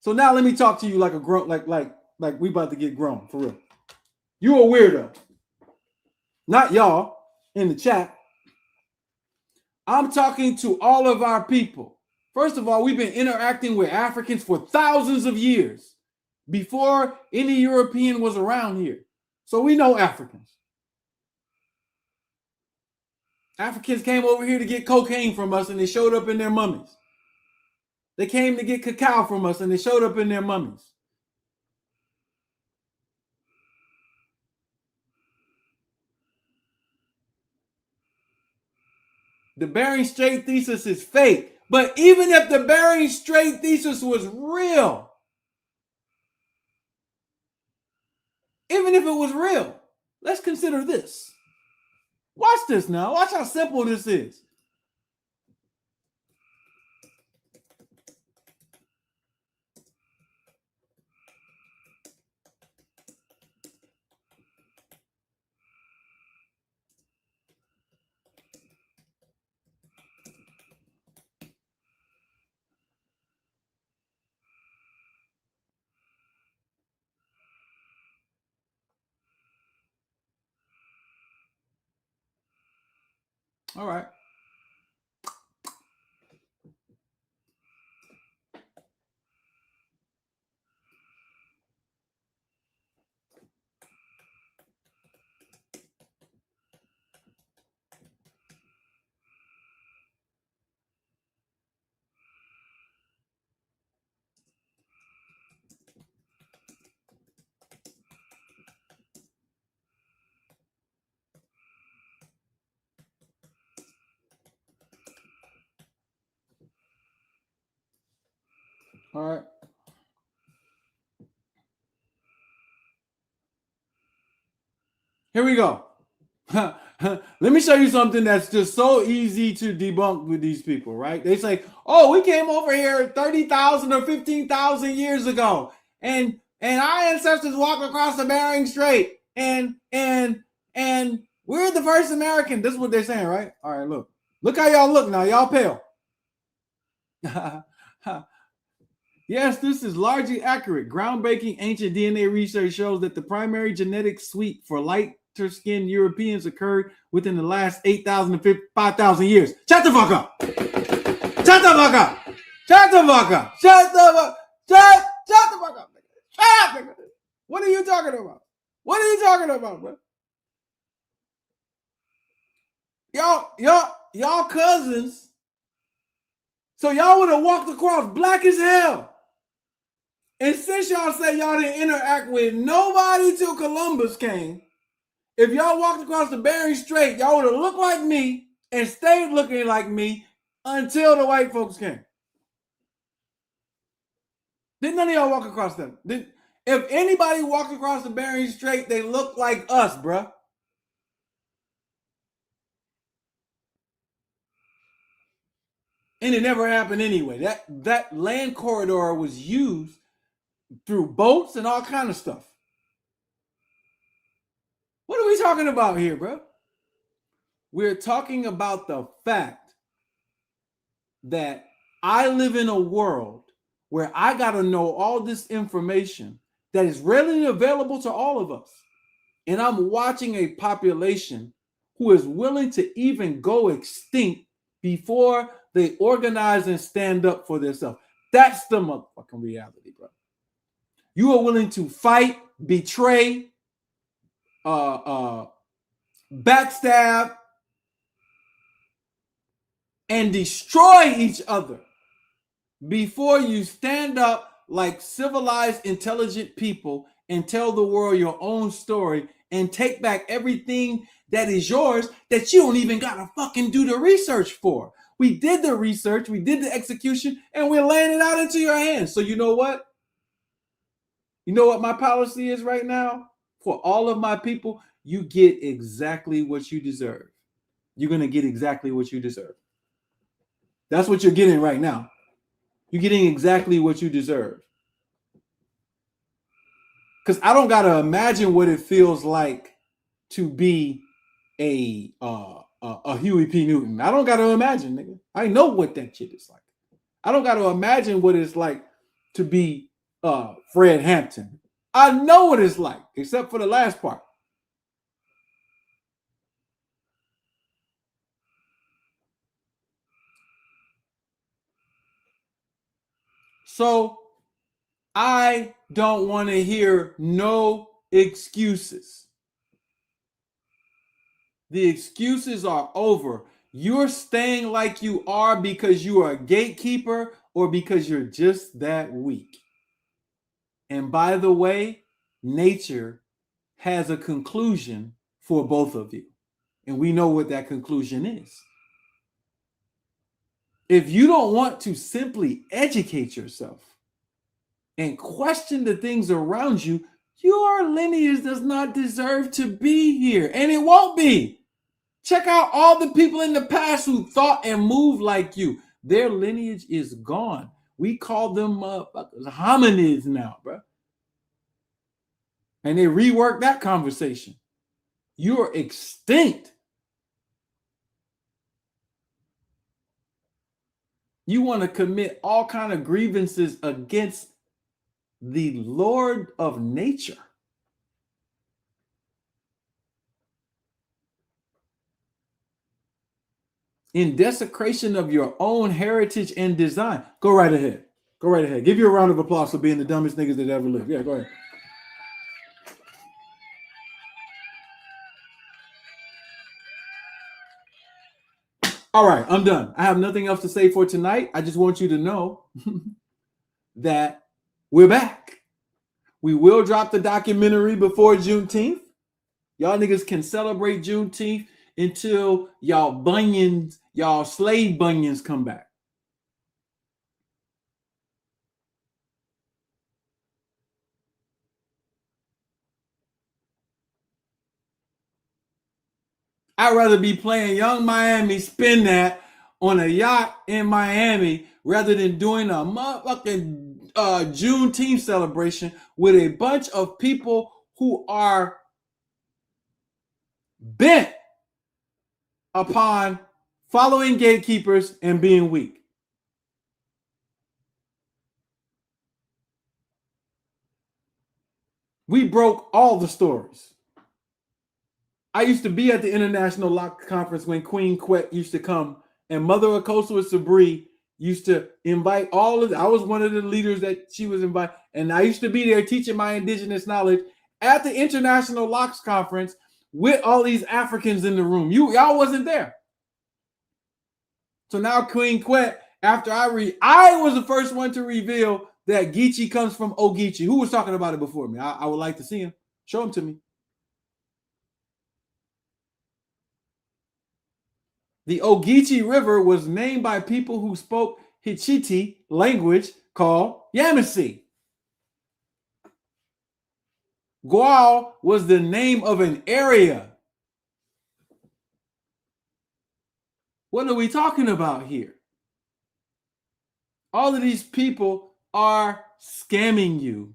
So now let me talk to you like a grown, like we about to get grown for real. You a weirdo. Not y'all in the chat. I'm talking to all of our people. First of all, we've been interacting with Africans for thousands of years before any European was around here. So we know Africans. Africans came over here to get cocaine from us and they showed up in their mummies. They came to get cacao from us and they showed up in their mummies. The Bering Strait thesis is fake. But even if the Bering Strait thesis was real, even if it was real, let's consider this. Watch this now. Watch how simple this is. All right. All right. Here we go. Let me show you something that's just so easy to debunk with these people, right? They say, "Oh, we came over here 30,000 or 15,000 years ago, and our ancestors walked across the Bering Strait, and we're the first American." This is what they're saying, right? All right, look how y'all look now. Y'all pale. Yes, this is largely accurate. Groundbreaking ancient DNA research shows that the primary genetic sweep for lighter-skinned Europeans occurred within the last 8,000 to 5,000 years. Shut the fuck up! Shut the fuck up! Shut the fuck up! Shut the fuck! Shut the fuck up! Shut up! What are you talking about? What are you talking about, bro? Y'all cousins. So y'all would have walked across black as hell. And since y'all say y'all didn't interact with nobody till Columbus came, if y'all walked across the Bering Strait, y'all would have looked like me and stayed looking like me until the white folks came. Didn't none of y'all walk across them? If anybody walked across the Bering Strait, they look like us, bruh. And it never happened anyway. That land corridor was used through boats and all kind of stuff. What are we talking about here, bro? We're talking about the fact that I live in a world where I got to know all this information that is readily available to all of us. And I'm watching a population who is willing to even go extinct before they organize and stand up for themselves. That's the motherfucking reality, bro. You are willing to fight, betray, backstab, and destroy each other before you stand up like civilized, intelligent people and tell the world your own story and take back everything that is yours that you don't even gotta fucking do the research for. We did the research, we did the execution, and we're laying it out into your hands. So you know what? You know what my policy is right now? For all of my people, you get exactly what you deserve. You're gonna get exactly what you deserve. That's what you're getting right now. You're getting exactly what you deserve. Because I don't gotta imagine what it feels like to be a Huey P. Newton. I don't gotta imagine, nigga. I know what that shit is like. I don't gotta imagine what it's like to be Fred Hampton. I know what it's like, except for the last part. So I don't want to hear no excuses. The excuses are over. You're staying like you are because you are a gatekeeper or because you're just that weak. And by the way, nature has a conclusion for both of you. And we know what that conclusion is. If you don't want to simply educate yourself and question the things around you, your lineage does not deserve to be here. And it won't be. Check out all the people in the past who thought and moved like you. Their lineage is gone. We call them hominids now, bro. And they reworked that conversation. You're extinct. You want to commit all kind of grievances against the Lord of nature. In desecration of your own heritage and design. Go right ahead. Go right ahead. Give you a round of applause for being the dumbest niggas that ever lived. Yeah, go ahead. All right, I'm done. I have nothing else to say for tonight. I just want you to know that we're back. We will drop the documentary before Juneteenth. Y'all niggas can celebrate Juneteenth until y'all bunions, y'all slave bunions come back. I'd rather be playing Young Miami, spin that on a yacht in Miami rather than doing a motherfucking Juneteenth celebration with a bunch of people who are bent upon following gatekeepers and being weak. We broke all the stories. I used to be at the International Lock Conference when Queen Quet used to come, and Mother Acosta Sabri used to invite all of. I was one of the leaders that she was invited, and I used to be there teaching my indigenous knowledge at the International Locks Conference with all these Africans in the room. Y'all wasn't there. So now Queen Quet, after I was the first one to reveal that Geechee comes from Ogeechee. Who was talking about it before me? I would like to see him. Show him to me. The Ogeechee River was named by people who spoke Hichiti language called Yamasee. Guao was the name of an area. What are we talking about here? All of these people are scamming you,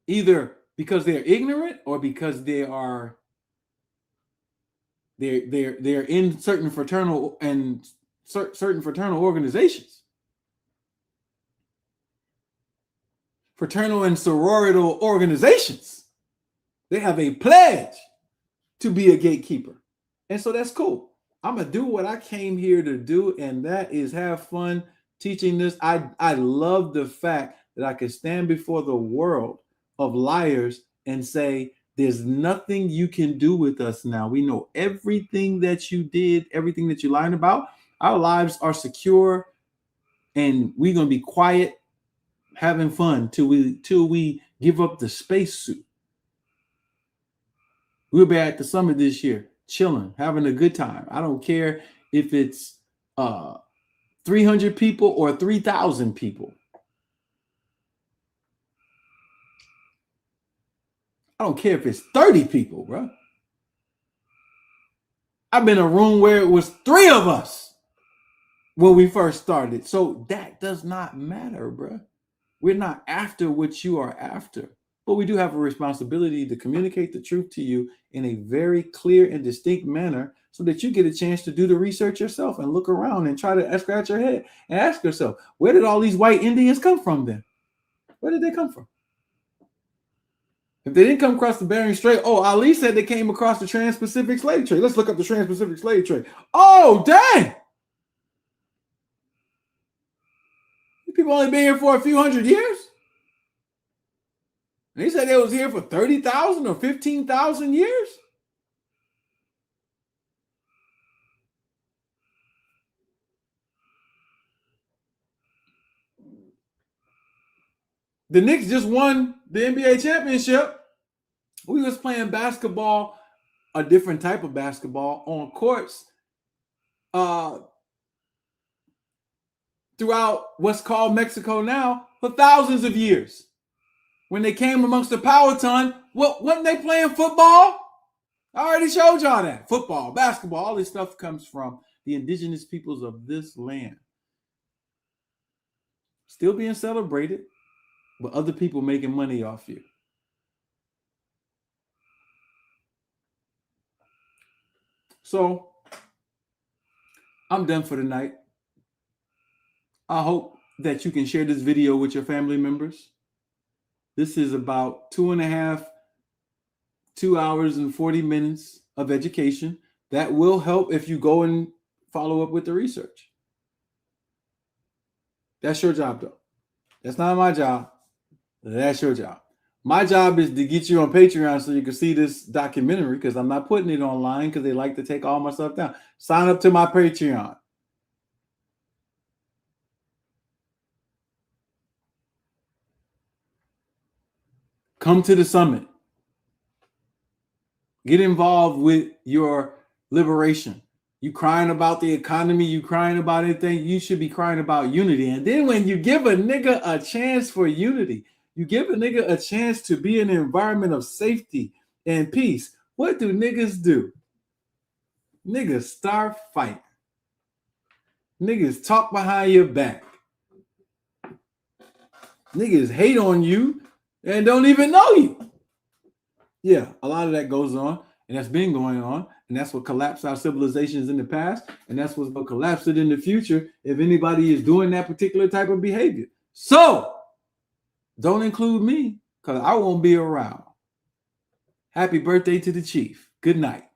either because they're ignorant or because they're in certain fraternal organizations, fraternal and sororital organizations. They have a pledge to be a gatekeeper, and so that's cool. I'm gonna do what I came here to do, and that is have fun teaching this. I love the fact that I can stand before the world of liars and say, there's nothing you can do with us now. We know everything that you did, everything that you lied about. Our lives are secure, and we're gonna be quiet, having fun till we give up the spacesuit. We'll be at the summit this year, chilling, having a good time. I don't care if it's 300 people or 3,000 people. I don't care if it's 30 people, bro. I've been in a room where it was 3 of us when we first started. So that does not matter, bro. We're not after what you are after. But we do have a responsibility to communicate the truth to you in a very clear and distinct manner so that you get a chance to do the research yourself and look around and try to scratch your head and ask yourself, where did all these white Indians come from then? Where did they come from? If they didn't come across the Bering Strait, Ali said they came across the Trans-Pacific slave trade. Let's look up the Trans-Pacific slave trade. Oh, dang! These people only been here for a few hundred years? They said they was here for 30,000 or 15,000 years? The Knicks just won the NBA championship. We was playing basketball, a different type of basketball, on courts throughout what's called Mexico now for thousands of years. When they came amongst the Powhatan, wasn't they playing football? I already showed y'all that. Football, basketball, all this stuff comes from the indigenous peoples of this land. Still being celebrated, but other people making money off you. So I'm done for the night. I hope that you can share this video with your family members. This is about 2 hours and 40 minutes of education that will help if you go and follow up with the research. That's your job, though. That's not my job. That's your job. My job is to get you on Patreon so you can see this documentary, because I'm not putting it online because they like to take all my stuff down. Sign up to my Patreon. Come to the summit. Get involved with your liberation. You crying about the economy, you crying about anything, you should be crying about unity. And then when you give a nigga a chance for unity, you give a nigga a chance to be in an environment of safety and peace, what do niggas do? Niggas start fighting. Niggas talk behind your back. Niggas hate on you and don't even know you. Yeah, a lot of that goes on, and that's been going on, and that's what collapsed our civilizations in the past, and that's what's going to collapse it in the future if anybody is doing that particular type of behavior. So, don't include me, because I won't be around. Happy birthday to the chief. Good night.